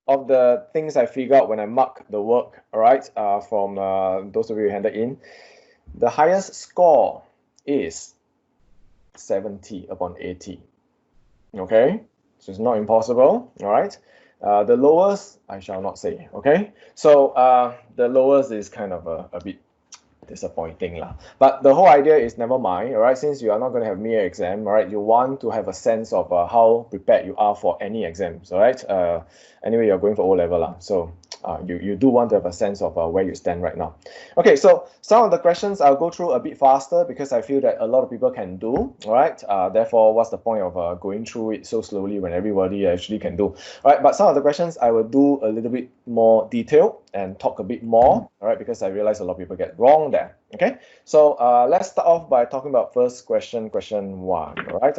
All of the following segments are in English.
of the things I figured out when I mark the work, all right, from those of you who handed in, the highest score is 70 upon 80. Okay, so it's not impossible, all right. The lowest, I shall not say, okay. So the lowest is kind of a bit disappointing lah. But the whole idea is never mind, all right, since you are not going to have mere exam, all right, you want to have a sense of how prepared you are for any exams, all right. Anyway, you're going for O-level lah, so you do want to have a sense of where you stand right now. Okay, so some of the questions I'll go through a bit faster because I feel that a lot of people can do, all right. Therefore, what's the point of going through it so slowly when everybody actually can do, all right. But some of the questions I will do a little bit more detailed and talk a bit more, all right, because I realize a lot of people get wrong there. Okay, so let's start off by talking about first question, question 1. All right,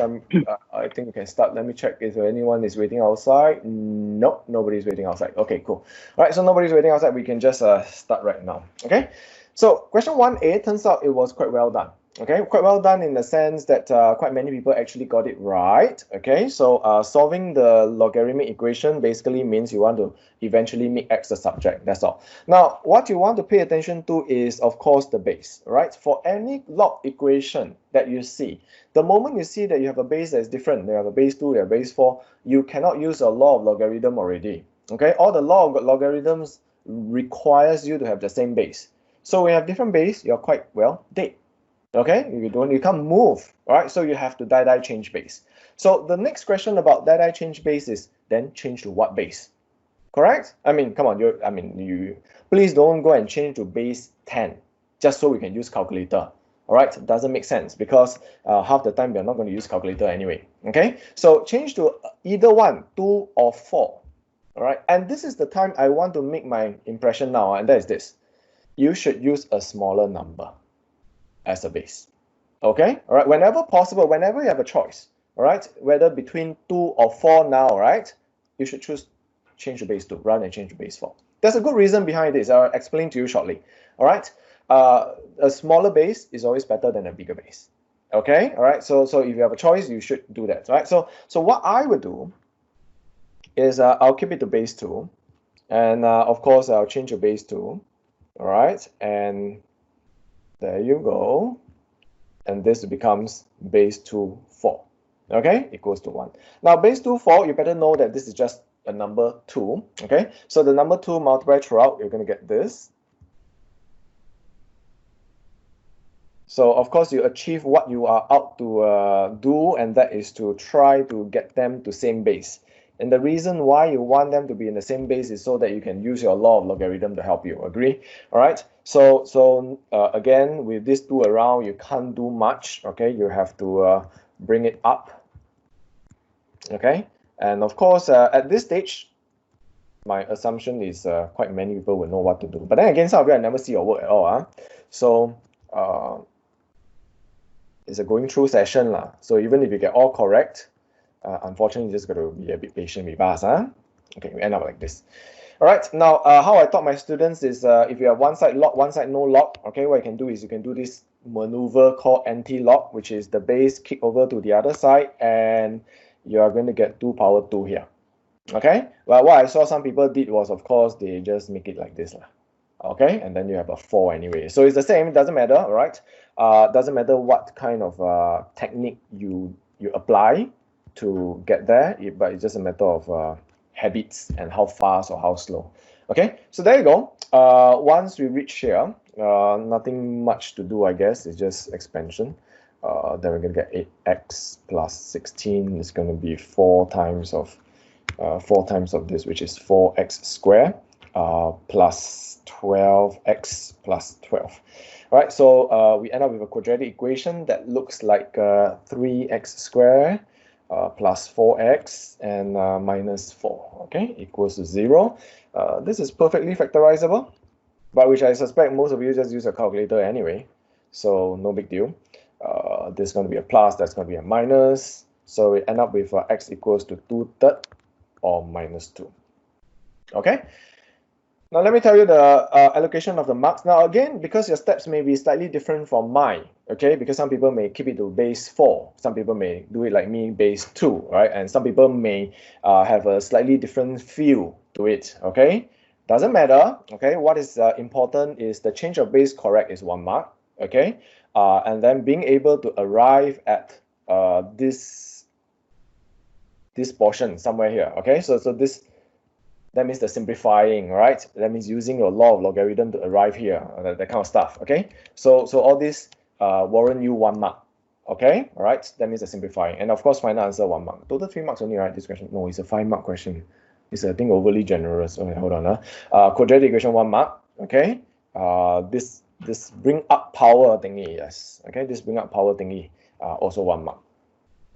I think we can start. Let me check if anyone is waiting outside. Nope, nobody's waiting outside. Okay, cool. All right, so nobody's waiting outside. We can just start right now. Okay, so question 1A turns out it was quite well done. Okay, quite well done in the sense that quite many people actually got it right. Okay, so solving the logarithmic equation basically means you want to eventually make x the subject. That's all. Now, what you want to pay attention to is, of course, the base, right? For any log equation that you see, the moment you see that you have a base that is different, you have a base 2, you have a base 4, you cannot use a law of logarithm already. Okay, all the law of logarithms requires you to have the same base. So when you have different base, you're quite, well, dead. Okay, you can't move, all right? So you have to die change base. So the next question about die change base is then change to what base? Correct? I mean, come on, you please don't go and change to base 10 just so we can use calculator. All right, it doesn't make sense because half the time we're not going to use calculator anyway. Okay, so change to either 1, 2, or 4. All right, and this is the time I want to make my impression now, and that is this: you should use a smaller number as a base. Okay, all right, whenever possible, whenever you have a choice, all right, whether between 2 or 4 now, all right, you should choose change to base 2 rather than change to base 4. There's a good reason behind this. I'll explain to you shortly. All right, a smaller base is always better than a bigger base. Okay, all right, so if you have a choice, you should do that. All right, so what I would do is I'll keep it to base 2, and of course I'll change to base 2. All right, and there you go. And this becomes base 2, 4. Okay, equals to 1. Now, base 2, 4, you better know that this is just a number 2. Okay, so the number 2 multiplied throughout, you're going to get this. So, of course, you achieve what you are out to do, and that is to try to get them to same base. And the reason why you want them to be in the same base is so that you can use your law of logarithm to help you. Agree? All right. So again, with these 2 around, you can't do much. Okay, you have to bring it up. Okay, and of course, at this stage, my assumption is quite many people will know what to do. But then again, some of you I never see your work at all. So it's a going through session lah. So even if you get all correct, unfortunately, you just got to be a bit patient with us. Okay, we end up like this. All right, now how I taught my students is if you have one side lock, one side no lock, okay, what you can do is you can do this maneuver called anti-lock, which is the base kick over to the other side, and you are going to get 2 power 2 here. Okay, well, what I saw some people did was, of course, they just make it like this lah. Okay, and then you have a 4 anyway. So it's the same, it doesn't matter, all right? Doesn't matter what kind of technique you apply to get there, but it's just a matter of habits and how fast or how slow. Okay, so there you go. Once we reach here, nothing much to do, I guess. It's just expansion. Then we're going to get 8x plus 16. It's going to be 4 times of this, which is 4x squared plus 12x plus 12. All right, so we end up with a quadratic equation that looks like 3x squared plus 4x and minus 4, okay, equals to 0. This is perfectly factorizable, but which I suspect most of you just use a calculator anyway, so no big deal. This is going to be a plus, that's going to be a minus, so we end up with x equals to 2/3 or minus 2. Okay, now let me tell you the allocation of the marks. Now again, because your steps may be slightly different from mine, okay, because some people may keep it to base 4, some people may do it like me, base 2, right? And some people may have a slightly different feel do it, okay? Doesn't matter, okay? What is important is the change of base correct is 1 mark, okay? And then being able to arrive at this portion somewhere here, okay? So this, that means the simplifying, right? That means using your law of logarithm to arrive here, that kind of stuff, okay? So all this warrant you 1 mark, okay? All right, that means the simplifying. And of course, final answer 1 mark. Total 3 marks only, right? This question, no, it's a 5 mark question. It's, I think, overly generous. Okay, hold on. Quadratic equation 1 mark, okay? This bring up power thingy, yes, okay? This bring up power thingy, also 1 mark,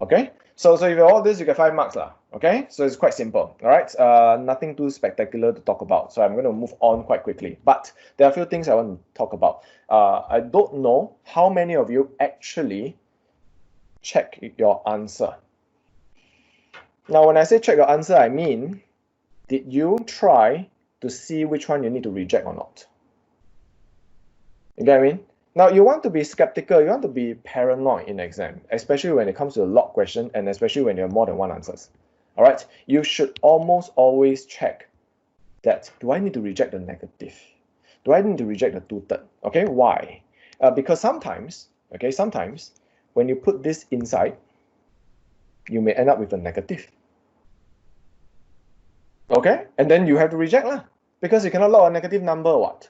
okay? So if you all this, you get 5 marks lah. Okay, so it's quite simple. All right, nothing too spectacular to talk about. So I'm going to move on quite quickly. But there are a few things I want to talk about. I don't know how many of you actually check your answer. Now, when I say check your answer, I mean, did you try to see which one you need to reject or not? You get what I mean? Now, you want to be skeptical, you want to be paranoid in exam, especially when it comes to a log question and especially when you have more than one answers. All right, you should almost always check that, do I need to reject the negative? Do I need to reject the 2/3? Okay, why? Because sometimes, okay, sometimes when you put this inside, you may end up with a negative. Okay, and then you have to reject lah, because you cannot log a negative number, what?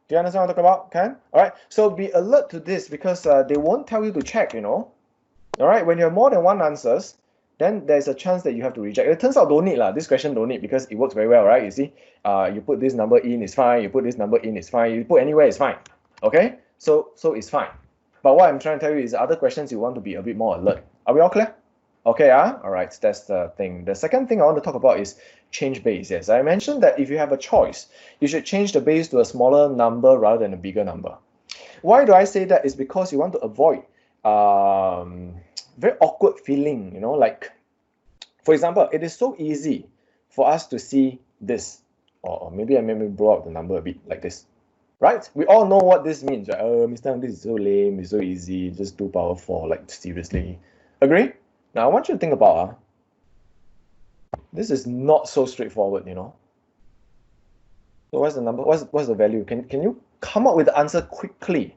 Do you understand what I'm talking about? Can? All right, so be alert to this because they won't tell you to check, you know. All right, when you have more than one answers, then there's a chance that you have to reject. It turns out don't need lah. This question don't need because it works very well, right? You see, you put this number in, it's fine. You put this number in, it's fine. You put anywhere, it's fine. Okay, so it's fine. But what I'm trying to tell you is other questions you want to be a bit more alert. Are we all clear? Okay, all right, that's the thing. The second thing I want to talk about is change base. Yes, I mentioned that if you have a choice, you should change the base to a smaller number rather than a bigger number. Why do I say that? Is because you want to avoid very awkward feeling, you know, like, for example, it is so easy for us to see this, or maybe I blow out the number a bit like this, right? We all know what this means, right? Oh, Mr. This is so lame, it's so easy, just 2 power 4, like seriously. Agree? Now I want you to think about this is not so straightforward, you know. So what's the number? What's the value? Can you come up with the answer quickly?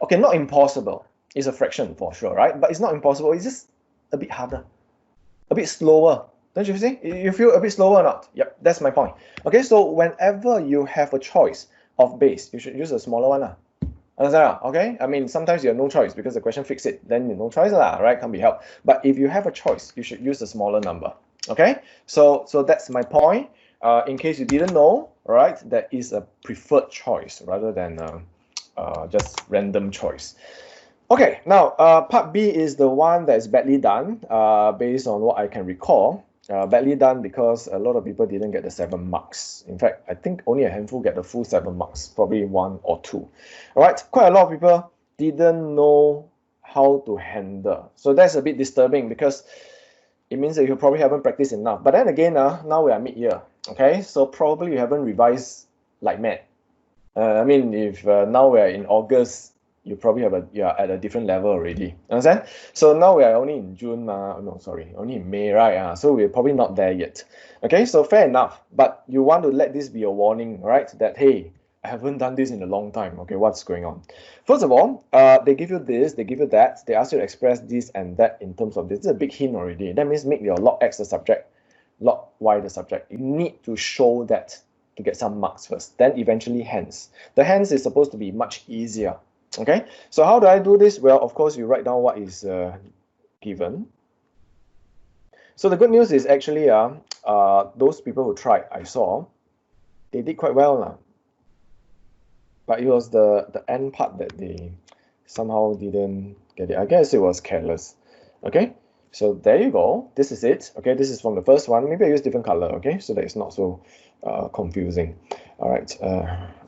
Okay, not impossible. It's a fraction for sure, right? But it's not impossible. It's just a bit harder, a bit slower. Don't you see? You feel a bit slower or not? Yep, that's my point. Okay, so whenever you have a choice of base, you should use a smaller one. Understand? Okay, I mean, sometimes you have no choice because the question fixed it, then you no choice, right? Can't be helped. But if you have a choice, you should use a smaller number. Okay, so that's my point. In case you didn't know, right, that is a preferred choice rather than just random choice. Okay, now part B is the one that is badly done, based on what I can recall. Badly done because a lot of people didn't get the 7 marks. In fact, I think only a handful get the full 7 marks, probably 1 or 2. All right, quite a lot of people didn't know how to handle. So that's a bit disturbing because it means that you probably haven't practiced enough. But then again, now we are mid-year, okay? So probably you haven't revised like mad. I mean, if now we're in August, you probably you're at a different level already. Understand? So now we are only in June, no, sorry, only in May, right? So we're probably not there yet. Okay, so fair enough. But you want to let this be a warning, right? That, hey, I haven't done this in a long time. Okay, what's going on? First of all, they give you this, they give you that. They ask you to express this and that in terms of this. This is a big hint already. That means make your log X the subject, log Y the subject. You need to show that to get some marks first. Then eventually hence. The hence is supposed to be much easier. Okay, so how do I do this? Well, of course, you write down what is given. So the good news is actually those people who tried, I saw, they did quite well. But it was the end part that they somehow didn't get it. I guess it was careless. Okay, so there you go. This is it. Okay, this is from the first one. Maybe I use different color, okay, so that it's not so confusing. All right,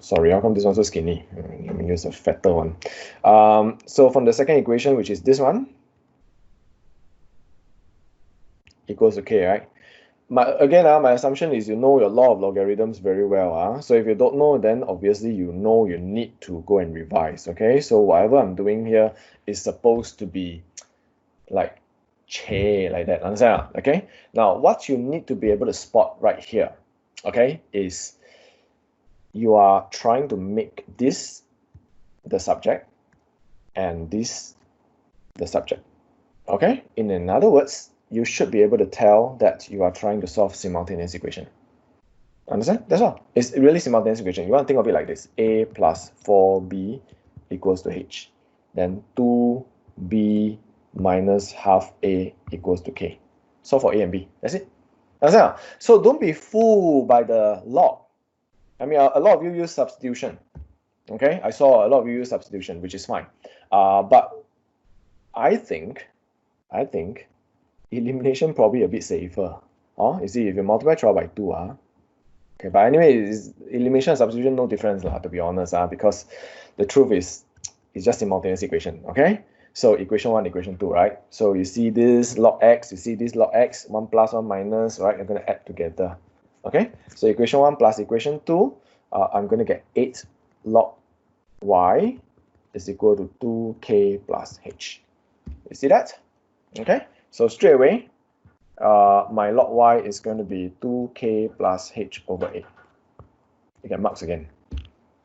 sorry, how come this one's so skinny? Let me use a fatter one. So from the second equation, which is this one, equals to k, right? Again, my assumption is you know your law of logarithms very well. So if you don't know, then obviously you know you need to go and revise, okay? So whatever I'm doing here is supposed to be like che like that, understand? Okay, now what you need to be able to spot right here, okay, is you are trying to make this the subject and this the subject. Okay, in other words, you should be able to tell that you are trying to solve simultaneous equation. Understand? That's all. It's really simultaneous equation. You want to think of it like this: a plus 4b equals to h. Then 2b minus half a equals to k. Solve for a and b. That's it. Understand? So don't be fooled by the log. I mean, a lot of you use substitution. Okay, I saw a lot of you use substitution, which is fine. But I think elimination probably a bit safer. You see, if you multiply 12 by 2, okay, but anyway, elimination and substitution no difference, to be honest, because the truth is it's just simultaneous equation. Okay, so equation 1, equation 2, right? So you see this log x, you see this log x, 1 plus 1 minus, right? I'm going to add together. Okay, so equation 1 plus equation 2, I'm going to get 8 log y is equal to 2k plus h. You see that? Okay, so straight away, my log y is going to be 2k plus h over 8. You get marks again.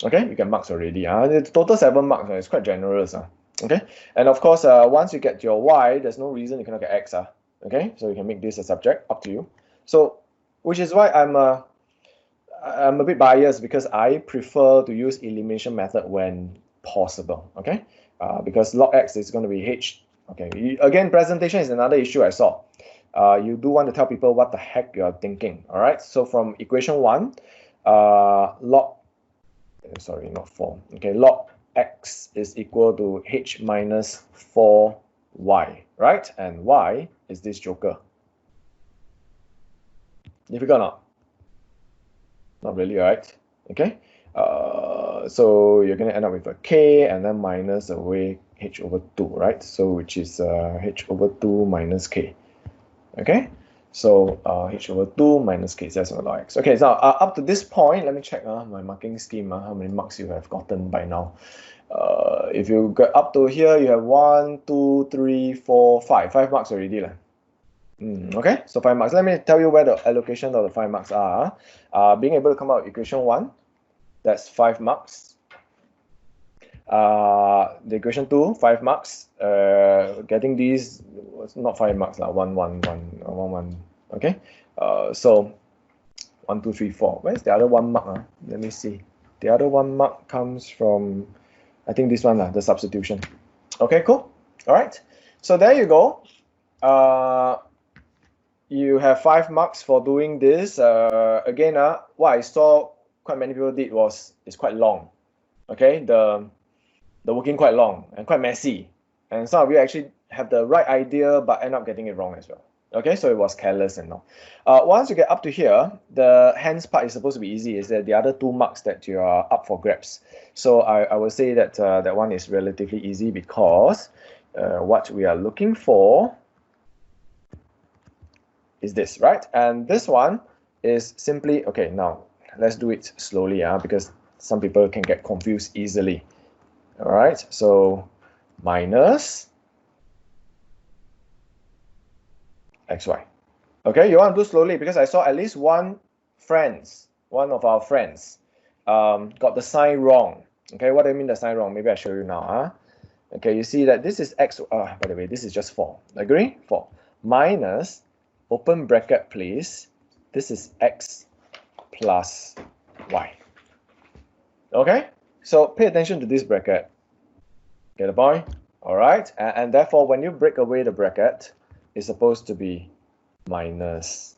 Okay, you get marks already. The total 7 marks. It's quite generous. Okay, and of course, once you get your y, there's no reason you cannot get x. Okay, so you can make this a subject, up to you. So, which is why I'm a bit biased, because I prefer to use elimination method when possible. Okay, because log x is going to be h. Okay, again, presentation is another issue I saw. You do want to tell people what the heck you're thinking. All right, so from equation 1, log, sorry, not 4. Okay, log x is equal to h minus 4y, right? And y is this joker. Difficult or not? Not really, right? Okay, so you're going to end up with a k and then minus away h over 2, right? So which is h over 2 minus k. Okay, so h over 2 minus k, that's log x. Okay, so up to this point, let me check my marking scheme, how many marks you have gotten by now. If you get up to here, you have 1, 2, 3, 4, 5. 5 marks already. Okay, so 5 marks. Let me tell you where the allocation of the 5 marks are. Being able to come out with equation 1, that's 5 marks. The equation 2, 5 marks. Getting these, not 5 marks, 1, 1, 1, 1. Okay, so 1, 2, 3, 4. Where's the other 1 mark? Let me see. The other 1 mark comes from, I think this one, the substitution. Okay, cool. All right, so there you go. You have 5 marks for doing this. Again, what I saw quite many people did was it's quite long. Okay, the working quite long and quite messy, and some of you actually have the right idea but end up getting it wrong as well. Okay, so it was careless and all. Once you get up to here, the hence part is supposed to be easy. Is that the other 2 marks that you are up for grabs? So I will say that that one is relatively easy, because what we are looking for is this, right? And this one is simply, okay, now let's do it slowly, because some people can get confused easily. All right, so minus xy. Okay, you want to do slowly, because I saw at least one of our friends got the sign wrong. Okay, what do I mean the sign wrong? Maybe I show you now. Okay, you see that this is x, by the way, this is just 4. Agree? 4 minus, open bracket please, this is x plus y. Okay, so pay attention to this bracket. Get the point? All right, and therefore when you break away the bracket, it's supposed to be minus.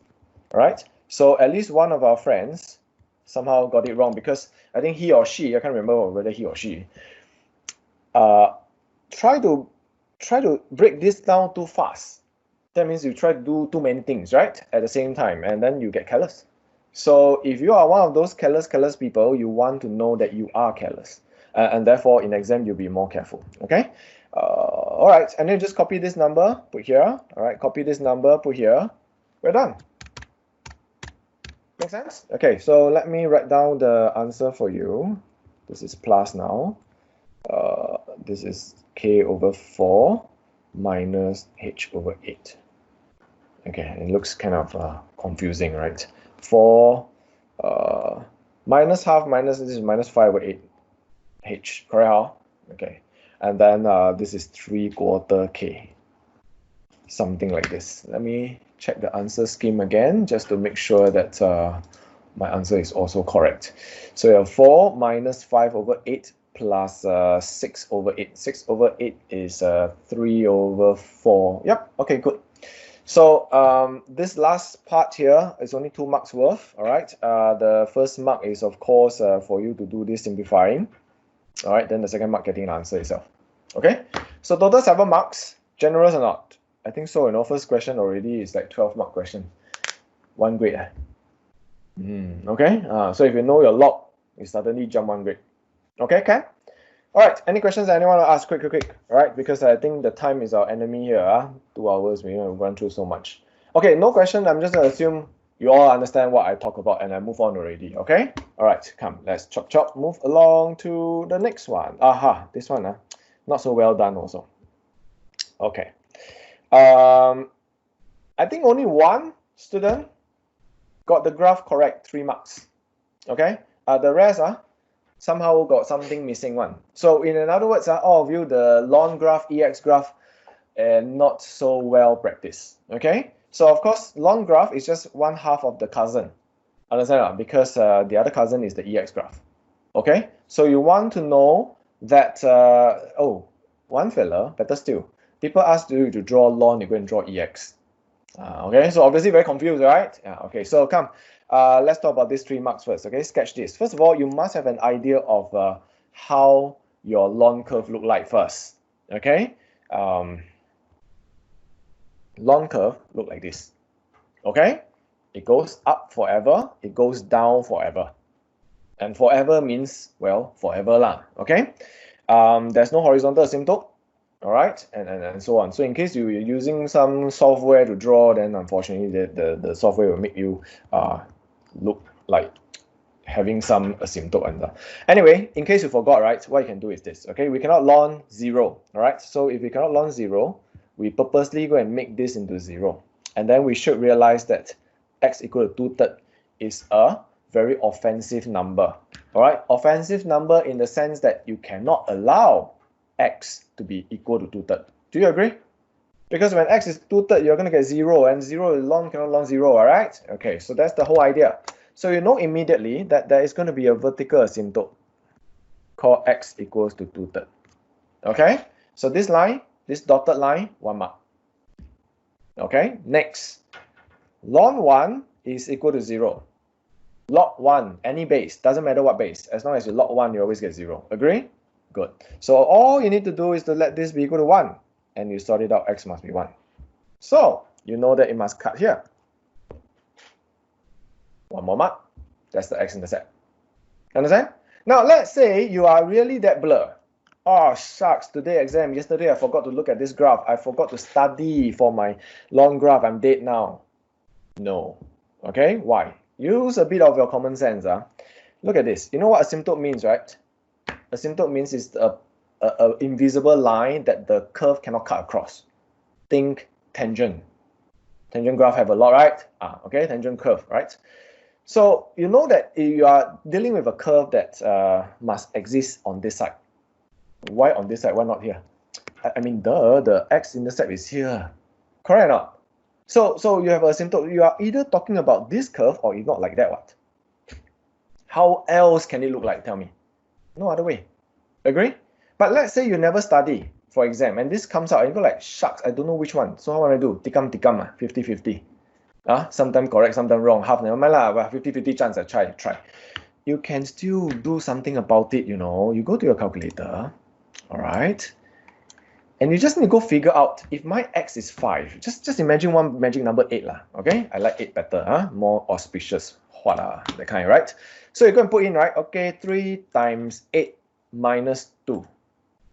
All right, so at least one of our friends somehow got it wrong, because I think he or she, I can't remember whether he or she, try to break this down too fast. That means you try to do too many things, right, at the same time, and then you get careless. So if you are one of those careless people, you want to know that you are careless, and therefore in exam you'll be more careful. Okay, all right, and then just copy this number, put here. All right, copy this number, put here. We're done. Make sense? Okay, so let me write down the answer for you. This is plus now. This is k over 4 minus h over 8. Okay, it looks kind of confusing, right? 4 minus half minus this is minus 5 over 8 h, correct? Huh? Okay, and then this is 3/4 k, something like this. Let me check the answer scheme again just to make sure that my answer is also correct. So you have 4 minus 5 over 8 plus 6 over 8. 6 over 8 is 3 over 4. Yep, okay, good. So this last part here is only 2 marks worth, all right? The first mark is, of course, for you to do this simplifying. All right, then the second mark getting an answer itself. Okay, so total 7 marks. Generous or not? I think so. You know, first question already is like 12-mark question. 1 grade. Okay, so if you know your log, you suddenly jump 1 grade. Okay, Ken? All right, any questions anyone want to ask? Quick. All right, because I think the time is our enemy here. 2 hours, we don't run through so much. Okay, no question. I'm just going to assume you all understand what I talk about and I move on already. Okay, all right, come, let's chop, move along to the next one. Aha, this one, not so well done also. Okay, I think only one student got the graph correct, 3 marks. Okay, the rest somehow got something missing one. So in other words, all of you, the ln graph, ex graph, not so well practiced. Okay, so of course ln graph is just 1/2 of the cousin. Understand? Because the other cousin is the ex graph. Okay, so you want to know that one fella, better still, people ask you to draw ln, you go and draw ex. Okay, so obviously very confused, right? Yeah, okay, so come, let's talk about these 3 marks first. Okay, sketch this. First of all, you must have an idea of how your ln curve look like first. Okay, ln curve look like this. Okay, it goes up forever, it goes down forever, and forever means, well, forever lah. Okay, there's no horizontal asymptote. All right, and so on. So in case you're using some software to draw, then unfortunately the software will make you look like having some asymptote. Anyway, in case you forgot, right, what you can do is this. Okay, we cannot ln 0. All right, so if we cannot ln 0, we purposely go and make this into 0, and then we should realize that x equal to 2/3 is a very offensive number. All right, offensive number in the sense that you cannot allow x to be equal to 2/3. Do you agree? Because when x is 2/3, you're going to get 0, and 0 is ln cannot ln 0, all right? Okay, so that's the whole idea. So you know immediately that there is going to be a vertical asymptote called x equals to 2/3. Okay, so this line, this dotted line, 1 mark. Okay, next, ln 1 is equal to 0. Log 1, any base, doesn't matter what base, as long as you log 1, you always get 0. Agree? Good. So all you need to do is to let this be equal to 1, and you sort it out, x must be 1. So you know that it must cut here. 1 more mark. That's the x-intercept. Understand? Now let's say you are really that blur. Oh shucks, today exam, yesterday I forgot to look at this graph. I forgot to study for my long graph. I'm dead now. No. Okay, why? Use a bit of your common sense. Look at this. You know what asymptote means, right? Asymptote means it's a invisible line that the curve cannot cut across. Think tangent. Tangent graph have a lot, right? Okay, tangent curve, right? So you know that you are dealing with a curve that must exist on this side. Why on this side? Why not here? I mean, the x-intercept is here. Correct or not? So you have a asymptote. You are either talking about this curve or it's not like that. What? How else can it look like? Tell me. No other way. Agree? But let's say you never study for exam and this comes out and you go like, shucks, I don't know which one. So what I do? Tikam, 50-50. Sometimes correct, sometimes wrong. Half, never mind lah, but 50-50 chance, I try. You can still do something about it, you know. You go to your calculator, all right? And you just need to go figure out if my x is 5. Just imagine one magic number 8 lah, okay? I like 8 better, more auspicious, that kind, right? So you go and put in, right? Okay, 3 times 8 minus 2.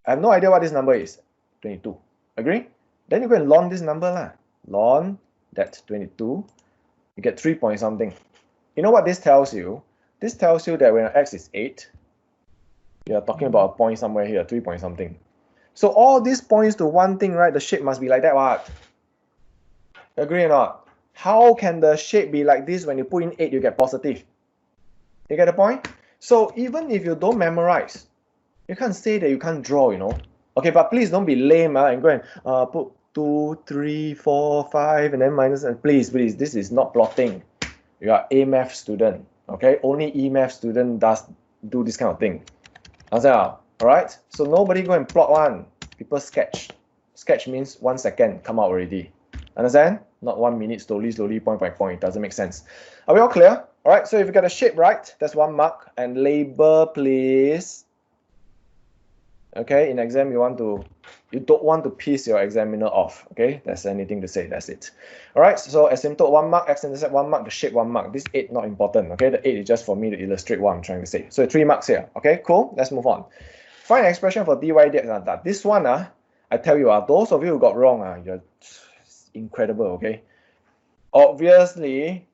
I have no idea what this number is. 22. Agree? Then you go and ln this number lah. Ln that 22. You get 3 point something. You know what this tells you? This tells you that when x is 8, you are talking about a point somewhere here, 3 point something. So all this points to one thing, right? The shape must be like that, what? Agree or not? How can the shape be like this when you put in 8, you get positive? You get the point? So even if you don't memorize, you can't say that you can't draw, you know. Okay, but please don't be lame and go and put 2, 3, 4, 5 and then minus. And please, this is not plotting. You are A math student, okay? Only E math student do this kind of thing. Understand? All right? So nobody go and plot one. People sketch. Sketch means 1 second, come out already. Understand? Not 1 minute, slowly, point by point. It doesn't make sense. Are we all clear? All right, so if you get a shape right, that's 1 mark. And label, please. Okay, in exam, you don't want to piss your examiner off. Okay, that's anything to say, that's it. All right, so asymptote 1 mark, x-intercept 1 mark, the shape 1 mark. This 8 not important. Okay, the 8 is just for me to illustrate what I'm trying to say. So 3 marks here. Okay, cool. Let's move on. Find an expression for dy dx. This one, I tell you, those of you who got wrong, you're incredible. Okay, obviously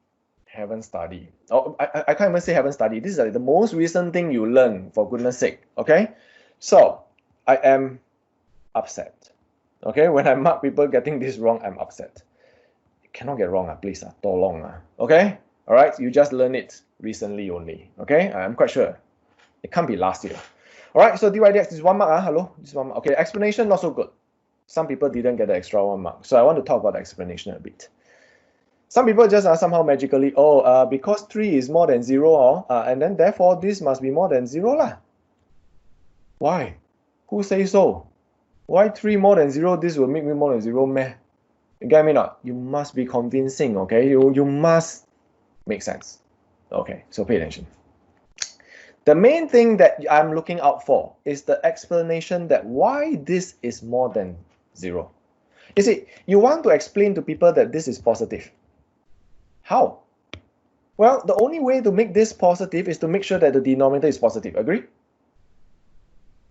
haven't studied. Oh, I can't even say haven't studied. This is like the most recent thing you learn, for goodness sake. Okay, so I am upset. Okay, when I mark people getting this wrong, I'm upset. You cannot get wrong, please. Too long. Okay, all right. You just learned it recently only. Okay, I'm quite sure it can't be last year. All right. So dy dx is 1 mark. Hello, this is 1 mark. Okay, explanation not so good. Some people didn't get the extra 1 mark. So I want to talk about the explanation a bit. Some people just somehow magically, because 3 is more than 0, and then therefore this must be more than 0 lah. Why? Who says so? Why 3 more than 0? This will make me more than 0, meh? You get me not? You must be convincing, okay? You must make sense. Okay, so pay attention. The main thing that I'm looking out for is the explanation that why this is more than 0. You see, you want to explain to people that this is positive. How? Well, the only way to make this positive is to make sure that the denominator is positive. Agree?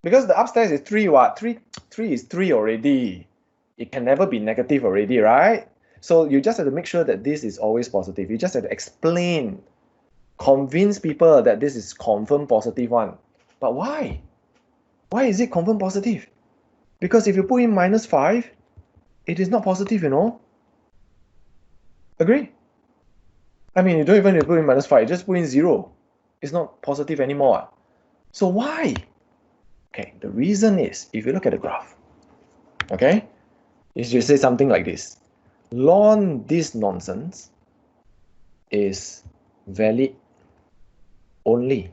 Because the upstairs is 3, what? 3 is 3 already. It can never be negative already, right? So you just have to make sure that this is always positive. You just have to explain, convince people that this is confirmed positive one. But why? Why is it confirmed positive? Because if you put in -5, it is not positive, you know? Agree? I mean, you don't even need to put in -5, just put in 0. It's not positive anymore. So why? Okay, the reason is, if you look at the graph, okay, you should say something like this. Ln this nonsense is valid only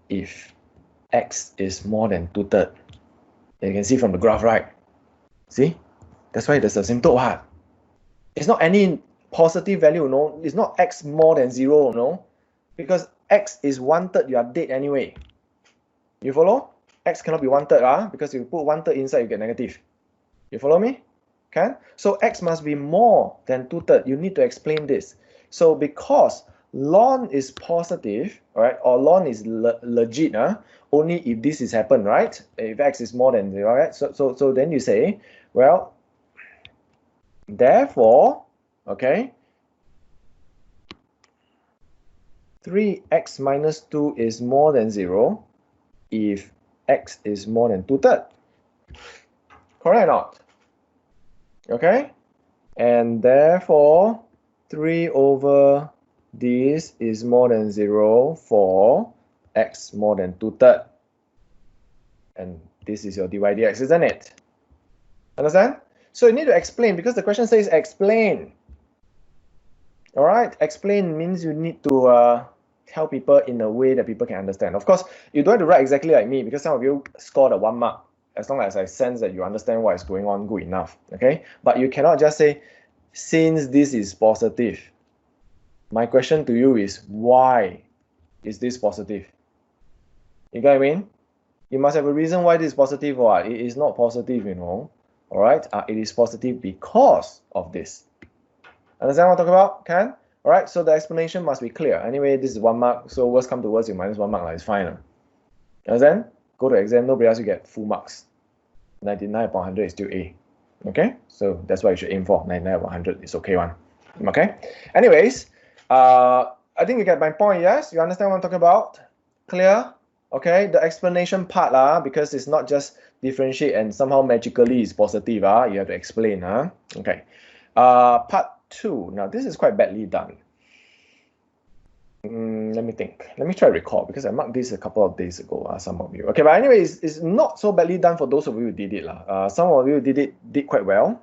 if x is more than 2/3. You can see from the graph, right? See? That's why there's a asymptote. It's not any positive value, no. It's not x more than 0, no. Because x is 1/3, you are dead anyway. You follow? X cannot be 1/3, because if you put 1/3 inside, you get negative. You follow me? Okay? So x must be more than 2/3. You need to explain this. So because ln is positive, all right, or ln is legit, only if this is happened, right? If x is more than 0, right? So then you say, well, therefore, okay, 3x minus 2 is more than 0 if x is more than 2/3. Correct or not? Okay? And therefore, 3 over this is more than 0 for x more than 2/3. And this is your dy dx, isn't it? Understand? So you need to explain, because the question says explain. All right? Explain means you need to tell people in a way that people can understand. Of course, you don't have to write exactly like me, because some of you scored a 1 mark. As long as I sense that you understand what is going on, good enough. Okay? But you cannot just say, since this is positive. My question to you is, why is this positive? You get what I mean? You must have a reason why this is positive, or it is not positive, you know. All right? It is positive because of this. Understand what I'm talking about? Can? All right? So the explanation must be clear. Anyway, this is 1 mark. So worst come to worst, you -1 mark. It's fine. Understand? Go to exam, nobody else, you get full marks. 99 upon 100 is still A. Okay? So that's what you should aim for. 99 upon 100 is okay one. Okay? Anyways, I think you get my point, yes? You understand what I'm talking about? Clear? Okay? The explanation part, because it's not just differentiate and somehow magically is positive, you have to explain. Okay. Part 2. Now, this is quite badly done. Let me think. Let me try to recall because I marked this a couple of days ago, some of you. Okay, but anyway, it's not so badly done for those of you who did it. Some of you did quite well.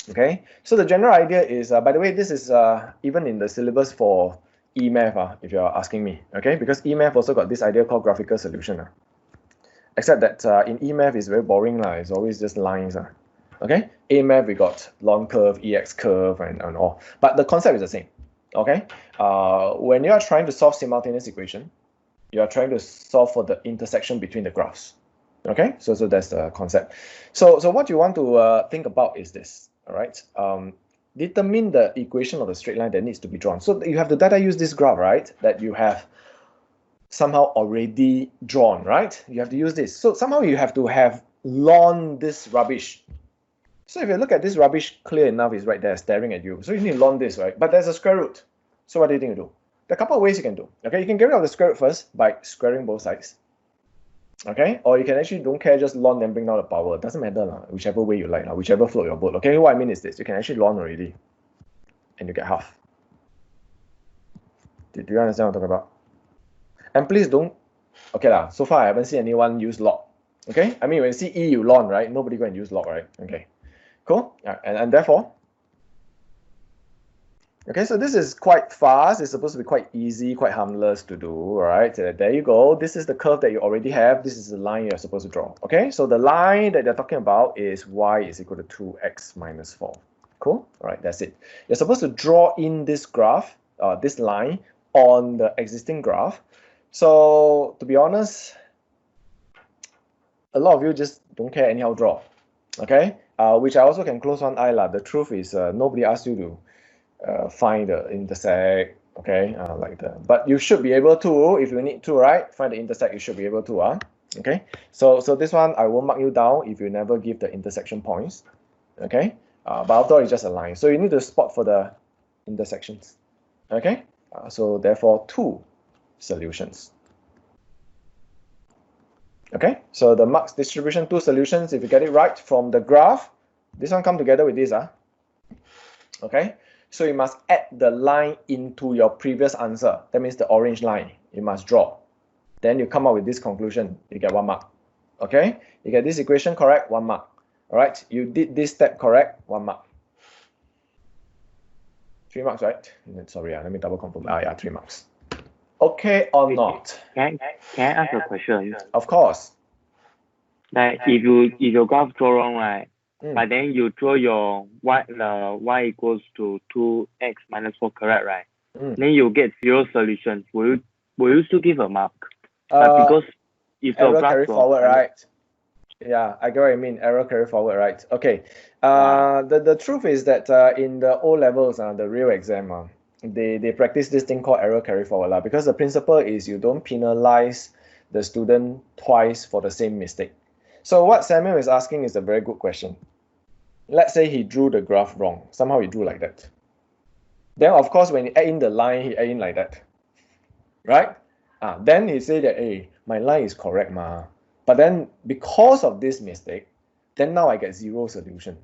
Okay, so the general idea is, by the way, this is even in the syllabus for E-Math, if you're asking me, okay? Because E-Math also got this idea called graphical solution. Except that in E-Math it's very boring, it's always just lines. Okay, A-Math we got long curve, EX curve, and all. But the concept is the same, okay? When you are trying to solve simultaneous equation, you are trying to solve for the intersection between the graphs, okay? So that's the concept. So what you want to think about is this. All right, determine the equation of the straight line that needs to be drawn. So you have to data use this graph, right, that you have somehow already drawn, right? You have to use this. So somehow you have to have lawn this rubbish. So if you look at this rubbish, clear enough is right there staring at you. So you need to lawn this, right? But there's a square root. So what do you think you do? There are a couple of ways you can do. Okay, you can get rid of the square root first by squaring both sides. Okay, or you can actually don't care, just lawn and bring down the power. It doesn't matter, whichever way you like, whichever float your boat. Okay, what I mean is this: you can actually lawn already, and you get half. Do you understand what I'm talking about? And please don't. Okay so far I haven't seen anyone use log. Okay, I mean when you see E you lawn, right? Nobody go and use log, right? Okay, cool. And therefore. Okay, so this is quite fast. It's supposed to be quite easy, quite harmless to do. All right, there you go. This is the curve that you already have. This is the line you're supposed to draw. Okay, so the line that they're talking about is y is equal to 2x minus 4. Cool. All right, that's it. You're supposed to draw in this graph, this line on the existing graph. So to be honest, a lot of you just don't care, anyhow draw. Okay, which I also can close one eye. The truth is nobody asked you to find the intersect, okay, like that. But you should be able to, if you need to, right? Find the intersect, you should be able to, okay. So this one I will mark you down if you never give the intersection points, okay. But after all, it's just a line, so you need to spot for the intersections, okay. So therefore, 2 solutions. Okay, so the marks distribution, 2 solutions. If you get it right from the graph, this one come together with this, okay. So you must add the line into your previous answer. That means the orange line you must draw. Then you come up with this conclusion. You get 1 mark. Okay? You get this equation correct, 1 mark. All right? You did this step correct, 1 mark. 3 marks, right? Sorry, let me double confirm. Yeah, 3 marks. Okay or not? Can I ask a question? Of course. Like if your graph draw wrong, right? But then you draw your y equals to 2x minus 4, correct, right? Then you get 0 solutions. Will you still give a mark? Because if your error graph carry forward, right? Yeah, I get what you mean. Error carry forward, right? Okay. The truth is that in the O levels, the real exam, they practice this thing called error carry forward, because the principle is you don't penalize the student twice for the same mistake. So what Samuel is asking is a very good question. Let's say he drew the graph wrong. Somehow he drew like that. Then, of course, when he add in the line, he add in like that. Right? Then he say that, hey, my line is correct, ma. But then, because of this mistake, then now I get 0 solution.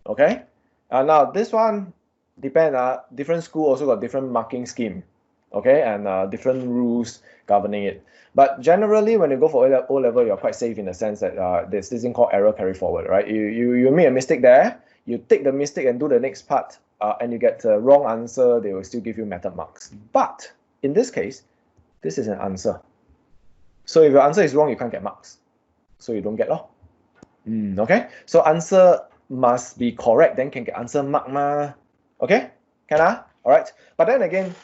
Okay? Now, this one depends. Different school also got different marking scheme. Okay? And different rules governing it. But generally, when you go for O level, you're quite safe in the sense that there's this thing called error carry forward, right? You make a mistake there, you take the mistake and do the next part, and you get the wrong answer, they will still give you method marks. But in this case, this is an answer. So if your answer is wrong, you can't get marks. So you don't get law. Okay? So answer must be correct, then can get answer mark, ma. Okay? Can All right. But then again,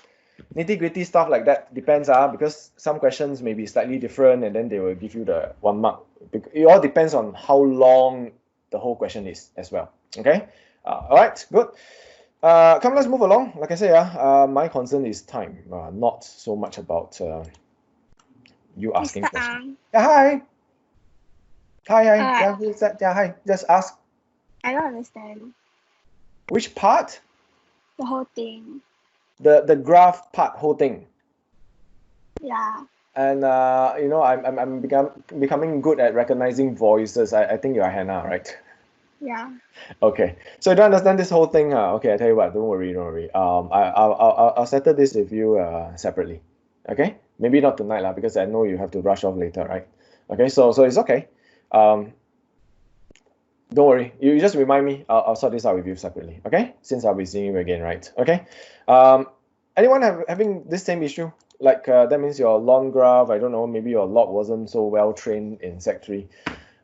nitty-gritty stuff like that depends, because some questions may be slightly different and then they will give you the 1 mark. It all depends on how long the whole question is as well. Okay? All right, good. Come, let's move along. Like I say, my concern is time, not so much about you asking questions. Yeah, hi. Hi. Yeah, who's that? Yeah, hi. Just ask. I don't understand. Which part? The whole thing. The graph part, whole thing. Yeah. And you know, I'm becoming good at recognizing voices. I think you're Hannah, right? Yeah. Okay, so you don't understand this whole thing, huh? Okay, I tell you what, don't worry, don't worry. I'll settle this with you separately. Okay, maybe not tonight lah, because I know you have to rush off later, right? Okay, so it's okay. Don't worry, you just remind me. I'll sort this out with you separately. Okay, since I'll be seeing you again, right? Okay. Anyone having this same issue? Like that means your long graph, I don't know, maybe your log wasn't so well trained in Sec 3.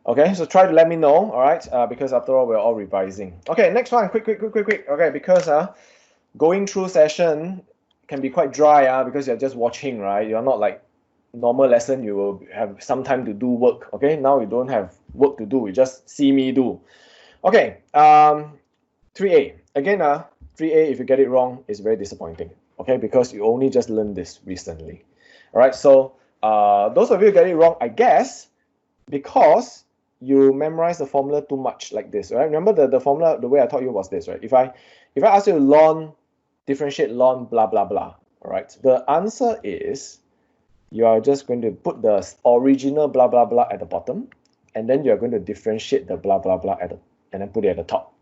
Okay, so try to let me know, all right? Because after all, we're all revising. Okay, next one, quick. Okay, because going through session can be quite dry, because you're just watching, right? You're not like normal lesson, you will have some time to do work. Okay, now you don't have work to do, you just see me do. Okay, 3A. Again, 3A, if you get it wrong, is very disappointing. Okay, because you only just learned this recently. All right, so those of you who get it wrong, I guess, because you memorize the formula too much like this, right? Remember the formula, the way I taught you was this, right? If I ask you to ln, differentiate ln, blah, blah, blah, all right? The answer is you are just going to put the original blah, blah, blah at the bottom, and then you're going to differentiate the blah, blah, blah and then put it at the top.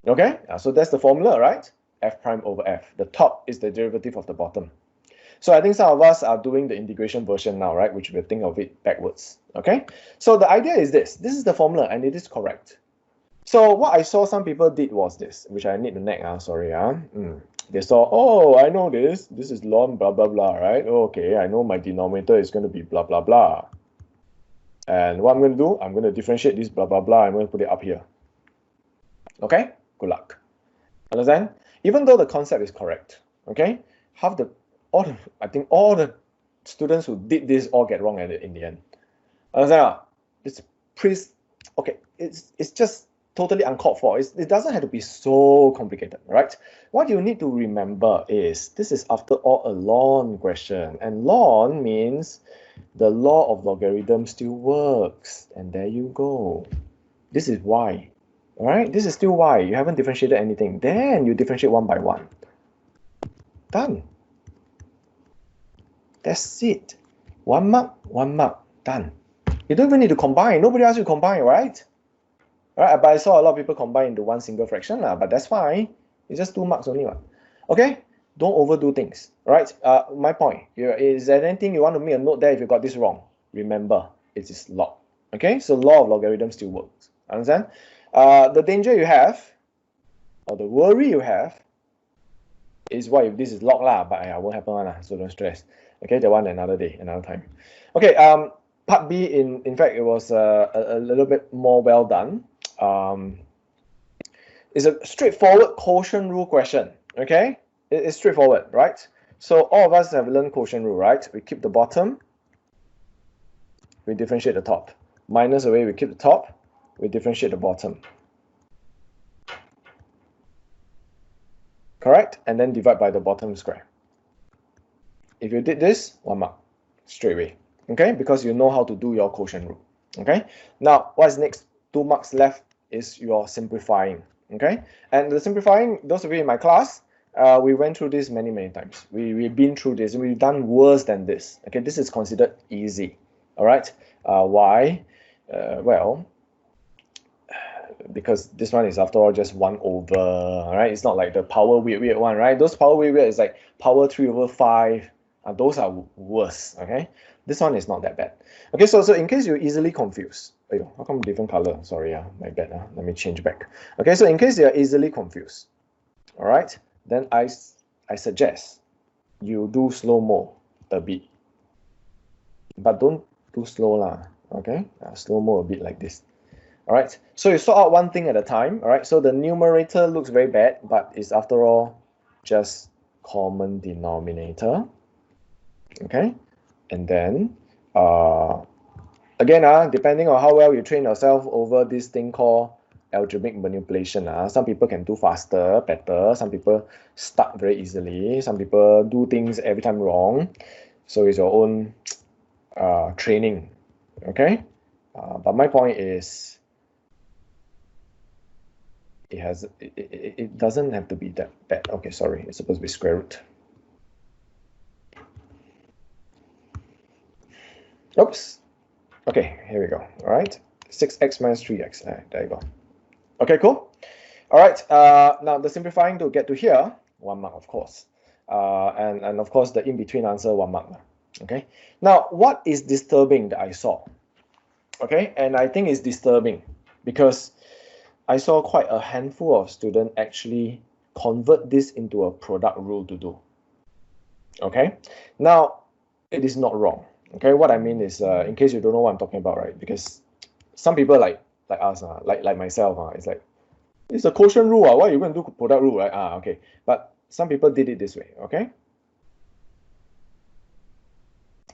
Okay, so that's the formula, right? F prime over F. The top is the derivative of the bottom. So I think some of us are doing the integration version now, right? Which we'll think of it backwards. Okay, so the idea is this. This is the formula and it is correct. So what I saw some people did was this, which I need to nag, sorry. They saw, oh, I know this. This is ln blah, blah, blah, right? Okay, I know my denominator is going to be blah, blah, blah. And what I'm going to do, I'm going to differentiate this blah, blah, blah. I'm going to put it up here. Okay, good luck. Understand? Even though the concept is correct, okay, I think all the students who did this all get wrong at it in the end. Understand? It's just totally uncalled for. It doesn't have to be so complicated, right? What you need to remember is this is after all a ln question, and ln means the law of logarithm still works, and there you go. This is why. All right, this is still y. You haven't differentiated anything. Then you differentiate one by one. Done. That's it. One mark, done. You don't even need to combine. Nobody asked you to combine, right? All right, but I saw a lot of people combine into one single fraction, but that's fine. It's just 2 marks only. Okay, don't overdo things. All right, my point. Is there anything you want to make a note there if you got this wrong? Remember, it is log. Okay, so law of logarithm still works. Understand? The danger you have, or the worry you have, is what if this is log lah, but it won't happen one, so don't stress. Okay, that one another day, another time. Okay, part B, in fact, it was a little bit more well done. It's a straightforward quotient rule question. Okay, it's straightforward, right? So all of us have learned quotient rule, right? We keep the bottom, we differentiate the top. Minus away, we keep the top, we differentiate the bottom. Correct? And then divide by the bottom square. If you did this, 1 mark straight away. Okay? Because you know how to do your quotient rule. Okay? Now, what's next? 2 marks left is your simplifying. Okay? And the simplifying, those of you in my class, we went through this many times. We've been through this. We've done worse than this. Okay? This is considered easy. All right? Why? Well, because this one is after all just 1 over, right? It's not like the power weird one, right? Those power weird is like power 3 over 5. Those are worse, okay? This one is not that bad. Okay, so in case you're easily confused, how come different color? Sorry, my bad. Let me change back. Okay, so in case you're easily confused, all right, then I suggest you do slow-mo a bit, but don't do slow lah. Okay, slow-mo a bit like this. All right, so you sort out one thing at a time. All right, so the numerator looks very bad, but it's after all just common denominator. Okay, and then again, depending on how well you train yourself over this thing called algebraic manipulation, some people can do faster, better. Some people stuck very easily. Some people do things every time wrong. So it's your own training. Okay, but my point is, it doesn't have to be that bad. Okay, sorry, it's supposed to be square root. Oops. Okay, here we go. All right, 6x minus 3x. There you go. Okay, cool. All right, now the simplifying to get to here, 1 mark, of course. And of course, the in-between answer, 1 mark. Okay, now what is disturbing that I saw? Okay, and I think it's disturbing because I saw quite a handful of students actually convert this into a product rule to do. Okay, now it is not wrong. Okay, what I mean is, in case you don't know what I'm talking about, right? Because some people like us, like myself, it's like, it's a quotient rule. Why are you going to do product rule, right? Okay, but some people did it this way. Okay,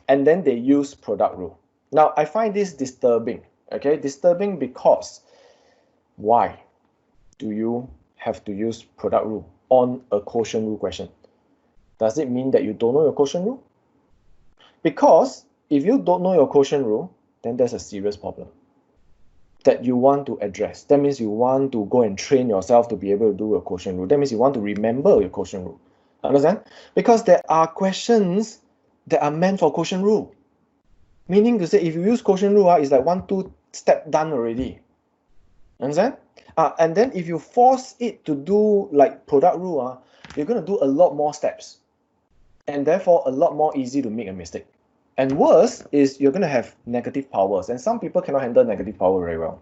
and then they use product rule. Now I find this disturbing. Okay, disturbing because why do you have to use product rule on a quotient rule question? Does it mean that you don't know your quotient rule? Because if you don't know your quotient rule, then there's a serious problem that you want to address. That means you want to go and train yourself to be able to do a quotient rule. That means you want to remember your quotient rule. Understand? Because there are questions that are meant for quotient rule. Meaning to say, if you use quotient rule, it's like 1-2 step done already. Understand? And then if you force it to do like product rule, you're going to do a lot more steps. And therefore, a lot more easy to make a mistake. And worse is you're going to have negative powers. And some people cannot handle negative power very well.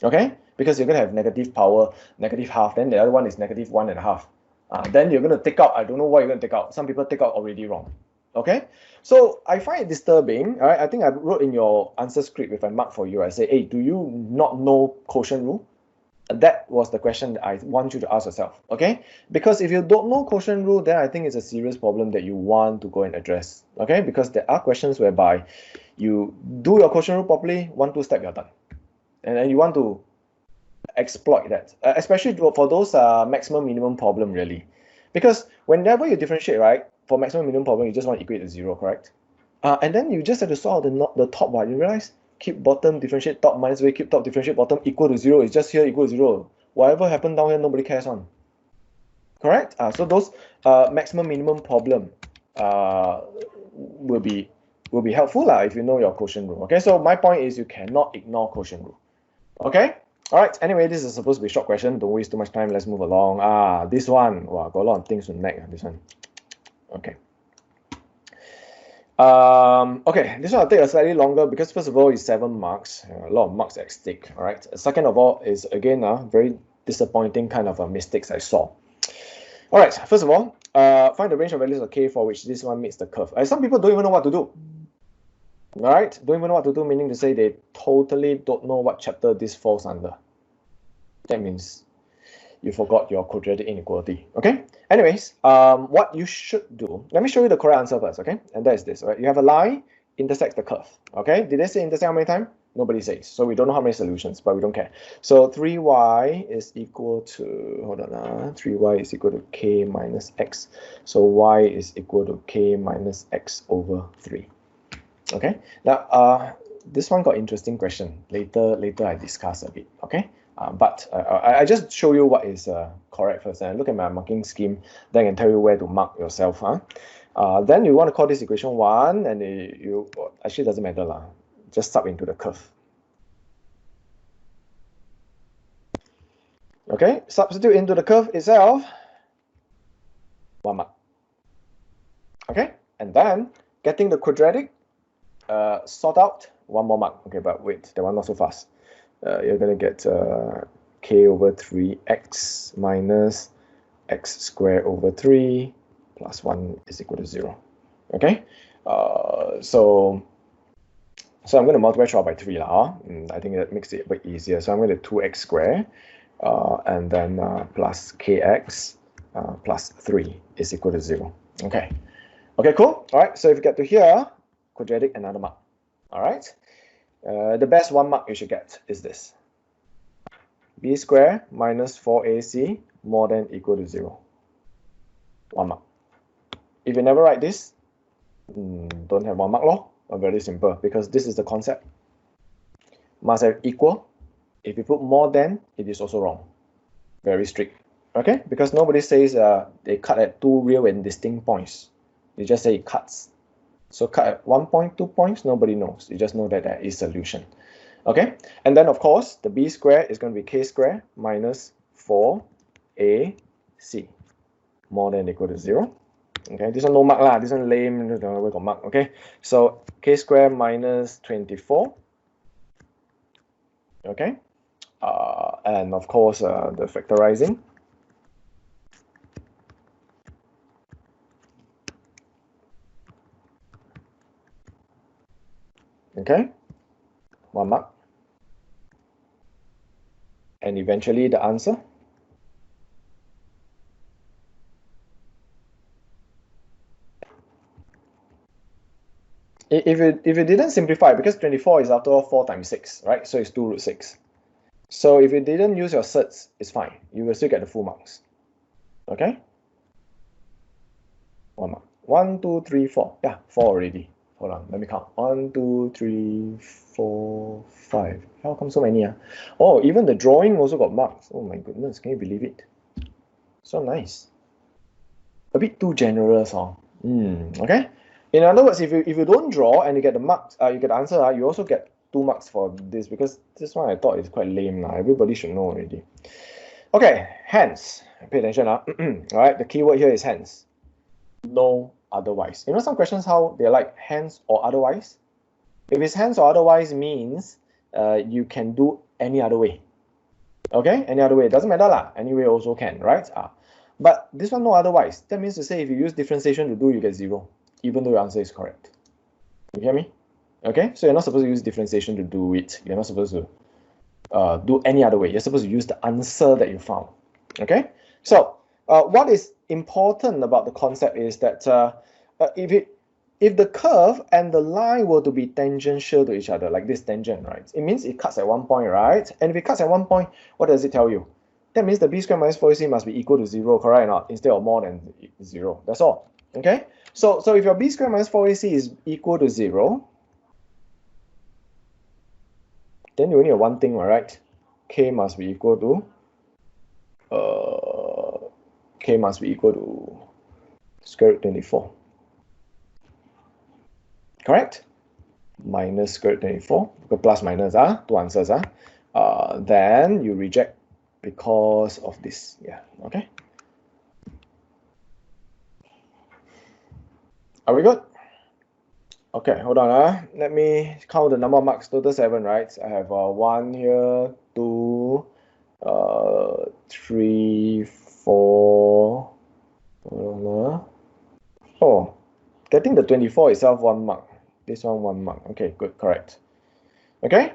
Okay? Because you're going to have negative power, negative half. Then the other one is negative 1.5. Then you're going to take out, I don't know what you're going to take out. Some people take out already wrong. Okay? So I find it disturbing. All right? I think I wrote in your answer script, if I mark for you, I say, hey, do you not know quotient rule? That was the question that I want you to ask yourself, okay? Because if you don't know quotient rule, then I think it's a serious problem that you want to go and address, okay? Because there are questions whereby you do your quotient rule properly, 1-2 step, you're done. And then you want to exploit that, especially for those maximum minimum problem, really. Because whenever you differentiate, right, for maximum minimum problem, you just want to equate to 0, correct? And then you just have to solve the top one. You realize? Keep bottom, differentiate top, minus way, keep top, differentiate bottom, equal to 0. It's just here, equal to 0. Whatever happened down here, nobody cares on. Correct? So those maximum minimum problem will be helpful if you know your quotient rule. Okay, so my point is you cannot ignore quotient rule. Okay? All right, anyway, this is supposed to be a short question. Don't waste too much time. Let's move along. This one, wow, got a lot of things to nag. This one. Okay. Okay, this one will take a slightly longer because first of all, it's 7 marks, a lot of marks at stake. All right. Second of all, is again very disappointing kind of mistakes I saw. All right. First of all, find the range of values of k for which this one meets the curve. Some people don't even know what to do. All right, don't even know what to do, meaning to say they totally don't know what chapter this falls under. That means you forgot your quadratic inequality. Okay. Anyways, what you should do, let me show you the correct answer first. Okay, and that is this. Right, you have a line intersects the curve. Okay, did they say intersect how many times? Nobody says, so we don't know how many solutions, but we don't care. So 3y is equal to, hold on, 3y is equal to k minus x. So y is equal to k minus x over 3. Okay, now this one got interesting question. Later I discuss a bit. Okay. But I just show you what is correct first, and look at my marking scheme. Then I can tell you where to mark yourself. Then you want to call this equation 1, and you actually doesn't matter lah. Just sub into the curve. Okay, substitute into the curve itself. 1 mark. Okay, and then getting the quadratic, sort out 1 more mark. Okay, but wait, that one not so fast. You're going to get k over 3x minus x squared over 3 plus 1 is equal to 0. Okay, so I'm going to multiply throughout by 3 lah. I think that makes it a bit easier. So I'm going to 2x squared and then plus kx plus 3 is equal to 0. Okay, cool. All right, so if you get to here, quadratic, another mark. All right. The best 1 mark you should get is this. B squared minus 4ac more than equal to 0. 1 mark. If you never write this, don't have 1 mark law. Very simple, because this is the concept. Must have equal. If you put more than, it is also wrong. Very strict. Okay? Because nobody says they cut at 2 real and distinct points. They just say it cuts. So cut at 1 point, 2 points, nobody knows. You just know that there is solution. Okay, and then of course the b square is going to be k square minus 4ac more than or equal to 0. Okay, this one no mark lah, this one lame, we got mark. Okay, so k square minus 24. Okay, and of course the factorizing. Okay, 1 mark. And eventually the answer. If it didn't simplify, because 24 is after all 4 times 6, right? So it's 2 root 6. So if you didn't use your certs, it's fine. You will still get the full marks. Okay? 1 mark. 1, 2, 3, 4. Yeah, 4 already. Hold on, let me count. 1, 2, 3, 4, 5. How come so many? Oh, even the drawing also got marks. Oh my goodness, can you believe it? So nice. A bit too generous, huh? Okay. In other words, if you don't draw and you get the marks, you get the answer, you also get 2 marks for this, because this one I thought is quite lame. Everybody should know already. Okay, hence. Pay attention. All right, the keyword here is hence. No otherwise. You know some questions how they're like hence or otherwise? If it's hence or otherwise means you can do any other way. Okay, any other way. It doesn't matter lah. Any way also can, right? But this one no otherwise. That means to say if you use differentiation to do, you get 0, even though your answer is correct. You hear me? Okay, so you're not supposed to use differentiation to do it. You're not supposed to do any other way. You're supposed to use the answer that you found. Okay, so what is important about the concept is that if the curve and the line were to be tangential to each other, like this tangent, right? It means it cuts at 1 point, right? And if it cuts at 1 point, what does it tell you? That means the b squared minus 4ac must be equal to 0, correct or not? Instead of more than 0. That's all. Okay? So if your b squared minus 4ac is equal to 0, then you only have one thing, right? K must be equal to square root 24. Correct? Minus square root 24. Plus minus, two answers. Then you reject because of this. Yeah, okay. Are we good? Okay, hold on. Let me count the number of marks. Total 7, right? I have 1 here, 2, 3, 4. Hold on. Oh, getting the 24 itself 1 mark. This one 1 mark. Okay, good, correct. Okay.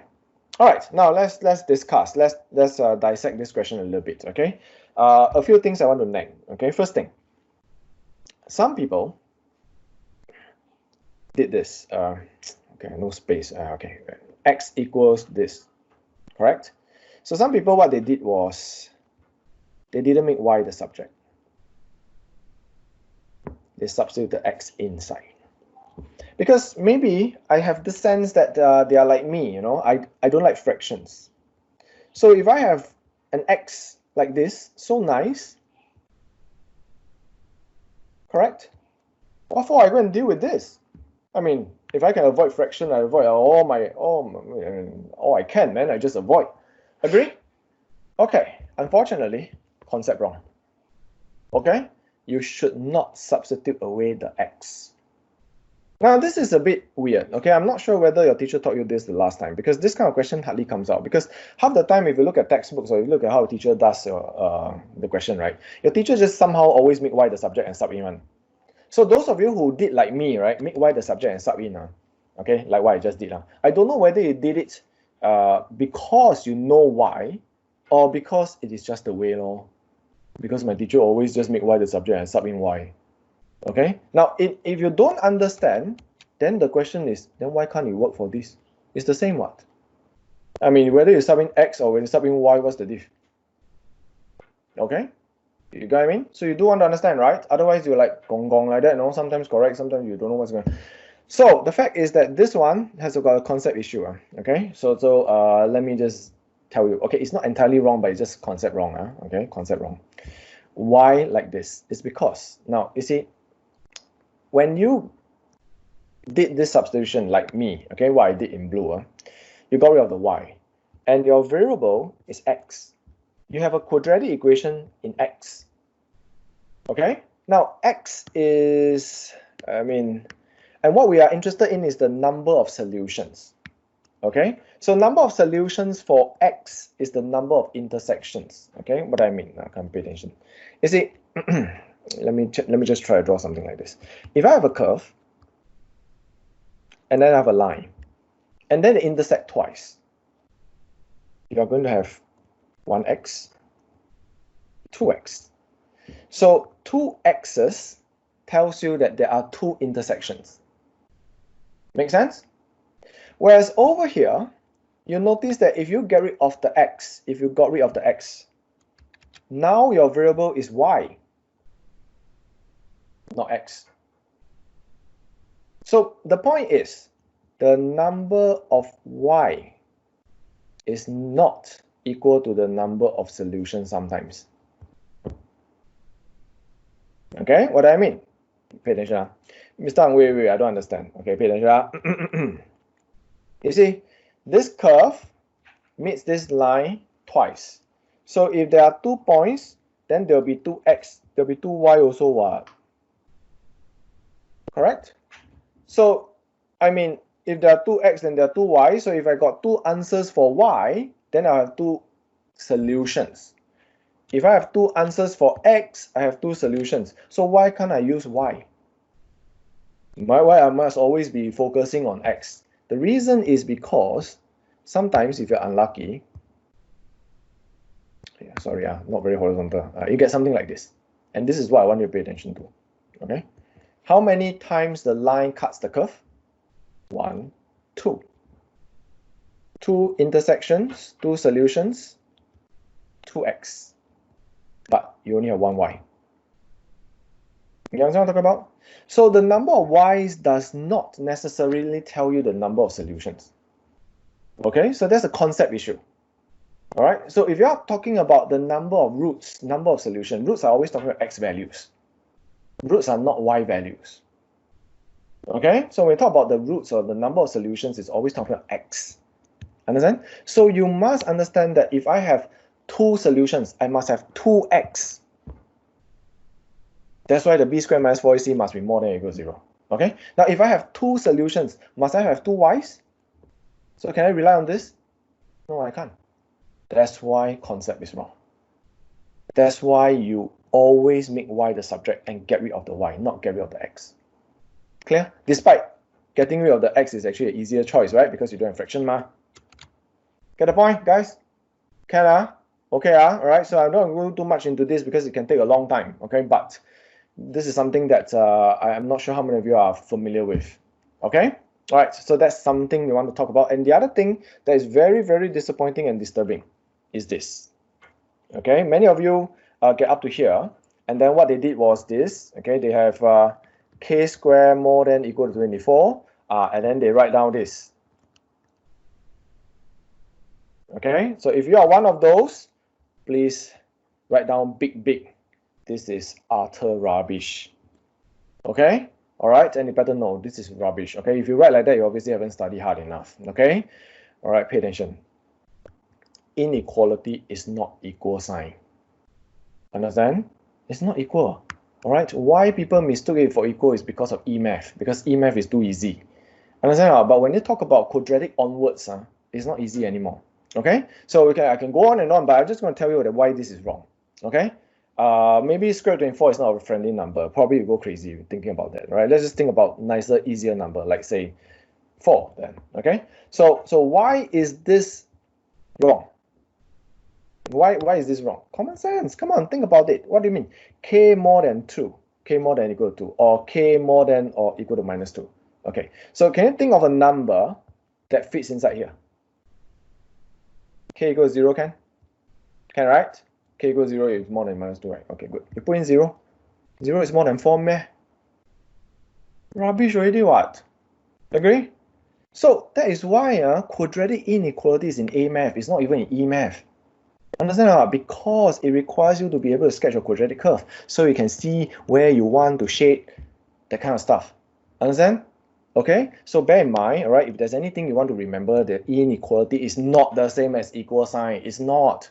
All right. Now let's discuss. Let's dissect this question a little bit. Okay. A few things I want to name. Okay. First thing. Some people did this. Okay, no space. Okay, x equals this, correct? So some people, what they did was they didn't make y the subject. They substitute the x inside. Because maybe I have the sense that they are like me, you know, I don't like fractions. So if I have an x like this, so nice, correct? What for I go and deal with this? I mean, if I can avoid fraction, I avoid all I can, man. I just avoid. Agree? Okay. Unfortunately, concept wrong. Okay? You should not substitute away the x. Now, this is a bit weird. Okay, I'm not sure whether your teacher taught you this the last time, because this kind of question hardly comes out. Because half the time, if you look at textbooks or you look at how a teacher does the question, right, your teacher just somehow always make y the subject and sub in one. So those of you who did like me, right, make y the subject and sub in, okay, like what I just did. I don't know whether you did it because you know why, or because it is just the way, because my teacher always just make y the subject and sub in y. Okay, now if you don't understand, then the question is, then why can't you work for this? It's the same what? I mean, whether you sub in x or whether you sub in y, what's the diff? Okay, you got what I mean? So you do want to understand, right? Otherwise you're like gong gong like that, sometimes correct, sometimes you don't know what's going on. So the fact is that this one has got a concept issue. Okay, so let me just tell you. Okay, it's not entirely wrong, but it's just concept wrong. Okay, concept wrong. Why like this? It's because now you see, when you did this substitution like me, okay, what I did in blue, you got rid of the y, and your variable is x. You have a quadratic equation in x. Okay, now x is, and what we are interested in is the number of solutions. Okay, so number of solutions for x is the number of intersections. Okay, what I mean, now come pay attention. You see, let me just try to draw something like this. If I have a curve, and then I have a line, and then they intersect twice, you are going to have 1x, 2x. So 2x's tells you that there are two intersections. Make sense? Whereas over here, you notice that if you get rid of the x, now your variable is y, not x. So the point is, the number of y is not equal to the number of solutions sometimes. Okay, what do I mean? Pay attention. Mr. Ang, wait, I don't understand. Okay, pay attention. You see, this curve meets this line twice. So if there are 2 points, then there will be 2x, there will be 2y also. What? Correct? So, if there are 2x, then there are 2y. So if I got 2 answers for y, then I have 2 solutions. If I have 2 answers for x, I have 2 solutions. So why can't I use y? Why I must always be focusing on x? The reason is because sometimes if you're unlucky, not very horizontal, you get something like this. And this is what I want you to pay attention to. Okay? How many times the line cuts the curve? 1, 2. 2 intersections, 2 solutions, 2x. But you only have 1 y. You understand what I'm talking about? So the number of y's does not necessarily tell you the number of solutions. Okay, so that's a concept issue. All right, so if you are talking about the number of roots, number of solutions, roots are always talking about x values. Roots are not y values. Okay, so when we talk about the roots or the number of solutions, it's always talking about x. Understand? So you must understand that if I have 2 solutions, I must have 2x. That's why the b squared minus 4ac must be more than or equal to 0. Okay? Now, if I have 2 solutions, must I have 2 y's? So can I rely on this? No, I can't. That's why concept is wrong. That's why you always make y the subject and get rid of the y, not get rid of the x. Clear? Despite getting rid of the x is actually an easier choice, right? Because you don't have fraction, ma. Get the point, guys? Can okay, all right. So I'm not going to go too much into this because it can take a long time. Okay, but this is something that I'm not sure how many of you are familiar with. Okay, all right. So that's something we want to talk about. And the other thing that is very, very disappointing and disturbing is this. Okay, many of you get up to here, and then what they did was this. Okay, they have k squared more than or equal to 24, and then they write down this. Okay, so if you are one of those, please write down big. This is utter rubbish. Okay, all right, and you better know this is rubbish. Okay, if you write like that, you obviously haven't studied hard enough. Okay, all right, pay attention. Inequality is not equal sign. Understand? It's not equal. All right, why people mistook it for equal is because of EMAF, because EMAF is too easy. Understand? But when you talk about quadratic onwards, it's not easy anymore. Okay, so I can go on and on, but I'm just going to tell you that why this is wrong. Okay, maybe square root 24 is not a friendly number. Probably you go crazy thinking about that, right? Let's just think about nicer, easier number, like say 4 then. Okay, so why is this wrong? Why is this wrong? Common sense. Come on, think about it. What do you mean? K more than 2, k more than or equal to 2, or k more than or equal to minus 2. Okay, so can you think of a number that fits inside here? K equals 0, can, right? K equals 0 is more than minus 2, right? Okay, good. You put in 0. 0 is more than 4, meh? Rubbish already, what? Agree? So that is why quadratic inequalities in A math is not even in E math. Understand? Because it requires you to be able to sketch a quadratic curve so you can see where you want to shade, that kind of stuff. Understand? Okay, so bear in mind, all right, if there's anything you want to remember, the inequality is not the same as equal sign. It's not.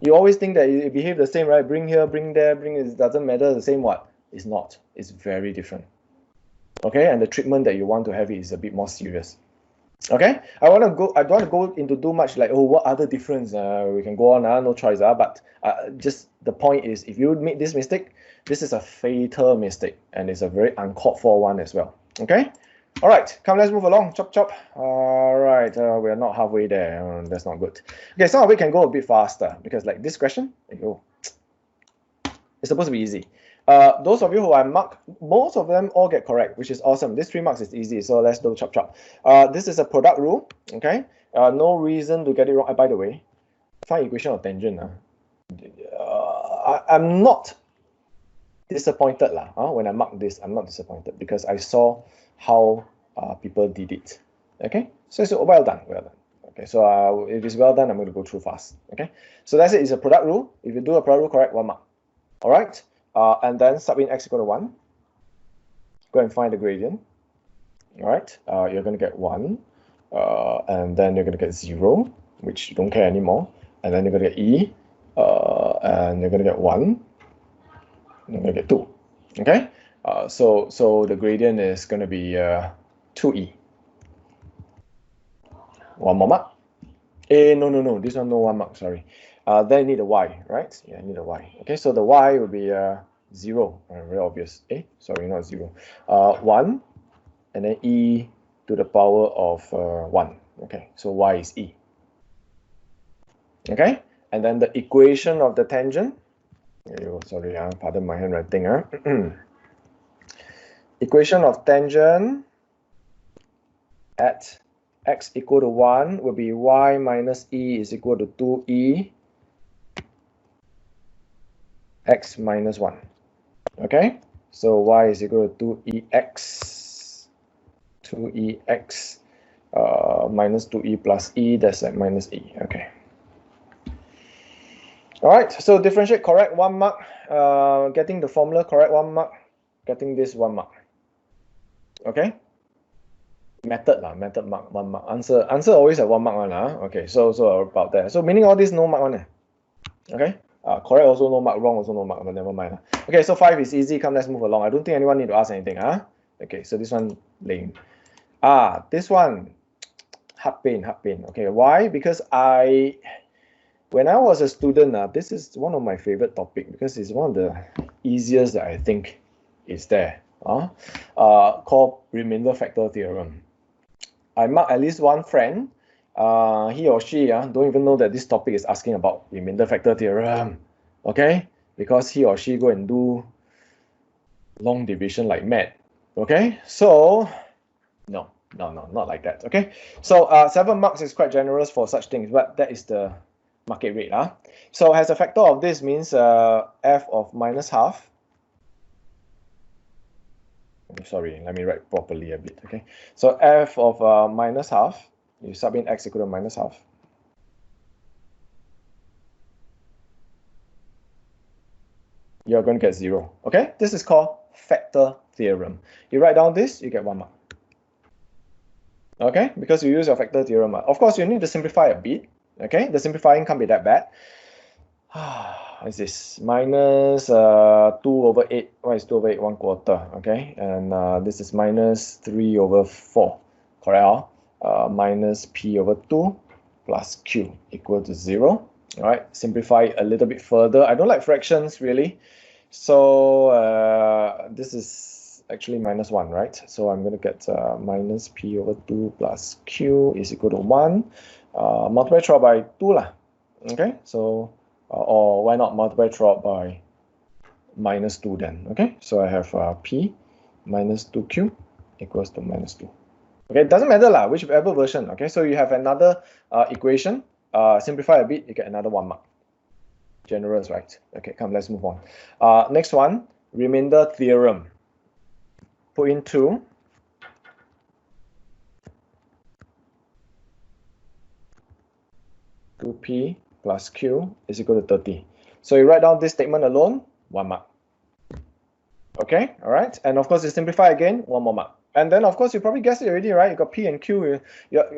You always think that it behave the same, right? Bring here, bring there, bring it doesn't matter the same what? It's not. It's very different. Okay, and the treatment that you want to have is a bit more serious. Okay, I don't want to go into too much like, oh, what other difference? We can go on, no choice. But just the point is, if you make this mistake, this is a fatal mistake, and it's a very uncalled for one as well. Okay, all right, come, let's move along. Chop chop. All right, we're not halfway there. That's not good. Okay, some of it can go a bit faster because like this question, it's supposed to be easy. Those of you who I marked, most of them all get correct, which is awesome. This 3 marks is easy, so let's do chop chop. This is a product rule, okay? No reason to get it wrong. By the way, find equation of tangent. I'm not disappointed when I mark this. I'm not disappointed because I saw how people did it. Okay, so it's well done, well done. Okay, so if it's well done, I'm going to go through fast. Okay, so that's it. It's a product rule. If you do a product rule correct, 1 mark. All right. And then sub in x equal to 1. Go and find the gradient. All right, you're going to get 1, and then you're going to get 0, which you don't care anymore. And then you're going to get e, and you're going to get 1, and you're going to get 2. Okay, so the gradient is going to be 2e. 1 more mark. No, this one no 1 mark, sorry. Then you need a y, right? Yeah, you need a y. Okay, so the y will be 0. Very obvious. Sorry, not 0. 1, and then e to the power of 1. Okay, so y is e. Okay, and then the equation of the tangent. Sorry, pardon my handwriting. Equation of tangent at x equal to 1 will be y minus e is equal to 2e x minus 1. Okay, so y is equal to 2ex minus 2e plus e, that's like minus e. Okay, all right, so differentiate correct, 1 mark. Getting the formula correct, 1 mark. Getting this, 1 mark. Okay, method mark, 1 mark. Answer always at 1 mark one. Okay, so about that. So meaning all this no mark one. Okay, correct also no mark, wrong also no mark, but never mind. Okay, so 5 is easy. Come, let's move along. I don't think anyone need to ask anything. Okay, so this one lame. This one hard pain. Okay, why? Because when I was a student, this is one of my favorite topic because it's one of the easiest that I think is there. Called remainder factor theorem. I mark at least one friend. He or she don't even know that this topic is asking about remainder factor theorem. Okay, because he or she go and do long division like mad. Okay, so no, not like that. Okay, so 7 marks is quite generous for such things, but that is the market rate. So as a factor of this means f of minus half. Sorry, let me write properly a bit. Okay, so f of minus half, you sub in x equal to minus half. You're going to get 0. Okay, this is called factor theorem. You write down this, you get 1 mark. Okay, because you use your factor theorem. Of course, you need to simplify a bit. Okay, the simplifying can't be that bad. What is this? Minus 2 over 8. What is 2 over 8? 1/4. Okay, and this is minus 3 over 4. Correct? Minus p over 2 plus q equal to 0. All right, simplify a little bit further. I don't like fractions really. So this is actually minus 1, right? So I'm going to get minus p over 2 plus q is equal to 1. Multiply throughout by 2 lah. Okay, so or why not multiply throughout by minus 2 then. Okay, so I have p minus 2q equals to minus 2. Okay, it doesn't matter lah, whichever version. Okay, so you have another equation. Simplify a bit, you get another 1 mark. Generous, right? Okay, come, let's move on. Next one, remainder theorem. Put in 2. P plus q is equal to 30. So you write down this statement alone, 1 mark. Okay, all right. And of course, you simplify again, 1 more mark. And then, of course, you probably guessed it already, right? You got P and Q.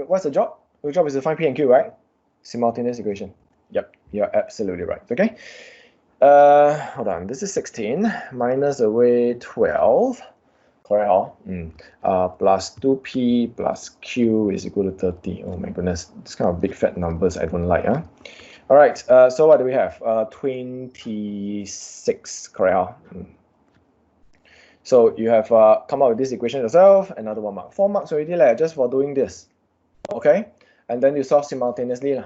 What's the job? Your job is to find P and Q, right? Simultaneous equation. Yep, you're absolutely right. Okay. Hold on. This is 16 minus away 12. Correct, plus 2P plus Q is equal to 30. Oh my goodness, this kind of big fat numbers I don't like, huh? All right, so what do we have? 26, correct, So you have come up with this equation yourself, another 1 mark. 4 marks already, just for doing this. Okay, and then you solve simultaneously.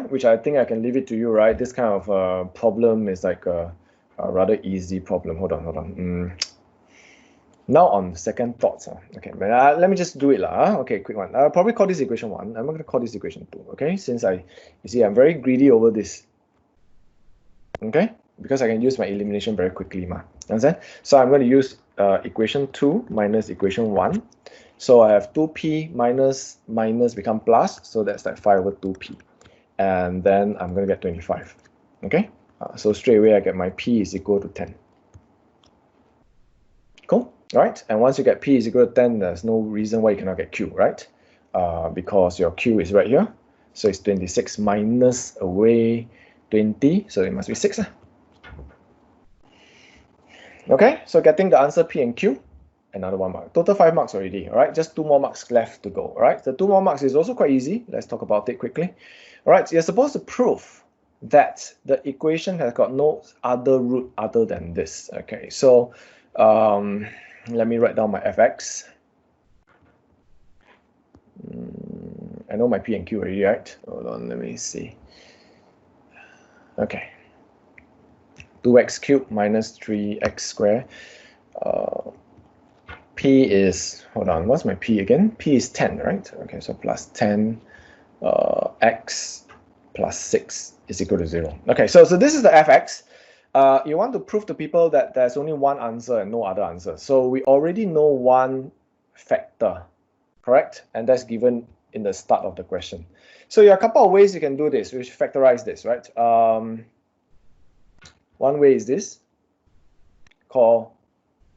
Which I think I can leave it to you, right? This kind of problem is like a rather easy problem. Hold on. Now on second thoughts, okay, but let me just do it Okay, quick one. I'll probably call this equation 1. I'm not going to call this equation 2, okay? Since you see, I'm very greedy over this, okay? Because I can use my elimination very quickly, understand? So I'm going to use equation 2 minus equation 1. So I have 2p minus become plus, so that's like 5 over 2p. And then I'm going to get 25, okay? So straight away I get my p is equal to 10. Cool. All right, and once you get P is equal to 10, there's no reason why you cannot get Q, right? Because your Q is right here. So it's 26 minus away 20, so it must be 6. Okay, so getting the answer P and Q, another 1 mark. Total 5 marks already, all right? Just 2 more marks left to go, all right? The 2 more marks is also quite easy. Let's talk about it quickly. All right, you're supposed to prove that the equation has got no other root other than this, okay? So, let me write down my fx. I know my p and q already, right? Hold on, let me see. Okay. 2x cubed minus 3x squared. P is, hold on, what's my p again? P is 10, right? Okay, so plus 10 x plus 6 is equal to 0. Okay, so this is the fx. You want to prove to people that there's only one answer and no other answer. So we already know one factor, correct? And that's given in the start of the question. So there are a couple of ways you can do this. We should factorize this, right? One way is this, called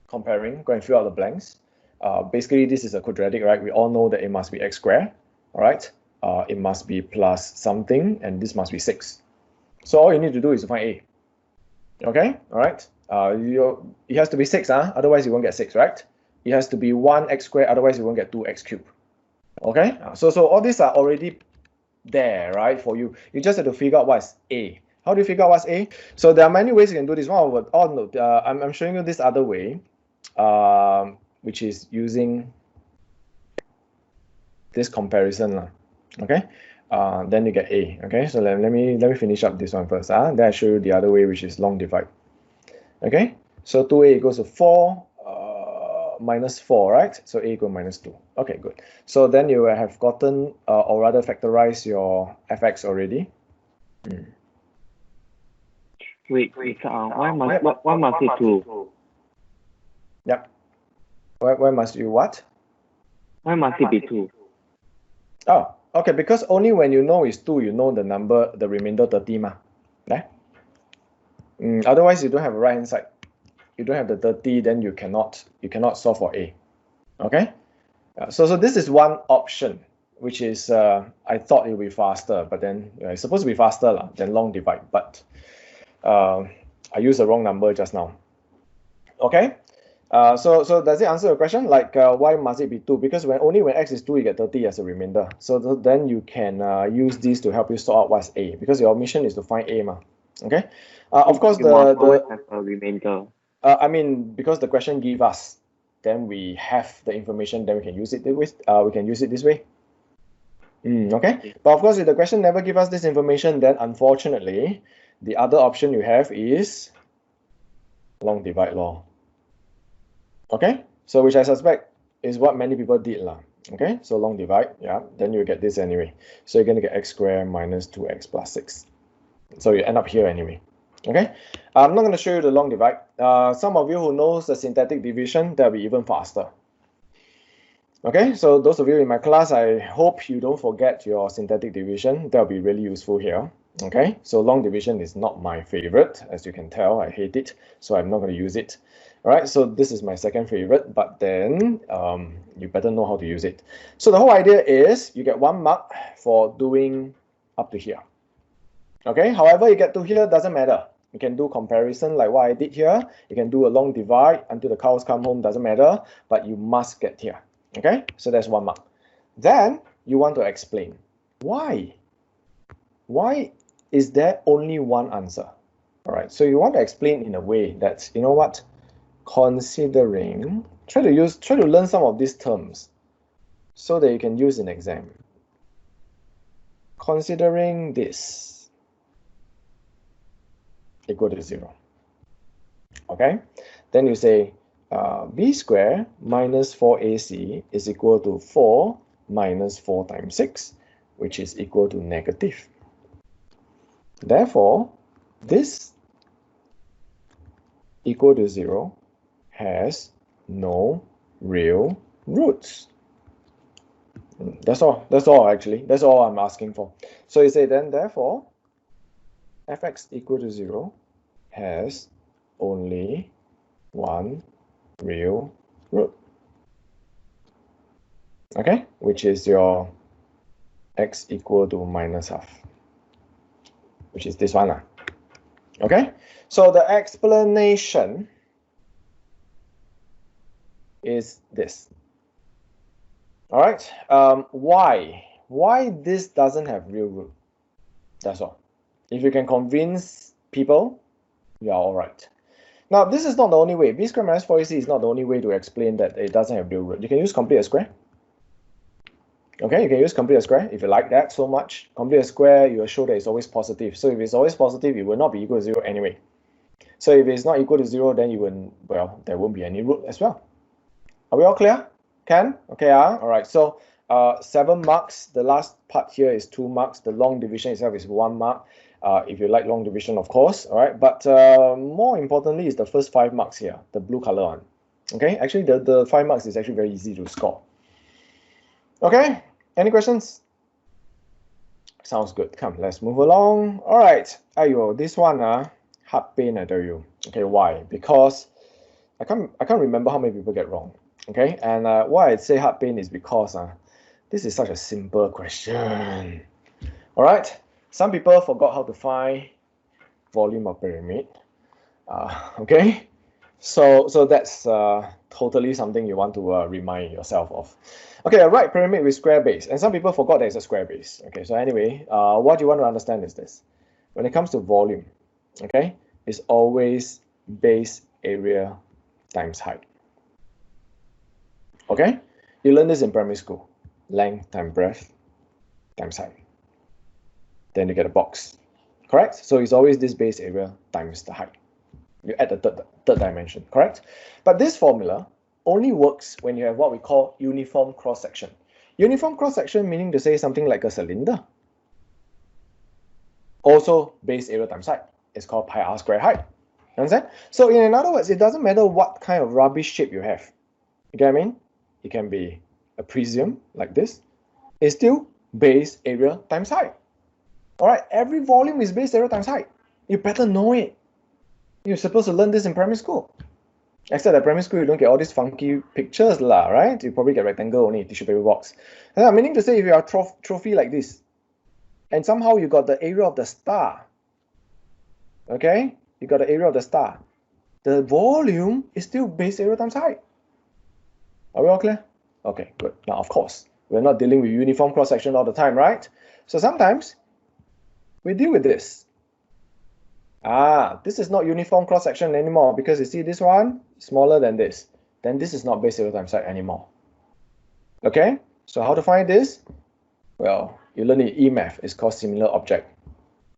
comparing. Go and fill out the blanks. Basically, this is a quadratic, right? We all know that it must be x squared, all right? It must be plus something, and this must be 6. So all you need to do is to find a. Okay, all right. It has to be 6, otherwise you won't get 6, right? It has to be 1x squared, otherwise you won't get 2x cubed. Okay, so all these are already there, right, for you. You just have to figure out what's a. How do you figure out what's a? So there are many ways you can do this. I'm showing you this other way, which is using this comparison, okay? Then you get a. Okay, so let me finish up this one first. Then I show you the other way, which is long divide. Okay, so 2a equals to 4 minus 4, right? So a equals minus 2. Okay, good. So then you will have gotten, or rather factorize your fx already. Wait, why must it 2? Yep. Why must you what? Why must it be 2? Oh, okay, because only when you know it's 2, you know the number, the remainder 30, right? Otherwise, you don't have a right hand side. You don't have the 30, then you cannot solve for a. Okay? So this is one option, which is I thought it would be faster, but then it's supposed to be faster than long divide, but I used the wrong number just now. Okay? So does it answer your question? Like, why must it be 2? Because only when x is 2, you get 30 as a remainder. So then you can use these to help you sort out what's a, because your mission is to find a, okay? Of course, the remainder. I mean, because the question give us, then we have the information, then we can use it this way. Okay, but of course, if the question never give us this information, then unfortunately, the other option you have is long divide law. Okay, so which I suspect is what many people did Okay, so long divide, yeah, then you get this anyway. So you're going to get x squared minus 2x plus 6. So you end up here anyway. Okay, I'm not going to show you the long divide. Some of you who knows the syntactic division, that'll be even faster. Okay, so those of you in my class, I hope you don't forget your syntactic division. That'll be really useful here. Okay, so long division is not my favorite. As you can tell, I hate it, so I'm not going to use it. All right, so this is my second favorite, but then you better know how to use it. So the whole idea is you get 1 mark for doing up to here. Okay, however you get to here doesn't matter. You can do comparison like what I did here. You can do a long divide until the cows come home, doesn't matter, but you must get here. Okay, so that's 1 mark. Then you want to explain why. Why is there only one answer? All right, so you want to explain in a way that, you know what, considering, try to learn some of these terms so that you can use in exam. Considering this equal to 0. Okay, then you say b squared minus 4ac is equal to 4 minus 4 times 6, which is equal to negative. Therefore, this equal to 0 has no real roots. That's all actually. That's all I'm asking for. So you say then, therefore, fx equal to 0 has only one real root. Okay, which is your x equal to minus half, which is this one. Okay, so the explanation is this. All right, why this doesn't have real root? That's all. If you can convince people, you're all right. Now, this is not the only way. B squared minus 4ac is not the only way to explain that it doesn't have real root. You can use complete a square. Okay, you can use complete a square if you like that so much. Complete a square, you will show that it's always positive. So if it's always positive, it will not be equal to 0 anyway. So if it's not equal to 0, then you will, well, there won't be any root as well. Are we all clear? Can? Okay, all right. So 7 marks. The last part here is 2 marks. The long division itself is 1 mark. If you like long division, of course. All right. But more importantly is the first 5 marks here, the blue color one. Okay. Actually, the 5 marks is actually very easy to score. Okay. Any questions? Sounds good. Come, let's move along. All right. Ayo, this one, hard pain, I tell you. Okay, why? Because I can't remember how many people get wrong. Okay, and why I'd say hard pain is because this is such a simple question. All right, some people forgot how to find volume of pyramid. Okay, so that's totally something you want to remind yourself of. Okay, a right pyramid with square base, and some people forgot that it's a square base. Okay, so anyway, what you want to understand is this: when it comes to volume, okay, it's always base area times height. Okay, you learn this in primary school. Length times breadth times height. Then you get a box, correct? So it's always this base area times the height. You add the third dimension, correct? But this formula only works when you have what we call uniform cross-section. Uniform cross-section meaning to say something like a cylinder. Also base area times height. It's called pi r squared height. Understand? So in other words, it doesn't matter what kind of rubbish shape you have. You get what I mean? It can be a prism like this. It's still base area times height. All right, every volume is base area times height. You better know it. You're supposed to learn this in primary school. Except at primary school, you don't get all these funky pictures, right? You probably get rectangle only, tissue paper box. Meaning to say, if you have a trophy like this, and somehow you got the area of the star, okay? You got the area of the star. The volume is still base area times height. Are we all clear? Okay, good. Now, of course, we're not dealing with uniform cross-section all the time, right? So sometimes we deal with this. This is not uniform cross-section anymore because you see this one smaller than this. Then this is not base area times height anymore. Okay, so how to find this? Well, you learn in E-math. It's called similar object.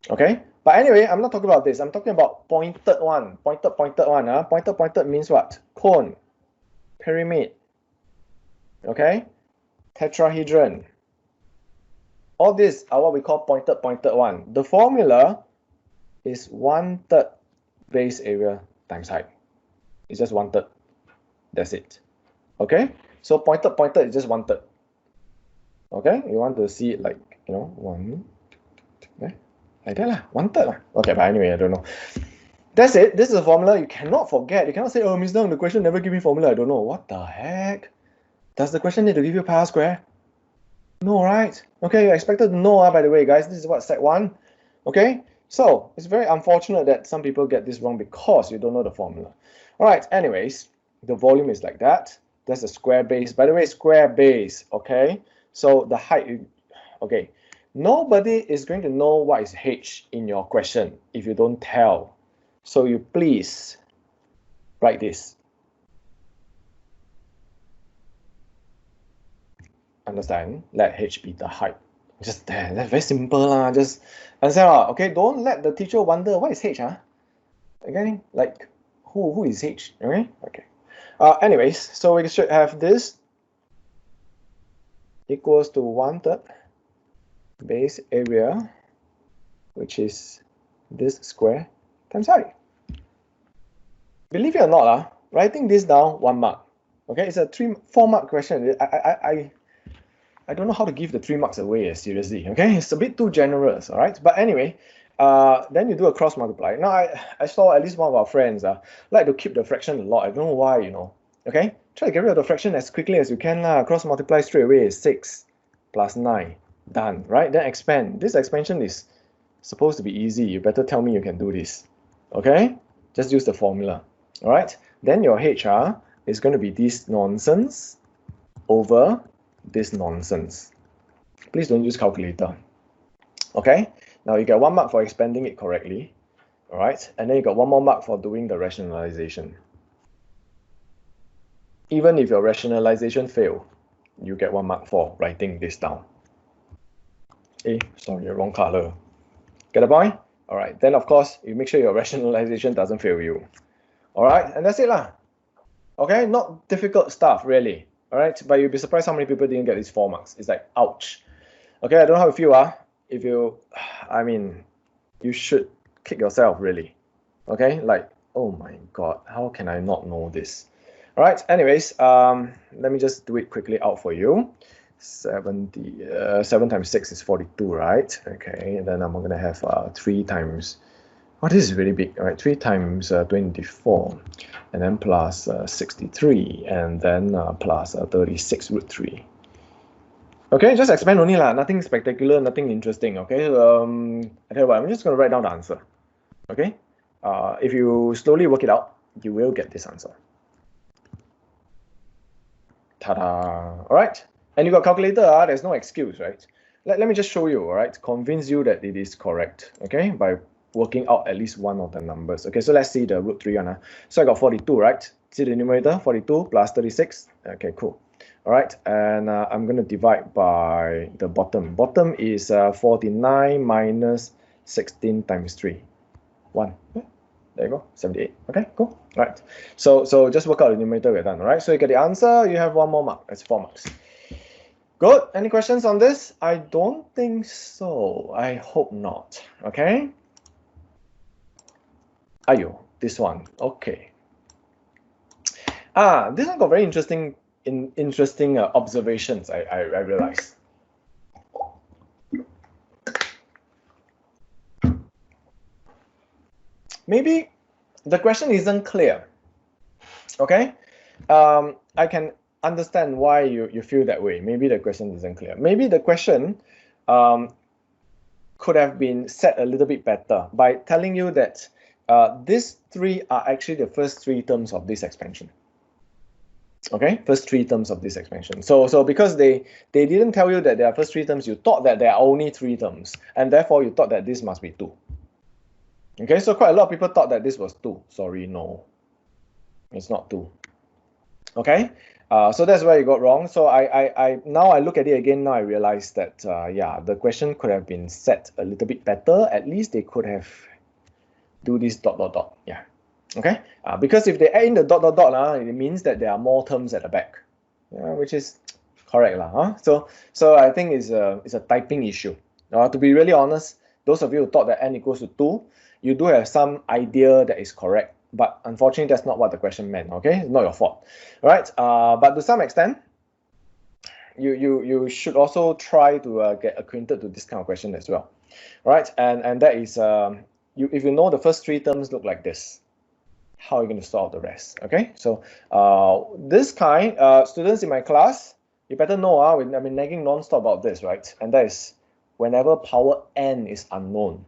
Okay, but anyway, I'm not talking about this. I'm talking about pointed one. Pointed one. Pointed means what? Cone, pyramid. Okay, tetrahedron. All these are what we call pointed one. The formula is 1/3 base area times height. It's just 1/3. That's it. Okay, so pointed is just 1/3. Okay, you want to see it like, you know, one. Okay, Like that lah, 1/3 lah. Okay, but anyway, I don't know. That's it. This is a formula you cannot forget. You cannot say, oh, Miss Dong, the question never give me formula. I don't know. What the heck? Does the question need to give you pi r square? No, right? Okay, you're expected to know, by the way, guys. This is what, set 1. Okay, so it's very unfortunate that some people get this wrong because you don't know the formula. All right, anyways, the volume is like that. That's a square base. By the way, square base, okay? So the height, okay. Nobody is going to know what is h in your question if you don't tell. So you please write this. Understand? Let h be the height. Just there. That's very simple lah. Just understand. Okay, don't let the teacher wonder what is h, huh? Okay, like who is h? Okay, okay. Anyways, so we should have this equals to 1/3 base area, which is this square times height. Believe it or not, writing this down 1 mark. Okay, it's a 4 mark question. I don't know how to give the 3 marks away, seriously. Okay, it's a bit too generous, all right? But anyway, then you do a cross multiply. Now I saw at least one of our friends like to keep the fraction a lot. I don't know why, you know. Okay, try to get rid of the fraction as quickly as you can lah. Cross multiply straight away is 6 plus 9. Done, right? Then expand. This expansion is supposed to be easy. You better tell me you can do this. Okay, just use the formula. All right, then your HR is going to be this nonsense over this nonsense. Please don't use calculator. Okay, now you get 1 mark for expanding it correctly. All right, and then you got 1 more mark for doing the rationalization. Even if your rationalization fail, you get 1 mark for writing this down. Sorry, wrong color. Get the point? All right, then of course you make sure your rationalization doesn't fail you. All right, and that's it lah. Okay, not difficult stuff really. All right, but you'll be surprised how many people didn't get these 4 marks. It's like, ouch. Okay, I don't know how you feel. If you, I mean, you should kick yourself really. Okay, like, oh my God, how can I not know this? All right, anyways, let me just do it quickly out for you. 7 times 6 is 42, right? Okay, and then I'm gonna have 3 times, oh, this is really big. All right, 3 times 24, and then plus 63, and then plus 36 root 3. Okay, just expand only lah. Nothing spectacular, nothing interesting. Okay, I tell you what, I'm just gonna write down the answer. Okay, if you slowly work it out, you will get this answer. Ta-da! All right, and you got calculator. There's no excuse, right? Let me just show you. All right, convince you that it is correct. Okay, by working out at least one of the numbers. Okay, so let's see the root 3 one. So I got 42, right? See the numerator, 42 plus 36. Okay, cool. All right, and I'm going to divide by the bottom. Bottom is 49 minus 16 times 3. 1. There you go, 78. Okay, cool. All right, so just work out the numerator, we're done. All right, so you get the answer, you have 1 more mark. That's 4 marks. Good. Any questions on this? I don't think so. I hope not. Okay. Ayo, this one. Okay. This one got very interesting observations. I realized. Maybe the question isn't clear. Okay, I can understand why you feel that way. Maybe the question isn't clear. Maybe the question could have been set a little bit better by telling you that these 3 are actually the first 3 terms of this expansion. Okay, first 3 terms of this expansion. So because they didn't tell you that there are first 3 terms, you thought that there are only 3 terms, and therefore you thought that this must be 2. Okay, so quite a lot of people thought that this was 2. Sorry, no, it's not 2. Okay, so that's where you got wrong. So now I look at it again. Now I realize that yeah, the question could have been set a little bit better. At least they could have do this ... Yeah. Okay, because if they add in the ... it means that there are more terms at the back, which is correct lah. So I think it's a typing issue. To be really honest, those of you who thought that n equals to 2, you do have some idea that is correct, but unfortunately that's not what the question meant. Okay, it's not your fault. All right, but to some extent, you should also try to get acquainted to this kind of question as well, right? And that is if you know the first three terms look like this, how are you going to solve the rest? Okay, so this kind, students in my class, you better know, I've been nagging non-stop about this, right? And that is whenever power n is unknown,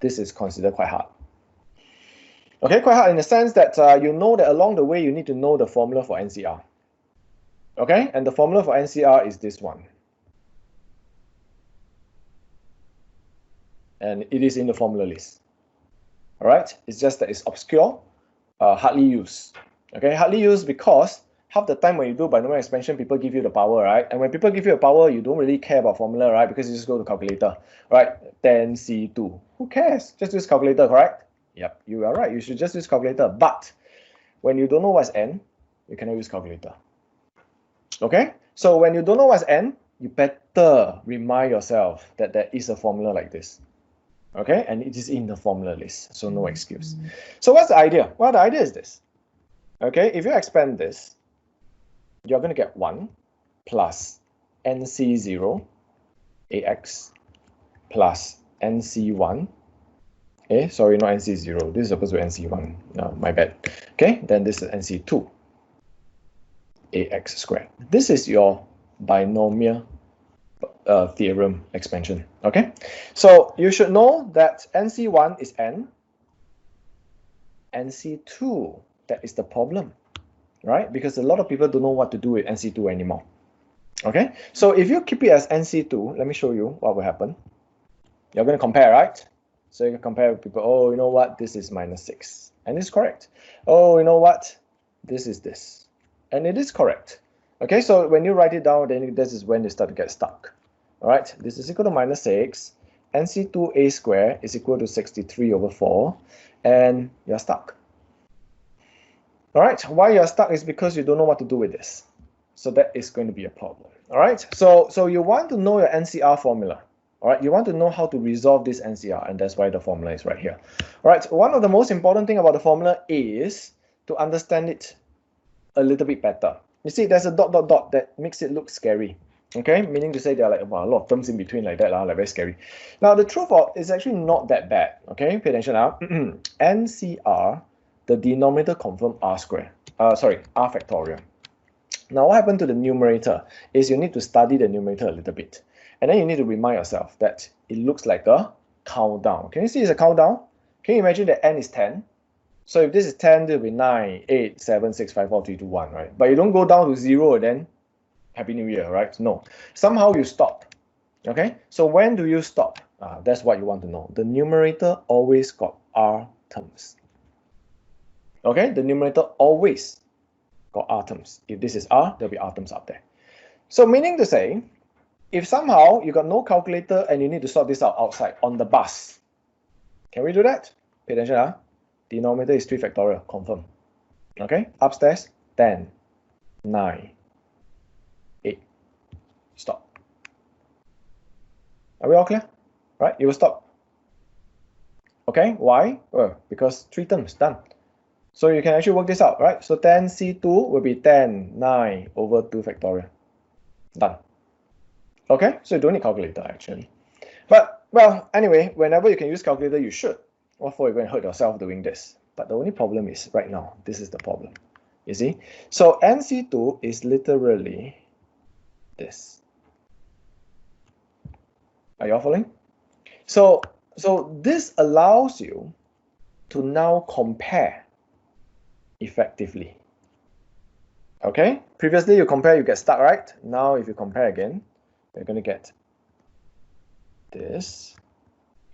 this is considered quite hard. Okay, quite hard in the sense that you know that along the way you need to know the formula for NCR. Okay, and the formula for NCR is this one. And it is in the formula list. All right, it's just that it's obscure, hardly used. Okay, hardly used because half the time when you do binomial expansion, people give you the power, right? And when people give you a power, you don't really care about formula, right? Because you just go to calculator, right? 10C2. Who cares? Just use calculator, correct? Yep, you are right. You should just use calculator. But when you don't know what's n, you cannot use calculator. Okay? So when you don't know what's n, you better remind yourself that there is a formula like this. Okay? And it is in the formula list, so no excuse. So what's the idea? Well, the idea is this. Okay? If you expand this, you're going to get 1 plus NC0 AX plus NC1. Sorry, not NC0. This is supposed to be NC1. No, my bad. Okay, then this is NC2 AX squared. This is your binomial theorem expansion. Okay, so you should know that NC1 is n. NC2, that is the problem, right? Because a lot of people don't know what to do with NC2 anymore. Okay, so if you keep it as NC2, let me show you what will happen. You're going to compare, right? So you can compare with people, oh, you know what? This is -6. And it's correct. Oh, you know what? This is this. And it is correct. Okay, so when you write it down, then this is when you start to get stuck. All right, this is equal to -6. NC2A squared is equal to 63/4. And you're stuck. All right, why you're stuck is because you don't know what to do with this. So that is going to be a problem. All right, so you want to know your NCR formula. All right, you want to know how to resolve this NCR, and that's why the formula is right here. All right, one of the most important thing about the formula is to understand it a little bit better. You see, there's a ... that makes it look scary. Okay, meaning to say there are like a lot of terms in between like that, like very scary. Now, the truth is actually not that bad. Okay, pay attention now. NCR, the denominator confirm R squared. R factorial. Now, what happened to the numerator is you need to study the numerator a little bit. And then you need to remind yourself that it looks like a countdown. Can you see it's a countdown? Can you imagine that n is 10? So if this is 10, this will be 9, 8, 7, 6, 5, 4, 3, 2, 1, right? But you don't go down to 0 and then Happy New Year, right? No. Somehow you stop. Okay? So when do you stop? That's what you want to know. The numerator always got R terms. Okay? The numerator always got R terms. If this is R, there'll be R terms up there. So meaning to say, if somehow you got no calculator and you need to sort this out outside on the bus, can we do that? Pay attention, Denominator is 3 factorial, confirm. Okay, upstairs, 10, 9, 8, stop. Are we all clear? Right, you will stop. Okay, why? Well, because 3 terms, done. So you can actually work this out, right? So 10C2 will be 10, 9 over 2 factorial. Done. Okay, so you don't need calculator actually. But, well, anyway, whenever you can use calculator, you should. What for you going to hurt yourself doing this? But the only problem is, right now, this is the problem. You see? So NC2 is literally this. Are you all following? So this allows you to now compare effectively. Okay? Previously, you compare, you get stuck, right? Now, if you compare again, you're going to get this.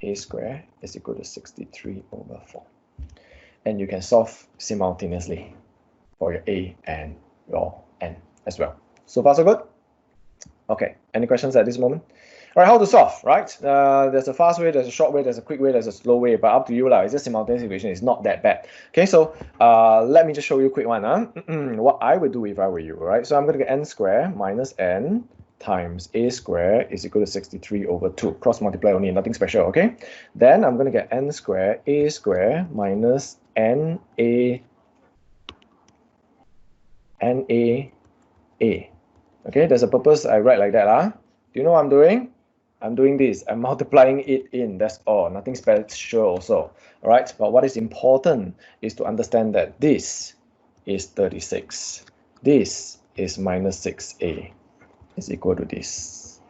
A squared is equal to 63/4. And you can solve simultaneously for your A and your N as well. So far, so good? Okay, any questions at this moment? All right, how to solve, right? There's a fast way, there's a short way, there's a quick way, there's a slow way, but up to you. It's just simultaneous equation. It's not that bad. Okay, so let me just show you a quick one. What I would do if I were you, right? So I'm going to get n squared minus n times a squared is equal to 63/2. Cross multiply only, nothing special, okay? Then I'm going to get n squared a squared minus n a Okay, there's a purpose I write like that. Do you know what I'm doing? I'm doing this. I'm multiplying it in. That's all. Nothing special also. All right. But what is important is to understand that this is 36. This is minus 6a is equal to this.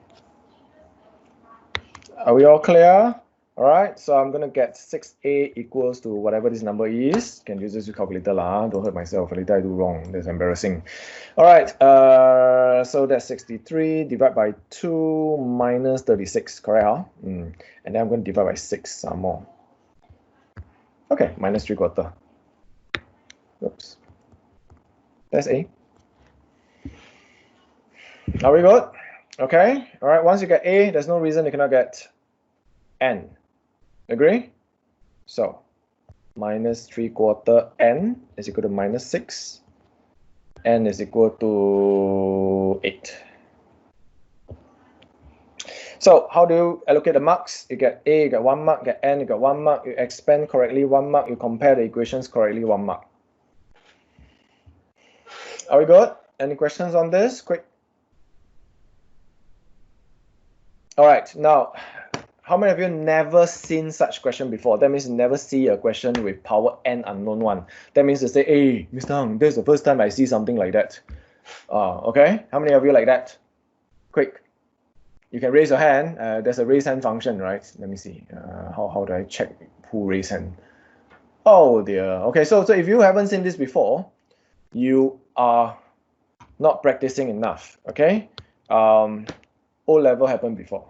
Are we all clear? All right. So I'm going to get 6a equals to whatever this number is. Can use this calculator lah. Don't hurt myself. Later I do wrong. That's embarrassing. All right. So that's 63 divided by 2 minus 36. Correct? Huh? And then I'm going to divide by 6 some more. Okay. Minus 3/4. Oops. That's a. Are we good? Okay. All right. Once you get a, there's no reason you cannot get n. Agree? So minus 3/4 n is equal to minus 6. N is equal to 8. So how do you allocate the marks? You get a, you get 1 mark, get n, you get 1 mark, you expand correctly 1 mark, you compare the equations correctly 1 mark. Are we good? Any questions on this? Quick. All right, now, how many of you never seen such question before? That means you never see a question with power n unknown one. That means to say, hey, Mr. Hung, this is the first time I see something like that. Okay, how many of you like that? Quick. You can raise your hand. There's a raise hand function, right? Let me see. How do I check who raised hand? Oh dear. Okay, so if you haven't seen this before, you are not practicing enough. Okay. O-level happened before,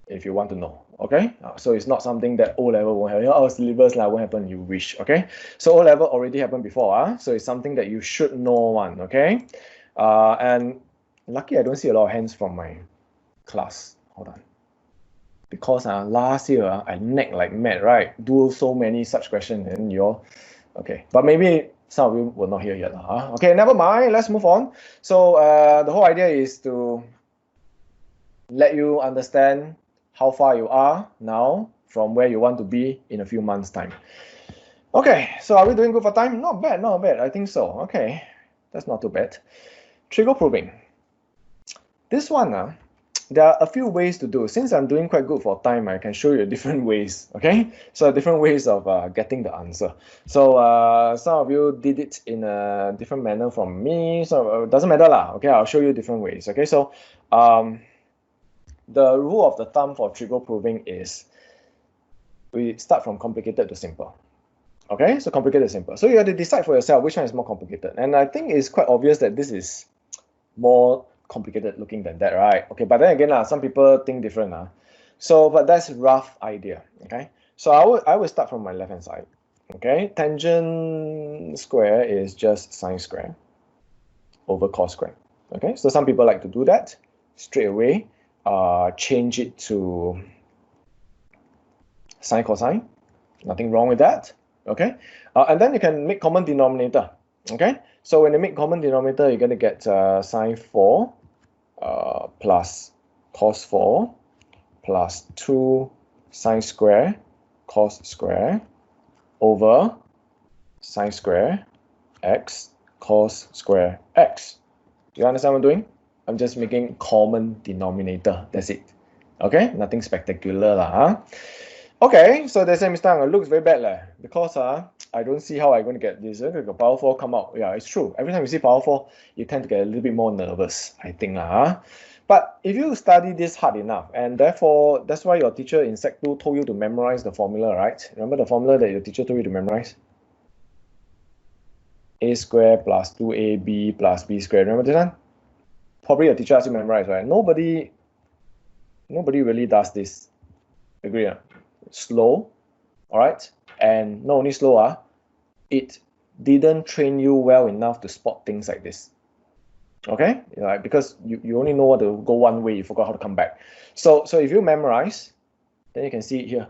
if you want to know. Okay. So it's not something that O-level won't happen. Oh, syllabus won't happen. You wish. Okay. So O-level already happened before. So it's something that you should know one. Okay. And lucky I don't see a lot of hands from my class. Hold on. Because last year I nagged like mad, right? Do so many such questions and you're okay. But maybe some of you were not here yet. Okay, never mind. Let's move on. So the whole idea is to let you understand how far you are now from where you want to be in a few months' time. Okay, so are we doing good for time? Not bad, not bad. I think so. Okay, that's not too bad. Trigo proving. This one, there are a few ways to do. Since I'm doing quite good for time, I can show you different ways. Okay, so different ways of getting the answer. So some of you did it in a different manner from me. So it doesn't matter lah. Okay, I'll show you different ways. Okay, so the rule of the thumb for trigo proving is we start from complicated to simple. Okay, so complicated to simple. So you have to decide for yourself which one is more complicated. And I think it's quite obvious that this is more complicated looking than that, right? Okay, but then again, some people think different. So, but that's rough idea. Okay, so I would start from my left hand side. Okay, tangent square is just sine square over cos square. Okay, so some people like to do that straight away. Change it to sine cosine. Nothing wrong with that. Okay, and then you can make common denominator. Okay, so when you make common denominator, you're going to get sine 4 plus cos 4 plus 2 sine square cos square over sine square x cos square x. Do you understand what I'm doing? I'm just making common denominator. That's it. Okay, nothing spectacular lah. Okay, so they say, Mr. Ang, it looks very bad because I don't see how I'm going to get this. The power 4 come out. Yeah, it's true. Every time you see power 4, you tend to get a little bit more nervous, I think. But if you study this hard enough, and therefore, that's why your teacher in Sec 2 told you to memorize the formula, right? Remember the formula that your teacher told you to memorize? A squared plus 2ab plus b squared. Remember this one? Probably your teacher asked you to memorize, right? Nobody really does this. Agree? Slow, all right? And not only slow, it didn't train you well enough to spot things like this. Okay? Right? Because you only know what to go one way, you forgot how to come back. So if you memorize, then you can see it here.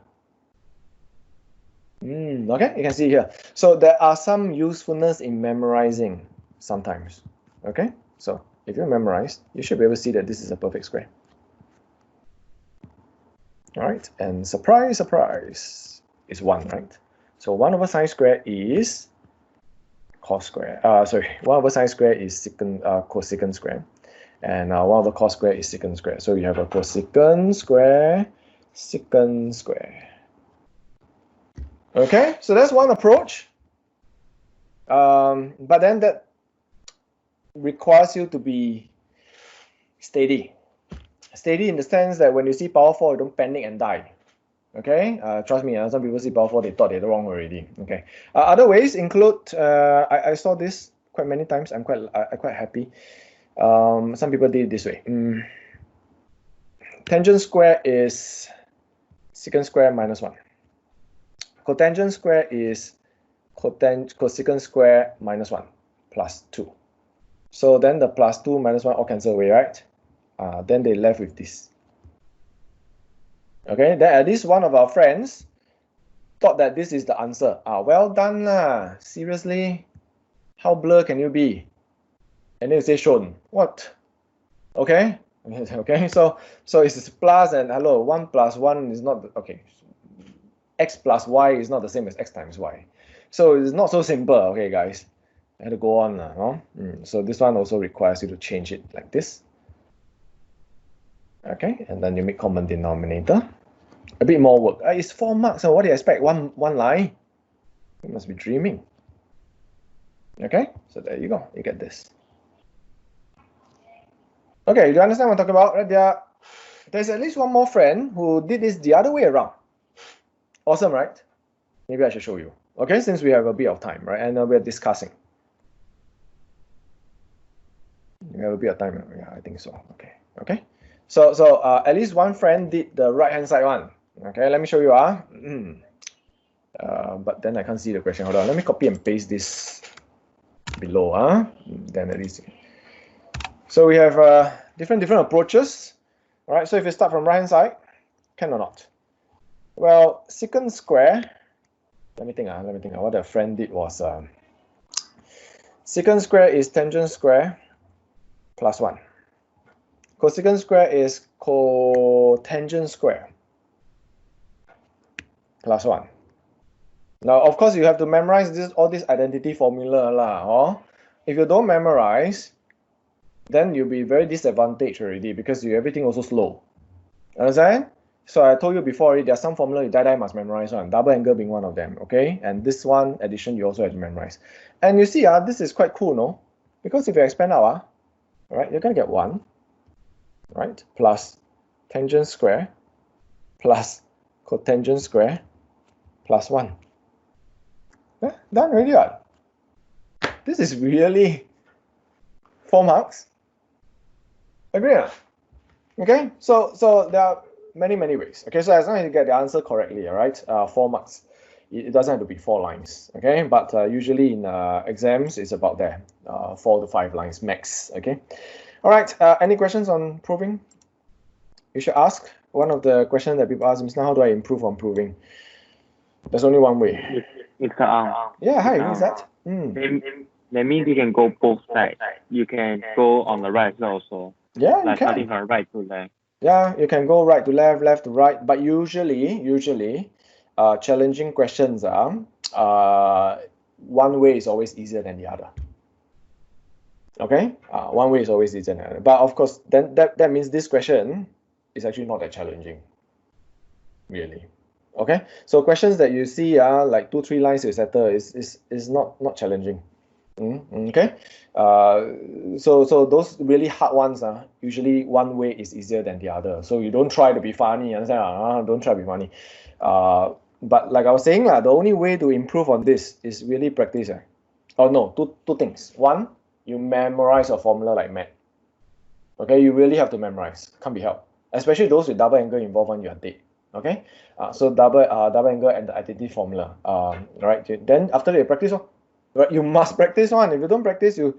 Okay, you can see it here. So there are some usefulness in memorizing sometimes. Okay? So if you memorize, you should be able to see that this is a perfect square. All right, and surprise, surprise, is 1, right? So 1 over sine square is cos square. 1 over sine square is cosecant square. And one of the cos square is secant square. So you have a cosecant square, secant square. Okay, so that's one approach. But then that requires you to be steady. Steady in the sense that when you see power 4, you don't panic and die. Okay, trust me, some people see power 4, they thought they're wrong already. Okay, other ways include, I saw this quite many times. I'm quite happy. Some people did it this way. Tangent square is secant square minus 1. Cotangent square is cosecant square minus 1 plus 2. So then the plus 2 minus 1 all cancel away, right? Then they left with this. Okay, then at least one of our friends thought that this is the answer. Well done lah. Seriously, how blur can you be? And then you say shown. What? Okay. Okay. So it's plus and hello. 1 plus 1 is not okay. X plus y is not the same as x times y. So it's not so simple. Okay, guys. I had to go on. No? So this one also requires you to change it like this. Okay, and then you make common denominator. A bit more work. It's 4 marks. So what do you expect? One line? You must be dreaming. Okay, so there you go. You get this. Okay, do you understand what I'm talking about? Right? There's at least one more friend who did this the other way around. Awesome, right? Maybe I should show you. Okay, since we have a bit of time, right? And we're discussing. We have a bit of time. Yeah, I think so. Okay. Okay. So at least one friend did the right hand side one. Okay, let me show you. But then I can't see the question. Hold on. Let me copy and paste this below. Then at least. So we have different approaches. All right. So if you start from right hand side, can or not? Well, secant square. Let me think. What the friend did was secant square is tangent square plus 1. Cosecant square is cotangent square plus 1. Now, of course, you have to memorize all this identity formula lah. If you don't memorize, then you'll be very disadvantaged already because everything also slow. Understand? So I told you before already, there's some formula you die must memorize one. Double angle being one of them. Okay, and this one addition you also have to memorize. And you see, this is quite cool, no? Because if you expand out, all right, you're gonna get 1. Right, plus tangent square plus cotangent square plus 1. Yeah, done already. This is really 4 marks. Agree? Okay, so there are many ways. Okay, so as long as you get the answer correctly, all right, 4 marks. It doesn't have to be 4 lines. Okay, but usually in exams it's about there, 4 to 5 lines max. Okay. All right, any questions on proving? You should ask. One of the questions that people ask is, now how do I improve on proving? There's only one way. Yeah, hi, who's that? That means you can go both sides. You can go on the right side also. Yeah, like starting from right to left. Yeah, you can go right to left, left to right. But usually, challenging questions one way is always easier than the other. Okay, one way is always easier than the other. But of course, then that means this question is actually not that challenging, really. Okay, so questions that you see like 2-3 lines to settle is not challenging. Okay, so those really hard ones usually one way is easier than the other. So you don't try to be funny, understand? Don't try to be funny. But like I was saying, the only way to improve on this is really practice. Oh no, two things. One, you memorize a formula like mad. Okay, you really have to memorize. Can't be helped. Especially those with double angle involved when you are dead. Okay, so double angle and the identity formula. Right. Then after that, you practice. Right, you must practice one. If you don't practice, you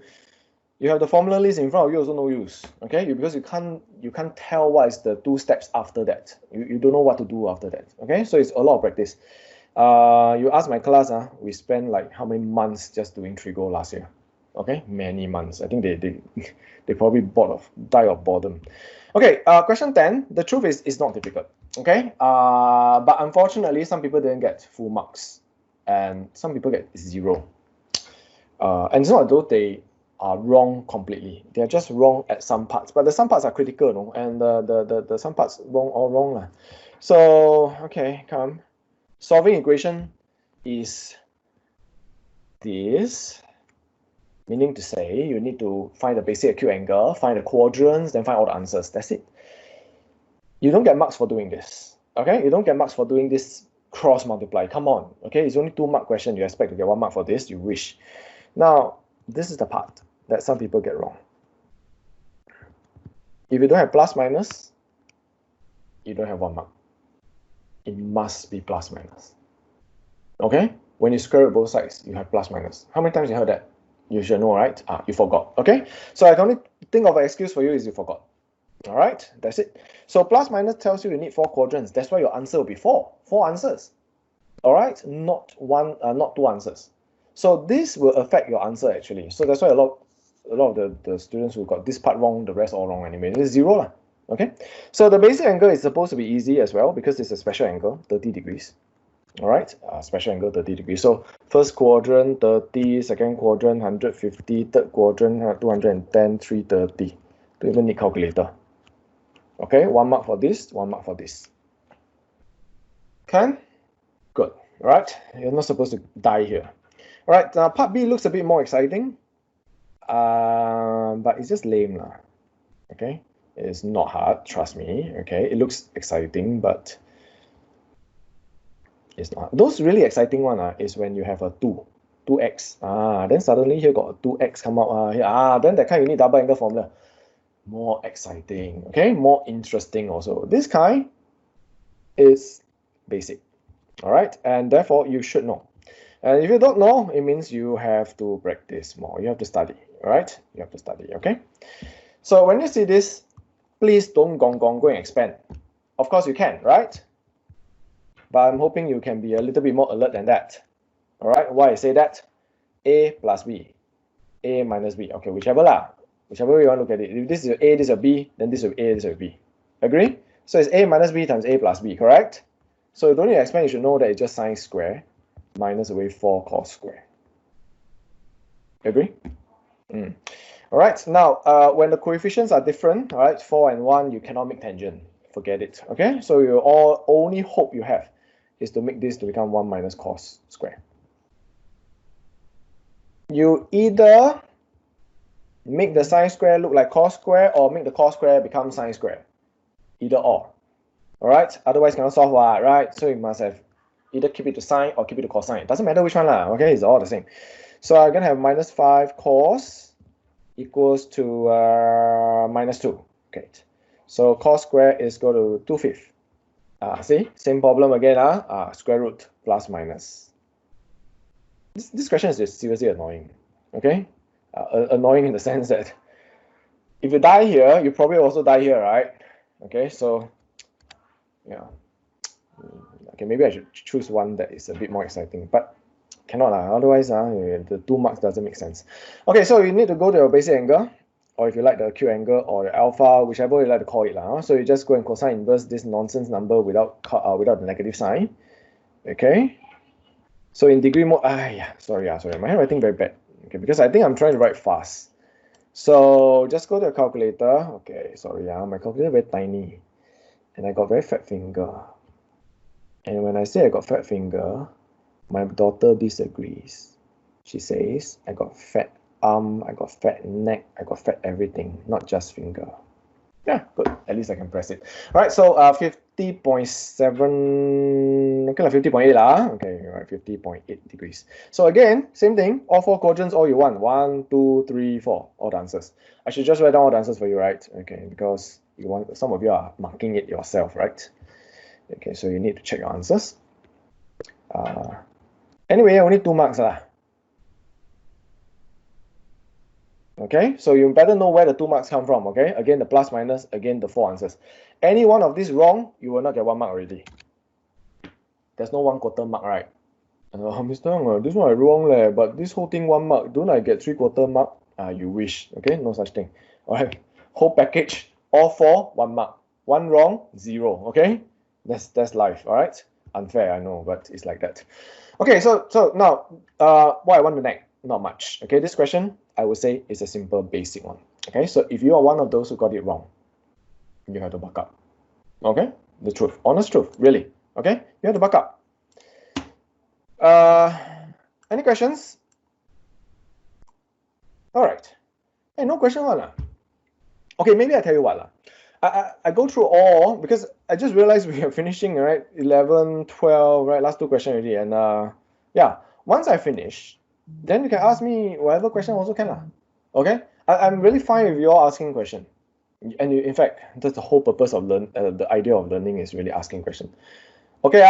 have the formula list in front of you, also no use. Okay, because you can't tell what is the 2 steps after that. You don't know what to do after that. Okay, so it's a lot of practice. You ask my class, we spent like how many months just doing trigo last year? Okay, many months. I think they probably die of boredom. Okay, question 10. The truth is it's not difficult. Okay, but unfortunately, some people didn't get full marks, and some people get 0. And it's not though they are wrong completely. They are just wrong at some parts, but the some parts are critical, no? And the some parts all wrong lah. So okay, come. Solving equation is this, meaning to say you need to find the basic acute angle, find the quadrants, then find all the answers. That's it. You don't get marks for doing this. Okay, you don't get marks for doing this cross multiply. Come on. Okay, it's only 2-mark question. You expect to get 1 mark for this. You wish. Now, this is the part that some people get wrong. If you don't have plus minus, you don't have 1 mark. It must be plus minus. Okay? When you square root both sides, you have plus minus. How many times you heard that? You should know, right? You forgot. Okay? So I can only think of an excuse for you is you forgot. All right? That's it. So plus minus tells you need 4 quadrants. That's why your answer will be 4. 4 answers. All right? Not 2 answers. So this will affect your answer actually. So that's why a lot of the students who got this part wrong, the rest all wrong anyway. It's 0 lah. Okay. So the basic angle is supposed to be easy as well because it's a special angle, 30 degrees. All right. Special angle 30 degrees. So first quadrant 30, second quadrant 150, third quadrant 210, 330. Don't even need calculator. Okay. 1 mark for this, 1 mark for this. Can? Good. All right. You're not supposed to die here. All right, now part B looks a bit more exciting, but it's just lame lah. Okay, it's not hard, trust me. Okay, it looks exciting, but it's not. Those really exciting one is when you have a 2x. Then suddenly here got a 2x come out. Then that kind you need double angle formula. More exciting. Okay, more interesting also. This kind is basic. All right, and therefore you should know. And if you don't know, it means you have to practice more. You have to study, all right? You have to study, okay? So when you see this, please don't go and expand. Of course you can, right? But I'm hoping you can be a little bit more alert than that. All right, why I say that? A plus B, A minus B. Okay, whichever way you want to look at it. If this is A, this is a B, then this is A, this is a B. Agree? So it's A minus B times A plus B, correct? So you don't need to expand, you should know that it's just sine square minus away 4 cos square. Agree? All right, now when the coefficients are different, all right, 4 and 1, you cannot make tangent. Forget it, okay? So your only hope you have is to make this to become 1 minus cos square. You either make the sine square look like cos square or make the cos square become sine square. Either or. All right, otherwise cannot solve, right? So you must have either keep it to sine or keep it to cosine. It doesn't matter which one lah, okay? It's all the same. So I'm gonna have minus 5 cos equals to minus 2. Okay. So cos square is equal to 2/5. See, same problem again. Square root plus minus. This question is just seriously annoying. Okay, annoying in the sense that if you die here, you probably also die here, right? Okay, so yeah. Okay, maybe I should choose one that is a bit more exciting, but cannot lah. Otherwise, the 2 marks doesn't make sense. Okay, so you need to go to your basic angle, or if you like the acute angle or the alpha, whichever you like to call it lah. So you just go and cosine inverse this nonsense number without the negative sign. Okay. So in degree mode, sorry, my handwriting very bad. Okay, because I think I'm trying to write fast. So just go to a calculator. Okay, sorry, my calculator very tiny, and I got very fat finger. And when I say I got fat finger, my daughter disagrees. She says I got fat arm, I got fat neck, I got fat everything, not just finger. Yeah, good. At least I can press it. All right, so 50.7, okay, 50.8 lah. Okay, all right, 50.8 degrees. So again, same thing. All 4 quadrants, all you want. 1, 2, 3, 4. All the answers. I should just write down all the answers for you, right? Okay, because you want some of you are marking it yourself, right? Okay, so you need to check your answers. Anyway, only 2 marks lah. Okay, so you better know where the 2 marks come from. Okay, again the plus minus, again the 4 answers. Any one of these wrong, you will not get 1 mark already. There's no 1/4 mark, right? Mr. Ang, this one I wrong leh, but this whole thing 1 mark. Don't I get 3/4 mark? You wish. Okay, no such thing. All right, whole package, all 4, 1 mark. 1 wrong, 0. Okay, that's life. All right, unfair, I know, but it's like that. Okay, so now what I want to not much. Okay, this question, I would say, is a simple basic one. Okay, so if you are one of those who got it wrong, you have to buck up. Okay, the truth, honest truth, really. Okay, you have to buck up. Any questions? All right. Hey, no question one. Okay, maybe I tell you what. I go through all, because I just realized we are finishing, right? 11, 12, right? Last two questions already. And yeah, once I finish, then you can ask me whatever question also can. Okay? I'm really fine with you all asking question. And in fact, that's the whole purpose of the idea of learning is really asking question. Okay,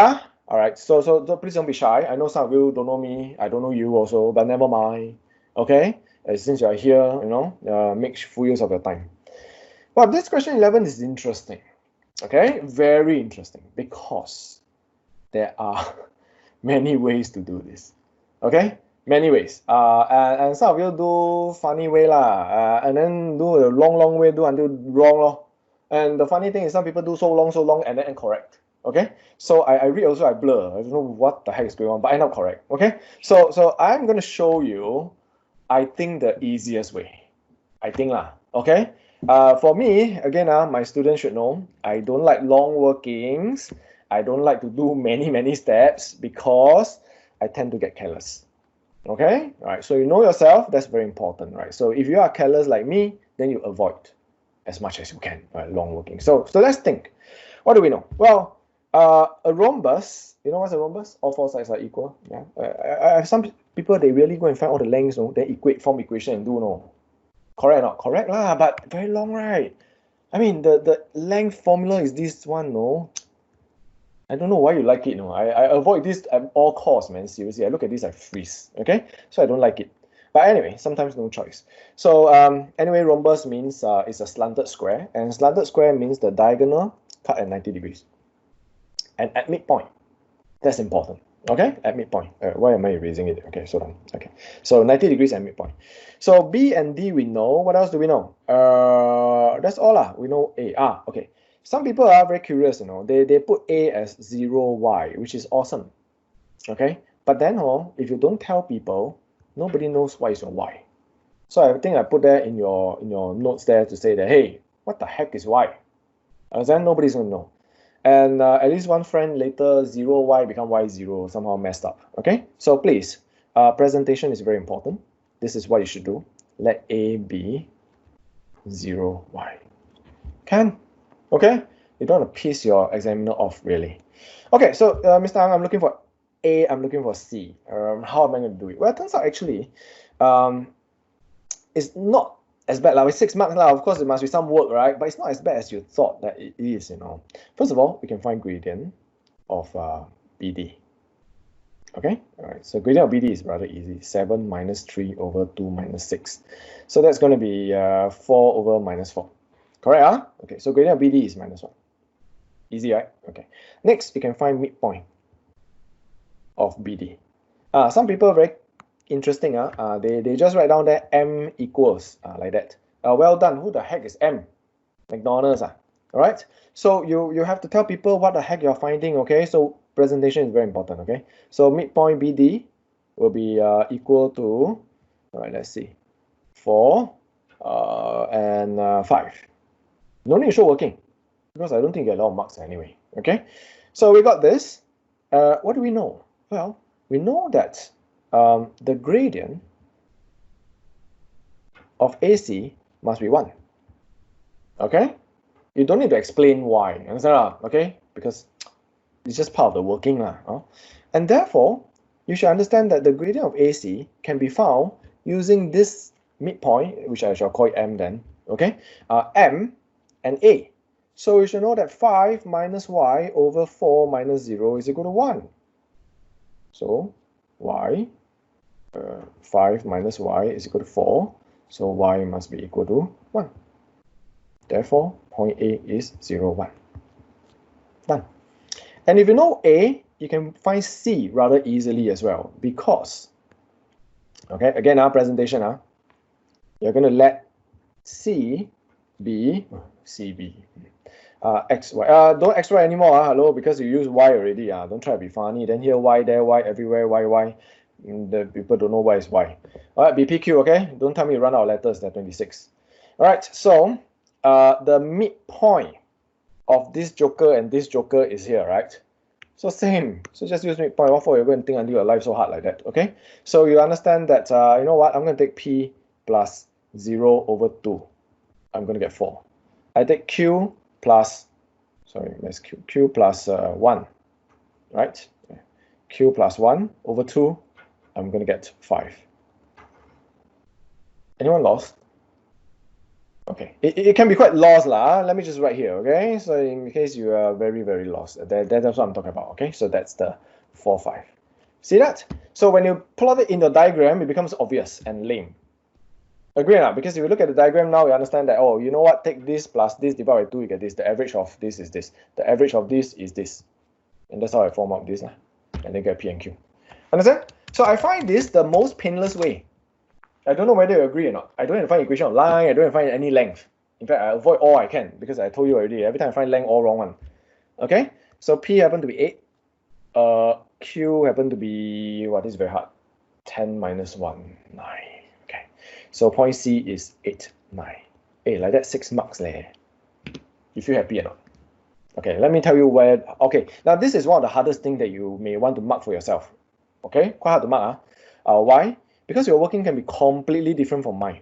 all right. So please don't be shy. I know some of you don't know me. I don't know you also, but never mind. Okay? Since you are here, you know, make full use of your time. Well, this question 11 is interesting. Okay, very interesting, because there are many ways to do this. Okay, many ways. And some of you do funny way lah, and then do the long way, do until wrong lor. And the funny thing is, some people do so long, and then incorrect. Okay, so I read also, I blur. I don't know what the heck is going on, but I end up correct. Okay, so I'm going to show you, I think, the easiest way. I think lah. Okay. For me, again, my students should know, I don't like long workings. I don't like to do many steps, because I tend to get careless. Okay, all right. So you know yourself. That's very important, right? So if you are careless like me, then you avoid as much as you can, right? Long working. So let's think. What do we know? Well, a rhombus. You know what's a rhombus? All four sides are equal. Yeah. I have some people, they really go and find all the lengths, no? Then form equation and do no. Correct or not? Correct lah, but very long, right? I mean, the length formula is this one, no? I don't know why you like it, no? I avoid this at all costs, man. Seriously, I look at this, I freeze. Okay, so I don't like it. But anyway, sometimes no choice. So anyway, rhombus means it's a slanted square, and slanted square means the diagonal cut at 90 degrees, and at midpoint. That's important. Okay, at midpoint. Why am I erasing it? Okay, so on. Okay, so 90 degrees at midpoint. So B and D we know. What else do we know? That's all lah. We know A. Okay. Some people are very curious, you know. They put A as 0, Y, which is awesome. Okay, but then if you don't tell people, nobody knows what is your Y. So I think I put that in your notes there to say that, hey, what the heck is Y? Then nobody's gonna know. And at least one friend later, 0y become y0, somehow messed up. Okay, so please, presentation is very important. This is what you should do. Let A be 0y. Can? Okay, you don't want to piss your examiner off, really. Okay, so Mr. Ang, I'm looking for A, I'm looking for C. How am I going to do it? Well, it turns out actually, it's not as bad. Like with 6 marks, of course, it must be some work, right? But it's not as bad as you thought that it is, you know. First of all, we can find gradient of BD. Okay, all right. So gradient of BD is rather easy. 7 minus 3 over 2 minus 6. So that's going to be 4 over minus 4. Correct, Okay, so gradient of BD is minus 1. Easy, right? Okay. Next, we can find midpoint of BD. Some people are very interesting. They just write down there M equals like that. Well done. Who the heck is M? McDonald's. All right. So you have to tell people what the heck you're finding. Okay. So presentation is very important. Okay. So midpoint BD will be equal to, all right, let's see, 4 and 5. No need to show working, because I don't think you get a lot of marks anyway. Okay. So we got this. What do we know? Well, we know that the gradient of AC must be 1. Okay? You don't need to explain why. Understand? Okay? Because it's just part of the working. And therefore, you should understand that the gradient of AC can be found using this midpoint, which I shall call it M then. Okay? M and A. So you should know that 5 minus Y over 4 minus 0 is equal to 1. So Y, 5 minus Y is equal to 4. So Y must be equal to 1. Therefore, point A is 0, 1. Done. And if you know A, you can find C rather easily as well, because, okay, again, our presentation, you're going to let C be CB. XY. Don't XY anymore, hello, because you use Y already. Don't try to be funny. Then here Y, there Y, everywhere Y. The people don't know why is y. All right, BPQ, okay? Don't tell me you run out of letters, they're 26. All right, so the midpoint of this joker and this joker is here, right? So same. So just use midpoint. What for you're going to think until your life so hard like that, okay? So you understand that, you know what? I'm going to take P plus 0 over 2. I'm going to get 4. I take Q plus, sorry, let's Q plus 1, right? Q plus 1 over 2, I'm going to get 5. Anyone lost? Okay, it can be quite lost lah. Let me just write here, okay? So in case you are very, very lost, that's what I'm talking about, okay? So that's the 4, 5. See that? So when you plot it in your diagram, it becomes obvious and lame. Agree or not? Because if you look at the diagram now, you understand that, oh, you know what? Take this plus this divided by 2, you get this. The average of this is this. The average of this is this. And that's how I form up this. And then get P and Q. Understand? So I find this the most painless way. I don't know whether you agree or not. I don't have to find equation of line. I don't have to find any length. In fact, I avoid all I can because I told you already. Every time I find length, all wrong one. Okay? So P happen to be 8. Q happen to be, what is very hard. 10 minus 1, 9. Okay. So point C is 8, 9. Hey, like that 6 marks leh. You feel happy or not? Okay, let me tell you where. Okay, now this is one of the hardest things that you may want to mark for yourself. Okay, quite hard to mark. Why? Because your working can be completely different from mine.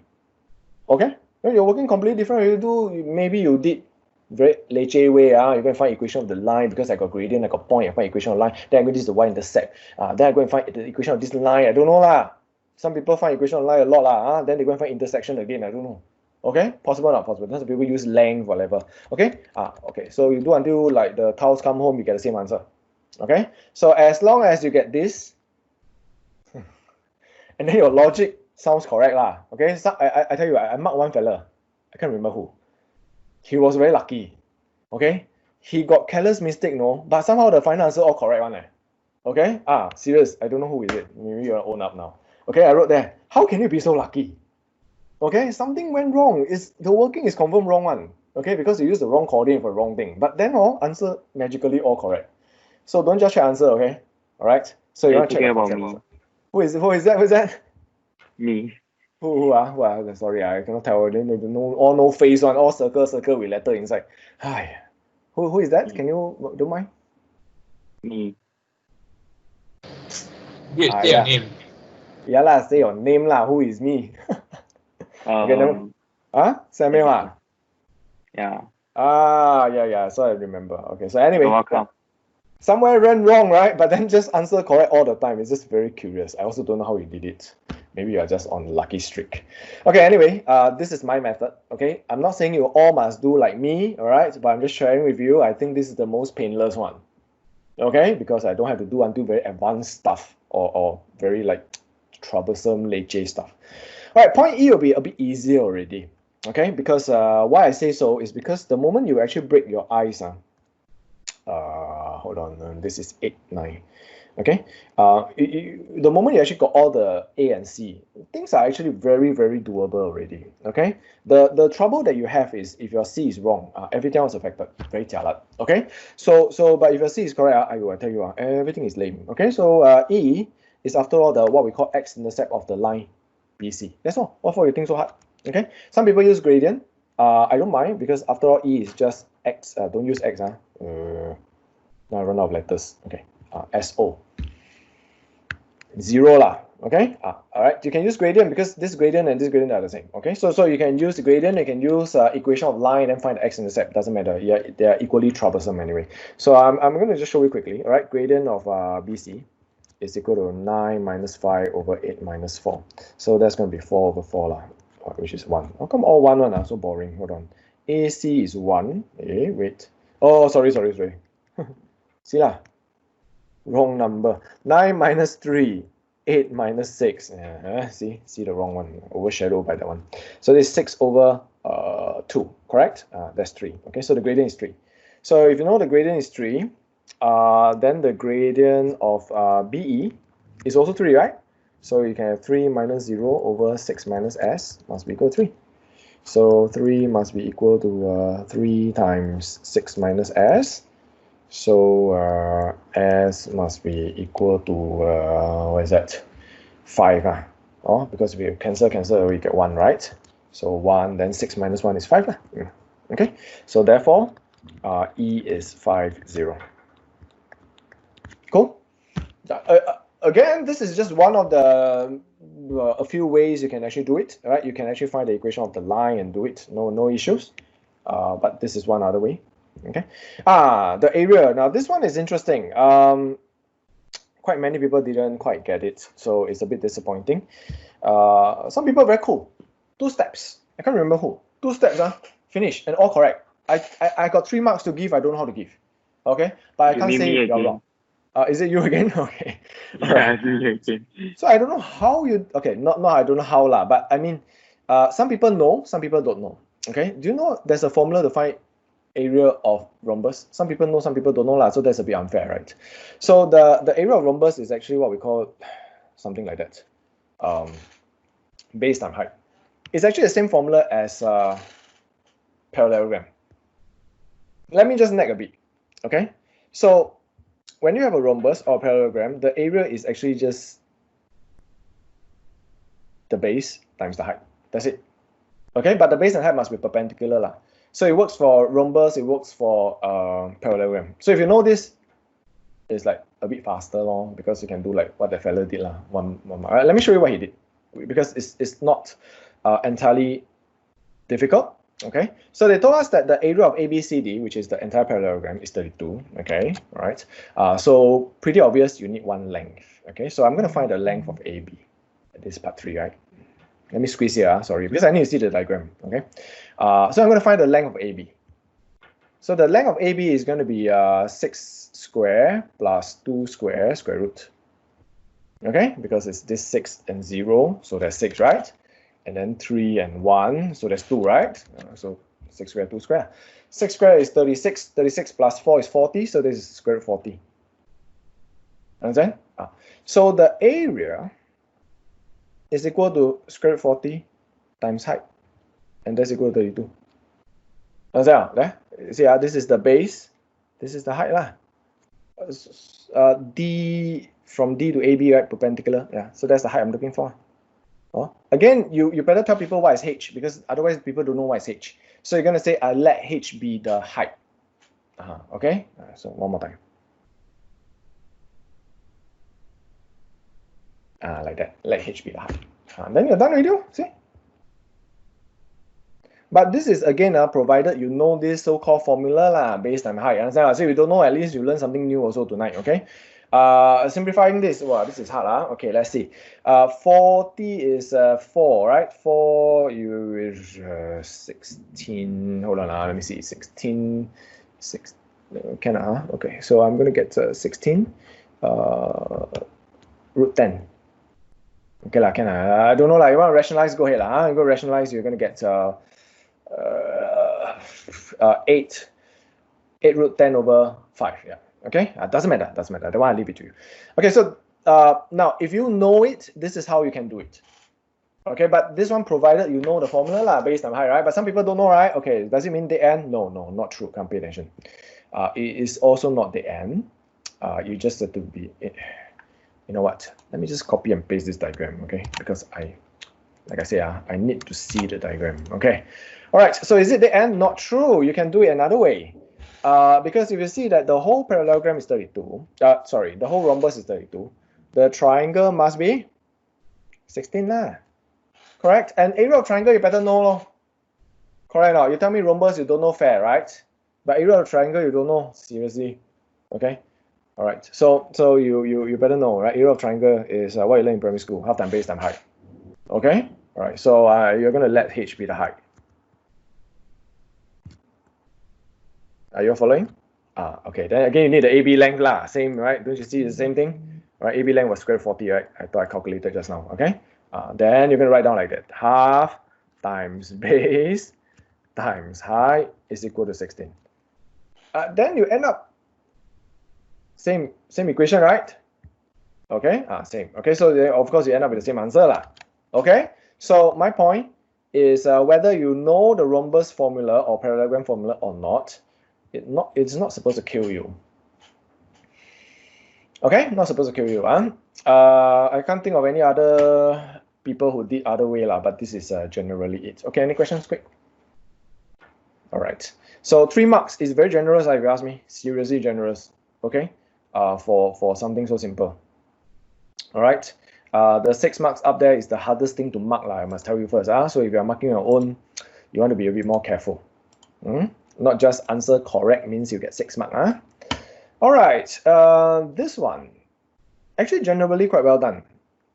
Okay? When you're working completely different, maybe you did very leceh way. You go and find equation of the line because I got gradient, I got point, I find equation of line. Then I go this is the y-intercept. Then I go and find the equation of this line. I don't know lah. Some people find equation of line a lot lah. Then they go and find intersection again. I don't know. Okay? Possible or not possible? Some people use length, whatever. Okay? Okay. So you do until like the cows come home, you get the same answer. Okay? So as long as you get this, and then your logic sounds correct lah. Okay, so I tell you, I marked one fella. I can't remember who. He was very lucky. Okay, he got careless mistake, no, but somehow the final answer all correct one. Okay, serious. I don't know who is it. Maybe you own up now. Okay, I wrote there. How can you be so lucky? Okay, something went wrong. The working is confirmed wrong one. Okay, because you used the wrong coordinate for the wrong thing. But then answer magically all correct. So don't just check answer. Okay, all right. So you want to check about me. Who is that? Me. Who? Sorry, I cannot tell. No face one, all circle with letter inside. Hi. Who is that? Can you don't mind? Me. Say your name. Yeah lah, say your name lah. Who is me? Okay, Samuel. Yeah. Yeah. So I remember. Okay, so anyway. You're welcome. Somewhere went wrong, right? But then just answer correct all the time. It's just very curious. I also don't know how you did it. Maybe you are just on lucky streak. Okay, anyway, this is my method. Okay, I'm not saying you all must do like me, all right? But I'm just sharing with you. I think this is the most painless one. Okay, because I don't have to do until very advanced stuff or very like troublesome leceh stuff. All right, point E will be a bit easier already. Okay, because why I say so is because the moment you actually break your eyes, hold on, this is 8, 9. Okay, the moment you actually got all the A and C, things are actually very, very doable already. Okay, the trouble that you have is if your C is wrong, everything else affected, very jialat. Okay, so but if your C is correct, I will tell you, everything is lame. Okay, so E is after all the what we call x-intercept of the line BC. That's all. What for you think so hard? Okay, some people use gradient. I don't mind because after all E is just x. Don't use x. Now I run out of letters. Okay. SO. 0 lah. Okay. All right. You can use gradient because this gradient and this gradient are the same. Okay. So you can use the gradient. You can use equation of line and find the x-intercept. Doesn't matter. Yeah, they are equally troublesome anyway. So I'm going to just show you quickly. All right. Gradient of BC is equal to 9 minus 5 over 8 minus 4. So that's going to be 4 over 4 lah, which is 1. How come all 1 so boring? Hold on. AC is 1. Wait. Oh, sorry. See lah. Wrong number. 9 minus 3. 8 minus 6. See the wrong one. Overshadowed by that one. So this is 6 over 2. Correct? That's 3. Okay, so the gradient is 3. So if you know the gradient is 3, then the gradient of BE is also 3, right? So you can have 3 minus 0 over 6 minus S must be equal to 3. So 3 must be equal to 3 times 6 minus S. So S must be equal to, what is that? 5. Oh, because we cancel, we get 1, right? So 1, then 6 minus 1 is 5. Okay, so therefore, E is 5, 0. Cool. Again, this is just one of the a few ways you can actually do it, right? You can actually find the equation of the line and do it, no issues. But this is one other way. Okay. The area. Now this one is interesting. Quite many people didn't quite get it, so it's a bit disappointing. Some people are very cool. 2 steps. I can't remember who. 2 steps, finish and all correct. I got 3 marks to give. I don't know how to give. Okay, but I can't say you're wrong. Is it you again? Okay. Yeah, again. So I don't know how you. Okay, not I don't know how lah. But I mean, some people know, some people don't know. Okay, do you know there's a formula to find area of rhombus? Some people know, some people don't know lah. So that's a bit unfair, right? So the area of rhombus is actually what we call something like that, base times height. It's actually the same formula as parallelogram. Let me just nag a bit. Okay, so when you have a rhombus or parallelogram, the area is actually just the base times the height. That's it. Okay, but the base and height must be perpendicular lah. So it works for rhombus, it works for parallelogram. So if you know this, it's like a bit faster long, because you can do like what the fellow did lah. One. Alright, let me show you what he did, because it's not entirely difficult. Okay, so they told us that the area of ABCD, which is the entire parallelogram, is 32. Okay, all right. So pretty obvious, you need 1 length. Okay, so I'm going to find the length of AB. This is part 3, right? Let me squeeze here. Sorry, because I need to see the diagram. Okay, so I'm going to find the length of AB. So the length of AB is going to be 6 square plus 2 square root. Okay, because it's this 6 and 0, so that's 6, right? And then 3 and 1, so that's 2, right? So 6 square, 2 square. 6 square is 36. 36 plus 4 is 40, so this is square root 40. Understand? So the area is equal to square root 40 times height, and that's equal to 32. Understand? There? See, this is the base, this is the height lah. D from D to AB, right? Perpendicular. Yeah. So that's the height I'm looking for. Again, you better tell people what is H, because otherwise people don't know what is H. So you're going to say, let H be the height. Okay, so one more time. Like that, let H be the height. Then you're done already, see? But this is again, provided you know this so-called formula lah, based on height. Understand? So if you don't know, at least you learn something new also tonight, okay? Simplifying this, wow, this is hard. Okay, let's see. 40 is 4, right? 4 is 16. Hold on, let me see. 16, 6. Okay, so I'm going to get 16 root 10. Okay, can I don't know, you want to rationalize, go ahead. You go rationalize, you're going to get 8 root 10 over 5. Yeah. Okay, doesn't matter. That one I leave it to you. Okay, so now if you know it, this is how you can do it. Okay, but this one provided you know the formula lah, based on height, right? But some people don't know, right? Okay, does it mean the end? No, not true. Can't pay attention. It is also not the end. You just have to be. You know what? Let me just copy and paste this diagram, okay? Because like I say, I need to see the diagram. Okay. All right. So is it the end? Not true. You can do it another way. Because if you see that the whole parallelogram is 32, sorry, the whole rhombus is 32, the triangle must be 16 lah. Correct? And area of triangle you better know lo. Correct now. You tell me rhombus you don't know, fair, right? But area of triangle you don't know, seriously. Okay? All right. So you better know, right? Area of triangle is what you learn in primary school, half time base times height. Okay? All right. So you're going to let H be the height. Are you following? Okay, then again you need the AB length lah, same, right? Don't you see the same thing? All right, AB length was square root 40, right? I thought I calculated just now, okay? Then you're gonna write down like that. Half times base times height is equal to 16. Then you end up same equation, right? Okay, same. Okay, so then of course you end up with the same answer lah. Okay, so my point is whether you know the rhombus formula or parallelogram formula or not, it's not supposed to kill you. Okay, not supposed to kill you. I can't think of any other people who did other way, but this is generally it. Okay, any questions quick? All right. So 3 marks is very generous, if you ask me. Seriously generous. Okay, for something so simple. All right. The 6 marks up there is the hardest thing to mark, I must tell you first. So if you are marking your own, you want to be a bit more careful. Not just answer correct means you get 6 marks. All right. This one, actually generally quite well done.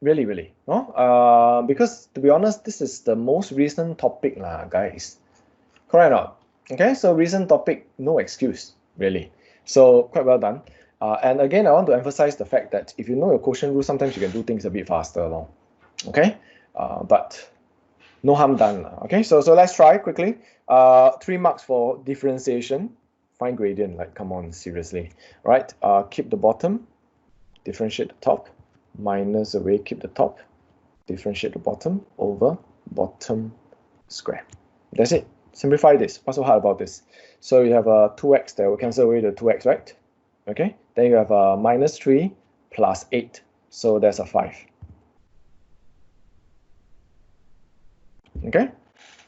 Really. No? Because to be honest, this is the most recent topic, guys. Correct or not? Okay, so recent topic, no excuse, really. So quite well done. And again, I want to emphasize the fact that if you know your quotient rule, sometimes you can do things a bit faster. Okay, but no harm done. Okay, so let's try quickly. 3 marks for differentiation. Find gradient, like come on, seriously. Right, keep the bottom, differentiate the top, minus away, keep the top, differentiate the bottom over bottom square. That's it. Simplify this. What's so hard about this? So you have a 2x there. We'll cancel away the 2x, right? Okay. Then you have a minus 3 plus 8. So there's a 5. Okay.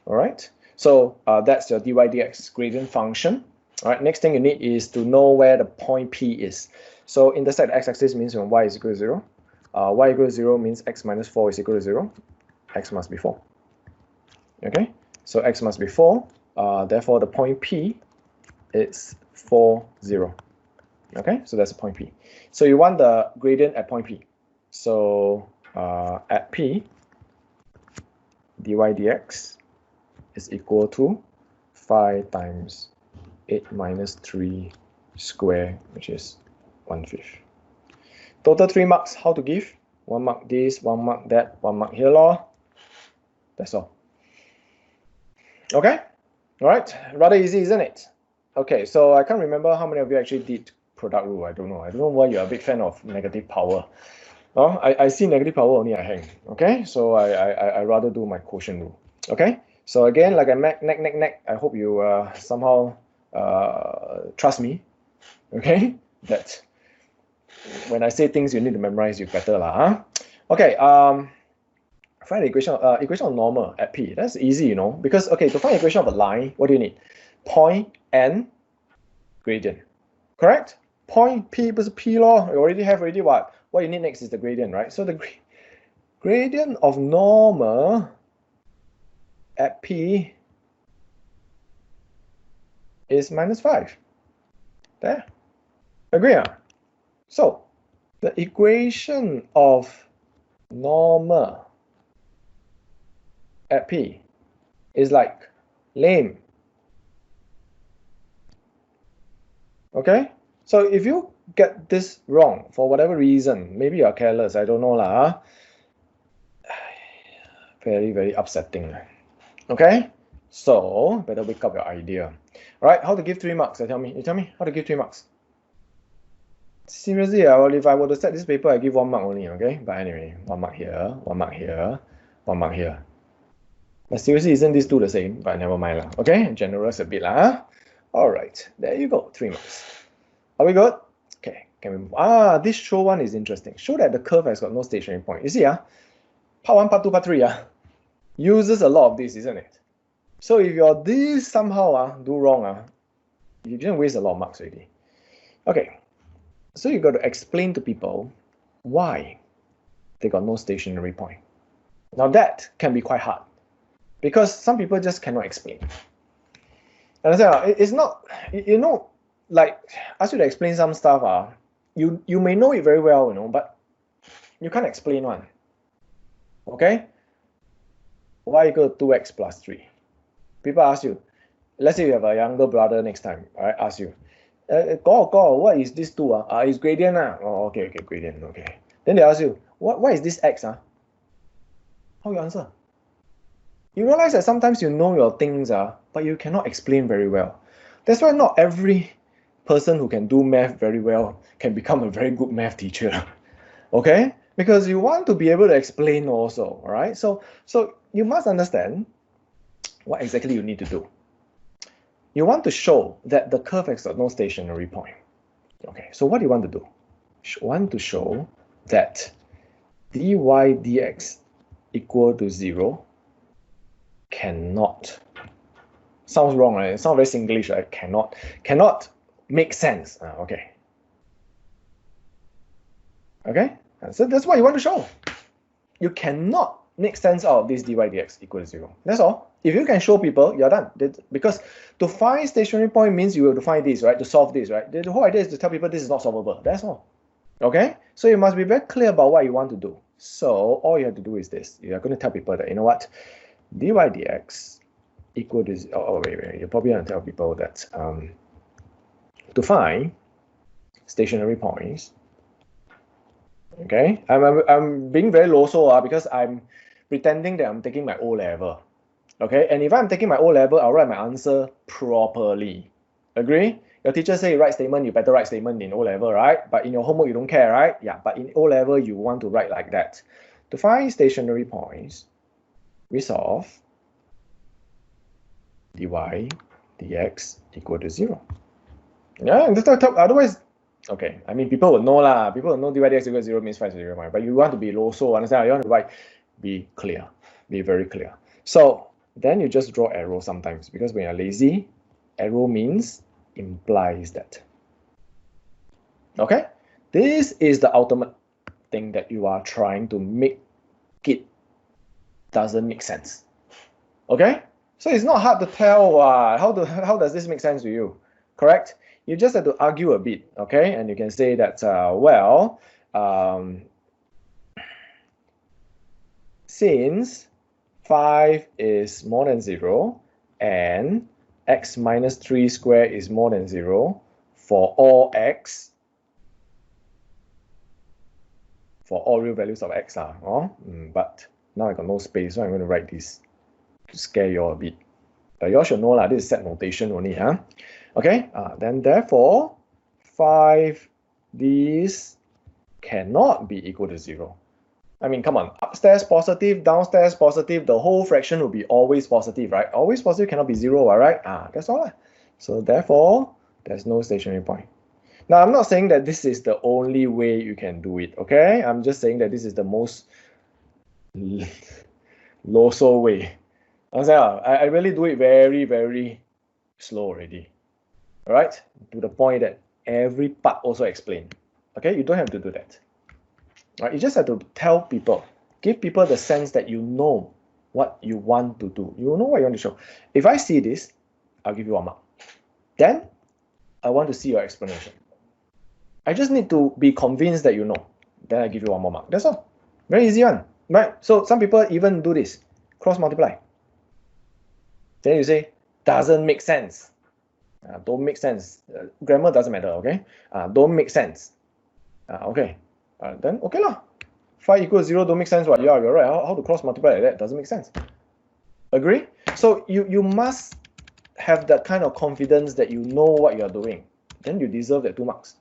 All right. So that's your dy dx gradient function. All right. Next thing you need is to know where the point P is. So intersect the x-axis means when y is equal to 0. Y equal to 0 means x minus 4 is equal to 0. X must be 4. Okay. So x must be 4, therefore the point P is 4, 0. Okay, so that's the point P. So you want the gradient at point P. So at P, dy dx is equal to 5 times 8 minus 3 square, which is 1/5. Total 3 marks, how to give? 1 mark this, 1 mark that, 1 mark here, That's all. Okay, all right, rather easy, isn't it? Okay, so I can't remember how many of you actually did product rule. I don't know why you're a big fan of negative power. I see negative power only I hang. Okay, so I rather do my quotient rule. Okay, so again, like I neck, I hope you somehow trust me. Okay, that when I say things you need to memorize, you better Okay, find the equation of normal at P. That's easy, because okay, to find the equation of a line, what do you need? Point and gradient. Correct? Point P plus P You already have what? What you need next is the gradient, right? So the gradient of normal at P is minus 5. There. Agree? So the equation of normal at P is like lame. Okay, so if you get this wrong for whatever reason, maybe you're careless, I don't know very, very upsetting. Okay, so better wake up your idea. All right, how to give 3 marks? You tell me how to give 3 marks. Seriously, if I were to set this paper, I give 1 mark only. Okay, but anyway, 1 mark here, 1 mark here, 1 mark here. But seriously, isn't these two the same? But never mind Okay, generous a bit All right, there you go, 3 marks. Are we good? Okay, can we move? This show one is interesting. Show that the curve has got no stationary point. You see, part 1, part 2, part 3 uses a lot of this, isn't it? So if you're this somehow do wrong, you didn't waste a lot of marks already. Okay, so you got to explain to people why they got no stationary point. Now that can be quite hard because some people just cannot explain. Understand? It's not, like ask you to explain some stuff. You may know it very well, but you can't explain one. Okay? Y equal to 2x plus 3. People ask you, let's say you have a younger brother next time, alright, ask you, Go, what is this 2? It's gradient. Oh, okay, gradient, okay. Then they ask you, what is this x? How you answer? You realize that sometimes you know your things, but you cannot explain very well. That's why not every person who can do math very well can become a very good math teacher. Okay? Because you want to be able to explain also, all right? So you must understand what exactly you need to do. You want to show that the curve has got no stationary point. Okay, so what do you want to do? want to show that dy dx equal to 0 cannot. Sounds wrong, right? It sounds very Singlish, right? Cannot make sense. Okay. Okay, so that's what you want to show. You cannot make sense out of this dy dx equal to 0. That's all. If you can show people, you're done. Because to find stationary point means you have to find this, right? To solve this, right? The whole idea is to tell people this is not solvable. That's all. Okay? So you must be very clear about what you want to do. So all you have to do is this. You're going to tell people that, you know what? Dy dx equal to, wait. You probably want to tell people that to find stationary points, okay, I'm being very loso because I'm pretending that I'm taking my O level. Okay, and if I'm taking my O level, I'll write my answer properly. Agree? Your teacher say write statement, you better write statement in O level, right? But in your homework, you don't care, right? Yeah, but in O level, you want to write like that. To find stationary points, we solve dy dx equal to 0. Yeah, otherwise, okay, I mean, people will know lah. People will know dy dx equal to 0 means 5 to 0, but you want to be loso, understand? You want to write, be clear, be very clear. So then you just draw arrow sometimes, because when you're lazy, arrow means implies that. Okay, this is the ultimate thing that you are trying to make it doesn't make sense. Okay, so it's not hard to tell how does this make sense to you, correct? You just have to argue a bit, okay? And you can say that, since 5 is more than 0 and x minus 3 squared is more than 0 for all x, for all real values of x. But now I got no space, so I'm going to write this to scare you all a bit. But you all should know lah, this is set notation only. Okay, then therefore 5 these cannot be equal to 0. I mean, come on, upstairs positive, downstairs positive, the whole fraction will be always positive, right? Always positive cannot be 0, right? That's all. So therefore, there's no stationary point. Now, I'm not saying that this is the only way you can do it, okay? I'm just saying that this is the most loso way. I really do it very, very slow already. All right, to the point that every part also explained. Okay, you don't have to do that. All right, you just have to tell people, give people the sense that you know what you want to do. You know what you want to show. If I see this, I'll give you 1 mark. Then I want to see your explanation. I just need to be convinced that you know. Then I give you 1 more mark. That's all. Very easy one, right? So some people even do this, cross multiply. Then you say, doesn't make sense. Don't make sense. Grammar doesn't matter, okay? Don't make sense. Okay. Then okay lah. 5 equals 0 don't make sense. What? Yeah, you're right. How to cross multiply like that doesn't make sense. Agree? So you must have that kind of confidence that you know what you're doing. Then you deserve that 2 marks.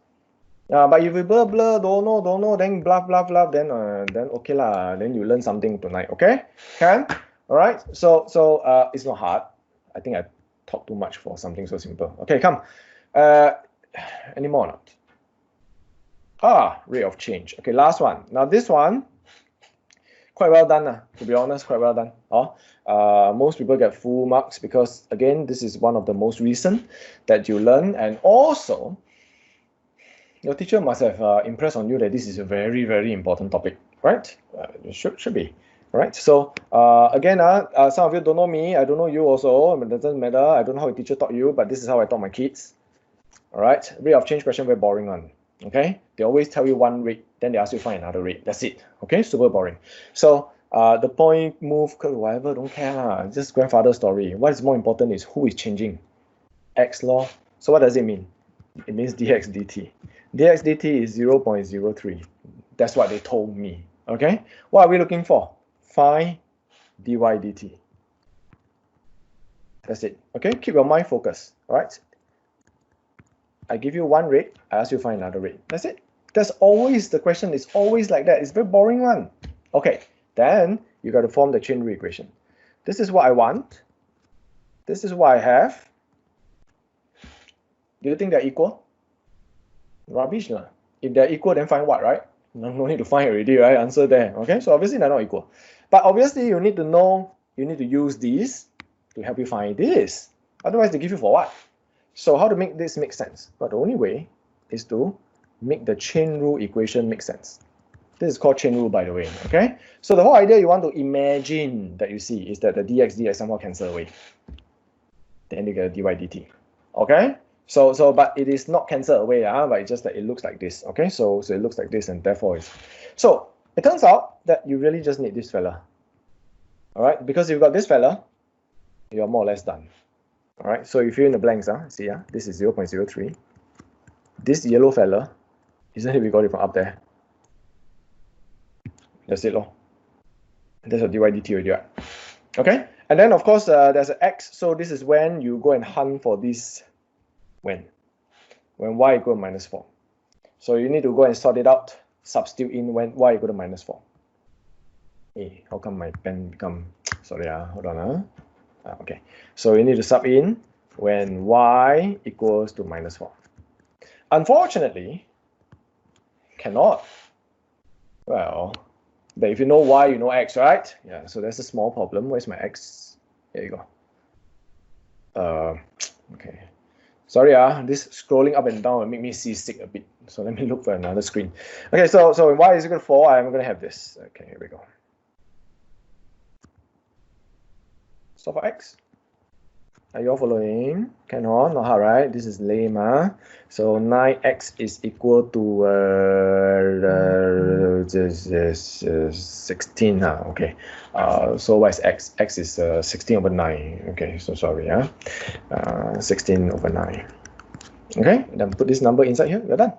But if you blah don't know, then blah, then okay lah. Then you learn something tonight. Okay? Can? All right. So it's not hard. I think I talk too much for something so simple. Okay, come. Any more or not? Rate of change. Okay, last one. Now this one, quite well done. To be honest, quite well done. Most people get full marks because, again, this is one of the most recent that you learn. And also, your teacher must have impressed on you that this is a very, very important topic, right? It should be. Right, so again, some of you don't know me, I don't know you also, it doesn't matter, I don't know how a teacher taught you, but this is how I taught my kids. All right, rate of change question, very boring one, okay? They always tell you 1 rate, then they ask you to find another rate, that's it, okay? Super boring. So the point, move, whatever, don't care lah, just grandfather story. What is more important is who is changing, x law. So what does it mean? It means dx dt. Dx dt is 0.03, that's what they told me, okay? What are we looking for? Find dy dt. That's it. Okay, keep your mind focused. All right. I give you 1 rate, I ask you to find another rate. That's it. That's always the question. It's always like that. It's a very boring one. Okay, then you got to form the chain rule equation. This is what I want. This is what I have. Do you think they're equal? Rubbish, lah. If they're equal, then find what, right? No need to find already, right? Answer there. Okay, so obviously they're not equal. But obviously you need to know, you need to use these to help you find this. Otherwise they give you for what? So how to make this make sense? Well, the only way is to make the chain rule equation make sense. This is called chain rule, by the way, okay? So the whole idea you want to imagine that you see is that the dx somehow cancel away. Then you get a dy dt, okay? So but it is not cancelled away, but it's just that it looks like this, okay? So it looks like this, and therefore it's... So it turns out that you really just need this fella, all right? Because you've got this fella, you're more or less done, all right? So you fill in the blanks, see, this is 0.03. This yellow fella, isn't it we got it from up there? That's it, lor. That's a dy dt already, right? Okay? And then, of course, there's an x. So this is when you go and hunt for this when y equal to -4. So you need to go and sort it out, substitute in when y equal to -4. Hey, how come my pen become... Sorry, hold on. Okay, so you need to sub in when y equals to -4. Unfortunately, cannot. Well... But if you know y, you know x, right? Yeah, so that's a small problem. Where's my x? Here you go. Okay. Sorry, this scrolling up and down will make me seasick a bit. So let me look for another screen. Okay, so when y is equal to 4, I'm going to have this. Okay, here we go. So for x. Are you all following? Cannot, not hard, right? This is lame, So 9x is equal to 16, okay. So what is x? X is 16 over 9. Okay, so sorry, 16 over 9. Okay, then put this number inside here. We're done.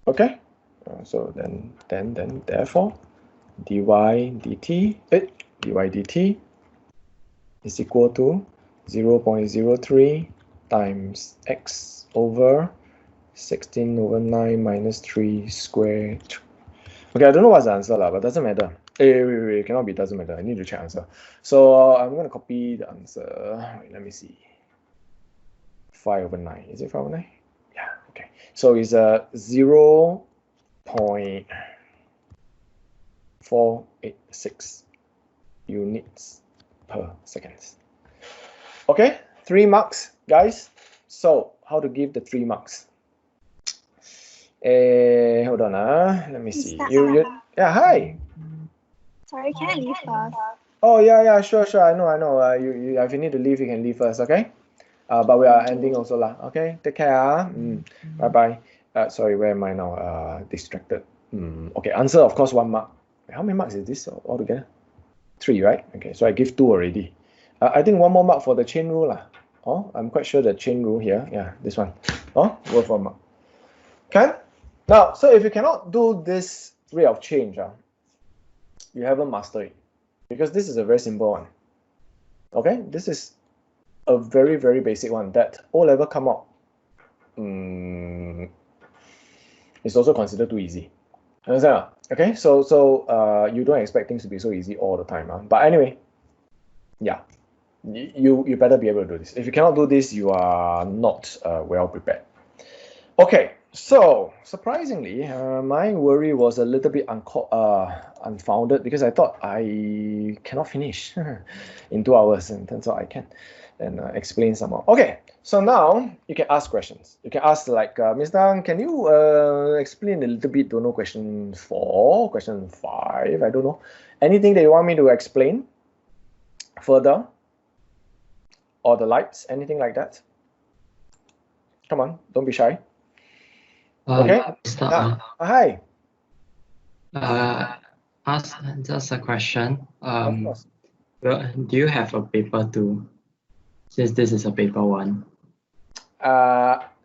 Okay, so then therefore dy dt is equal to 0.03 times x over 16 over 9 minus 3 squared. Okay, I don't know what's the answer, but doesn't matter. Wait, cannot be, doesn't matter. I need to check answer. So I'm going to copy the answer. Wait, let me see. 5 over 9. Is it 5 over 9? Yeah, okay. So it's 0.486 units per seconds. Okay, 3 marks, guys. So how to give the 3 marks? Hold on, let me see. Yeah, hi. Sorry, can I leave first? Oh yeah, sure. I know. If you need to leave, you can leave first, okay? But we are ending also lah. Okay, take care. Bye bye. Sorry, where am I now? Distracted. Okay, answer of course 1 mark. How many marks is this altogether? 3, right? Okay, so I give 2 already. I think 1 more mark for the chain rule lah. Oh, I'm quite sure the chain rule here. Yeah, this one. Oh, worth 1 mark. Can? Now, so if you cannot do this rate of change, you haven't mastered it, because this is a very simple one. Okay, this is a very, very basic one that O-level come out. It's also considered too easy. Understand? Okay, so you don't expect things to be so easy all the time. But anyway, yeah, you better be able to do this. If you cannot do this, you are not well prepared. Okay, so surprisingly, my worry was a little bit unfounded, because I thought I cannot finish in 2 hours, and turns out I can, and explain some more. Okay, so now you can ask questions. You can ask like, Mr. Ang, can you explain a little bit, don't know, question 4, question 5, I don't know. Anything that you want me to explain further? Or the lights, anything like that? Come on, don't be shy. Okay. Hi. Ask just a question. Do you have a paper 2? Since this is a paper 1.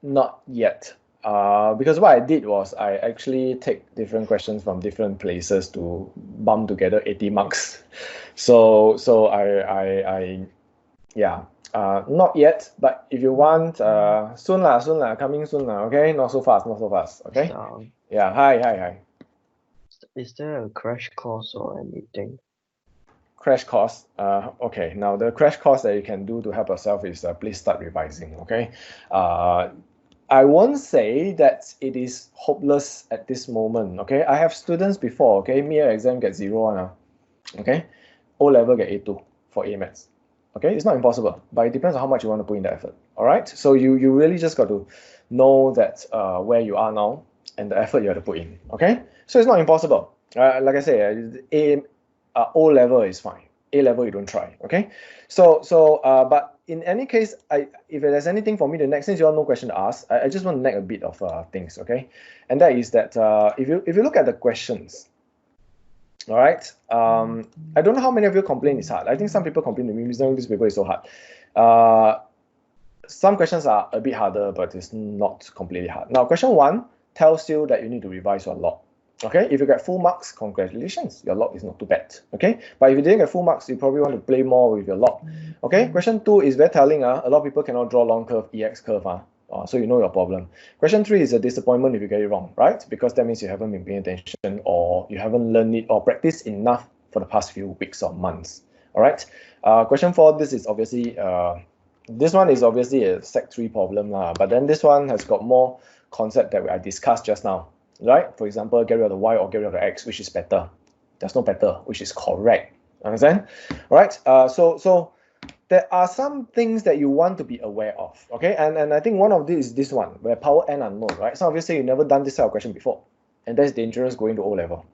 Not yet. Because what I did was I actually take different questions from different places to bump together 80 marks. So not yet, but if you want, soon lah, coming soon lah, okay? Not so fast, okay? Yeah, hi. Is there a crash course or anything? Crash course. Okay, now the crash course that you can do to help yourself is please start revising, okay? I won't say that it is hopeless at this moment. Okay, I have students before. Okay, mere exam get 0 now. Okay, O level get A2 for A maths. Okay, it's not impossible, but it depends on how much you want to put in the effort. All right, so you really just got to know that where you are now and the effort you have to put in. Okay, so it's not impossible. Like I say, O level is fine. A level you don't try. Okay, but in any case, if there's anything for me to next, since you all no question to ask, I just want to nag a bit of things. Okay, and that is that if you look at the questions. All right. I don't know how many of you complain it's hard. I think some people complain to me, this paper is so hard. Some questions are a bit harder, but it's not completely hard. Now, question 1 tells you that you need to revise your log. Okay, if you get full marks, congratulations, your log is not too bad. Okay, but if you didn't get full marks, you probably want to play more with your log. Okay, question 2 is very telling. A lot of people cannot draw long curve, EX curve. So you know your problem. Question 3 is a disappointment if you get it wrong, right? Because that means you haven't been paying attention or you haven't learned it or practiced enough for the past few weeks or months. All right. Question 4, this is obviously this one is obviously a Sec 3 problem, but then this one has got more concept that I discussed just now, right? For example, get rid of the Y or get rid of the X, which is better. There's no better, which is correct. Understand? All right. So there are some things that you want to be aware of, okay? And I think one of these is this one, where power n unknown, right? Some of you say you've never done this type of question before, and that's dangerous going to O level,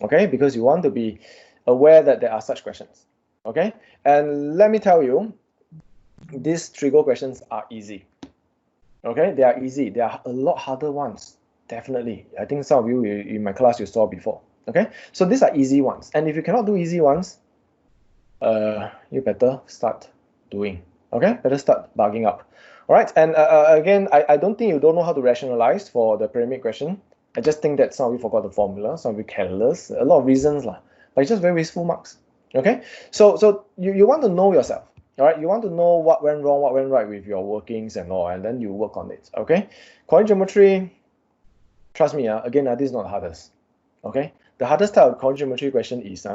okay? Because you want to be aware that there are such questions, okay? And let me tell you, these trigo questions are easy, okay? They are easy. There are a lot harder ones, definitely. I think some of you in my class you saw before, okay? So these are easy ones, and if you cannot do easy ones, you better start doing. Okay, better start bugging up. All right, and again, I don't think you don't know how to rationalize for the pyramid question. I just think that some of you forgot the formula, some of you careless, a lot of reasons lah. But it's just very wasteful marks. Okay, so you want to know yourself. All right, you want to know what went wrong, what went right with your workings and all, and then you work on it. Okay, coordinate geometry. Trust me, again, this is not the hardest. Okay, the hardest type of coordinate geometry question is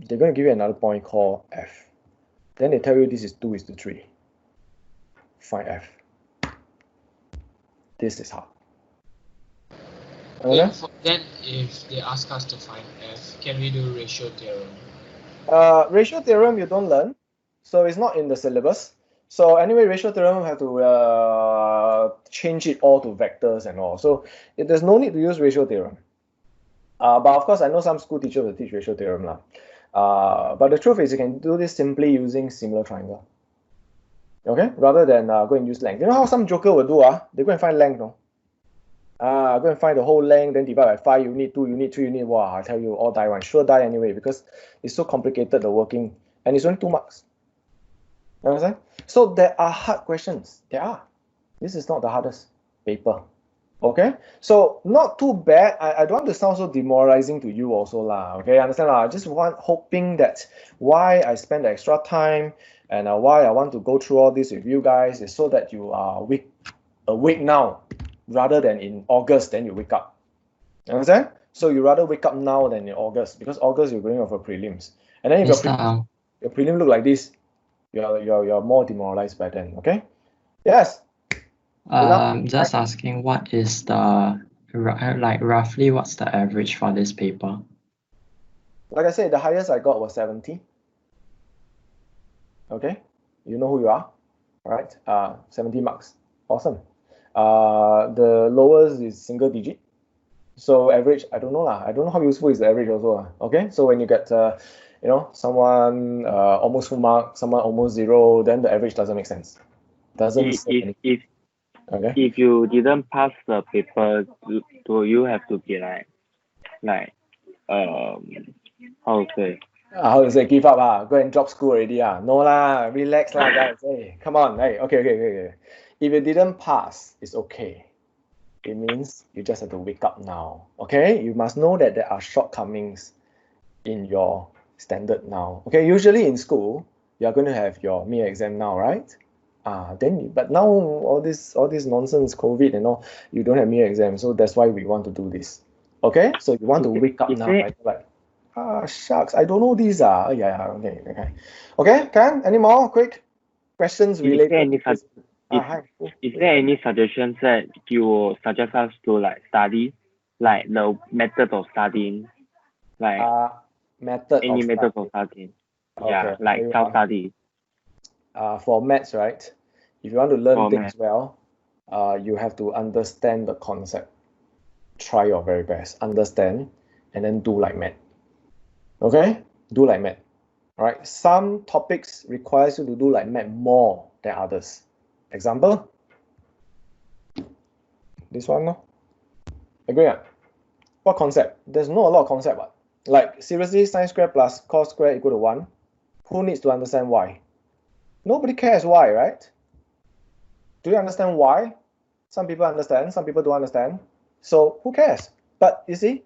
they're going to give you another point called F. Then they tell you this is 2:3. Find F. This is hard. Okay? Then if they ask us to find F, can we do ratio theorem? Ratio theorem you don't learn, so it's not in the syllabus. So anyway, ratio theorem have to change it all to vectors and all. So there's no need to use ratio theorem. But of course, I know some school teachers will teach ratio theorem lah. But the truth is you can do this simply using similar triangle. Okay, rather than go and use length. You know how some joker will do? They go and find length, no? Go and find the whole length, then divide by 5 unit, 2 unit, 3 unit. Wow, I tell you, all die one. Sure die anyway, because it's so complicated, the working, and it's only 2 marks. You understand? So there are hard questions. There are. This is not the hardest paper. Okay, so not too bad. I don't want to sound so demoralizing to you also lah. Okay, understand lah. I just hoping that why I spend the extra time and why I want to go through all this with you guys is so that you are awake now rather than in August then you wake up. You understand? So you rather wake up now than in August, because August you're going over prelims, and then if your prelim look like this, you're more demoralized by then. Okay? Yes. Just asking, what is the roughly what's the average for this paper? Like I said, the highest I got was 70. Okay, you know who you are, all right? 70 marks, awesome. The lowest is single digit, so average I don't know lah. I don't know how useful is the average also. Okay, so when you get someone almost full mark, someone almost 0, then the average doesn't make sense. If you didn't pass the paper, do you have to be how to say? Give up go and drop school already no lah, relax lah guys. Hey, come on. Hey, okay. If you didn't pass, it's okay. It means you just have to wake up now. Okay, you must know that there are shortcomings in your standard now. Okay, usually in school you are going to have your mere exam now, right? But now all this nonsense, COVID and all, you don't have mere exam, so that's why we want to do this. Okay, so you want to wake up now, right? Like, shucks, I don't know these. Yeah, okay. Can any more quick questions related? Is there any suggestions that you will suggest us to like study, like the method of studying, like any method of studying? Yeah, like self-study. For maths, right? If you want to learn things well, you have to understand the concept. Try your very best, understand, and then do like math. Okay, do like math. All right. Some topics requires you to do like math more than others. Example. This one, no? Agree? What concept? There's not a lot of concept. But like seriously, sin squared plus cos squared equal to 1. Who needs to understand why? Nobody cares why, right? Do you understand why? Some people understand, some people don't understand. So who cares? But you see,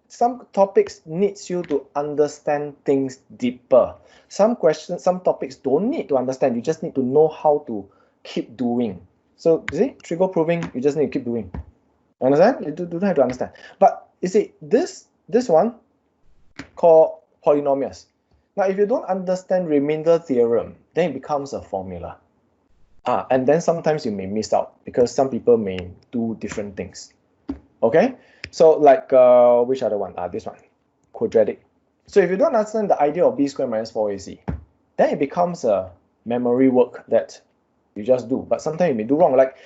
some topics needs you to understand things deeper. Some questions, some topics don't need to understand. You just need to know how to keep doing. So you see, trigo proving, you just need to keep doing. Understand? You don't have to understand. But you see, this one called polynomials. Now, if you don't understand remainder theorem, then it becomes a formula. And then sometimes you may miss out because some people may do different things. Okay? So like, which other one? This one, quadratic. So if you don't understand the idea of b squared minus 4ac, then it becomes a memory work that you just do. But sometimes you may do wrong. Like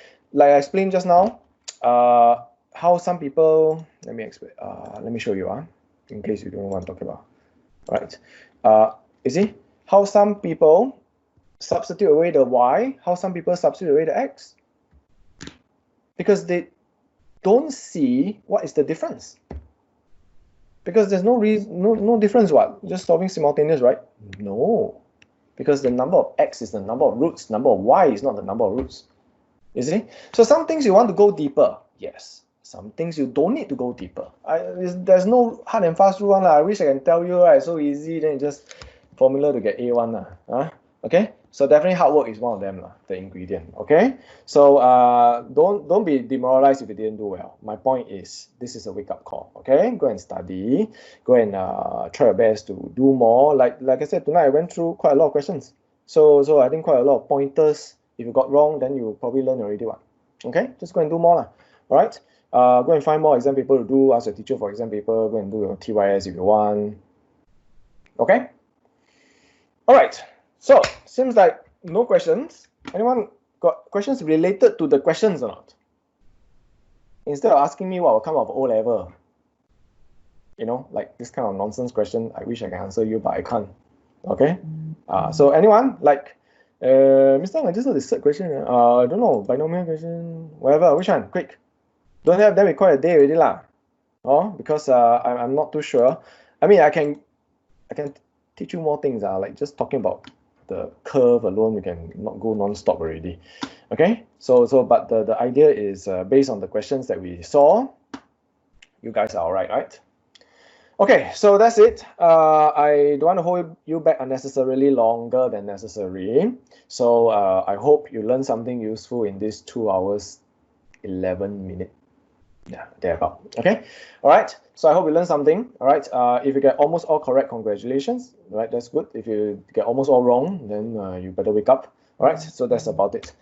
I explained just now, how some people, let me explain. Let me show you, in case you don't know what I'm talking about. All right. You see how some people substitute away the y, how some people substitute away the x, because they don't see what is the difference. Because there's no reason, no difference. What? Just solving simultaneous, right? No, because the number of x is the number of roots. Number of y is not the number of roots. You see? So some things you want to go deeper, yes. Some things you don't need to go deeper. There's no hard and fast rule. I wish I can tell you, right? So easy, then you just formula to get A1. Okay? So definitely hard work is one of them, the ingredient. Okay? So don't be demoralized if you didn't do well. My point is, this is a wake-up call. Okay? Go and study. Go and try your best to do more. Like I said, tonight I went through quite a lot of questions. So I think quite a lot of pointers. If you got wrong, then you probably learn already. Okay? Just go and do more. All right? Go and find more exam paper to do. Ask your teacher for exam paper. Go and do your TYS if you want. Okay? All right. So, seems like no questions. Anyone got questions related to the questions or not? Instead of asking me what will come out of O level, like this kind of nonsense question, I wish I can answer you, but I can't. Okay? So anyone, like, Mr. I just know the third question. I don't know, binomial question, whatever. Which one? Quick. Don't have, then we call it a day already lah. Because I'm not too sure. I mean, I can teach you more things. Like just talking about the curve alone, we can not go non-stop already. Okay, so but the idea is based on the questions that we saw. You guys are all right? Okay, so that's it. I don't want to hold you back unnecessarily longer than necessary. So I hope you learned something useful in this 2 hours, 11 minutes. Yeah, thereabout. Okay, all right. So I hope you learned something. All right. If you get almost all correct, congratulations. All right, that's good. If you get almost all wrong, then you better wake up. All right. So that's about it.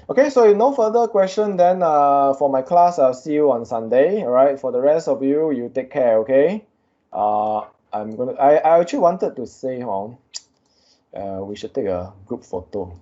Okay. So if no further question, then for my class, I'll see you on Sunday. All right. For the rest of you, you take care. Okay. I actually wanted to say, we should take a group photo.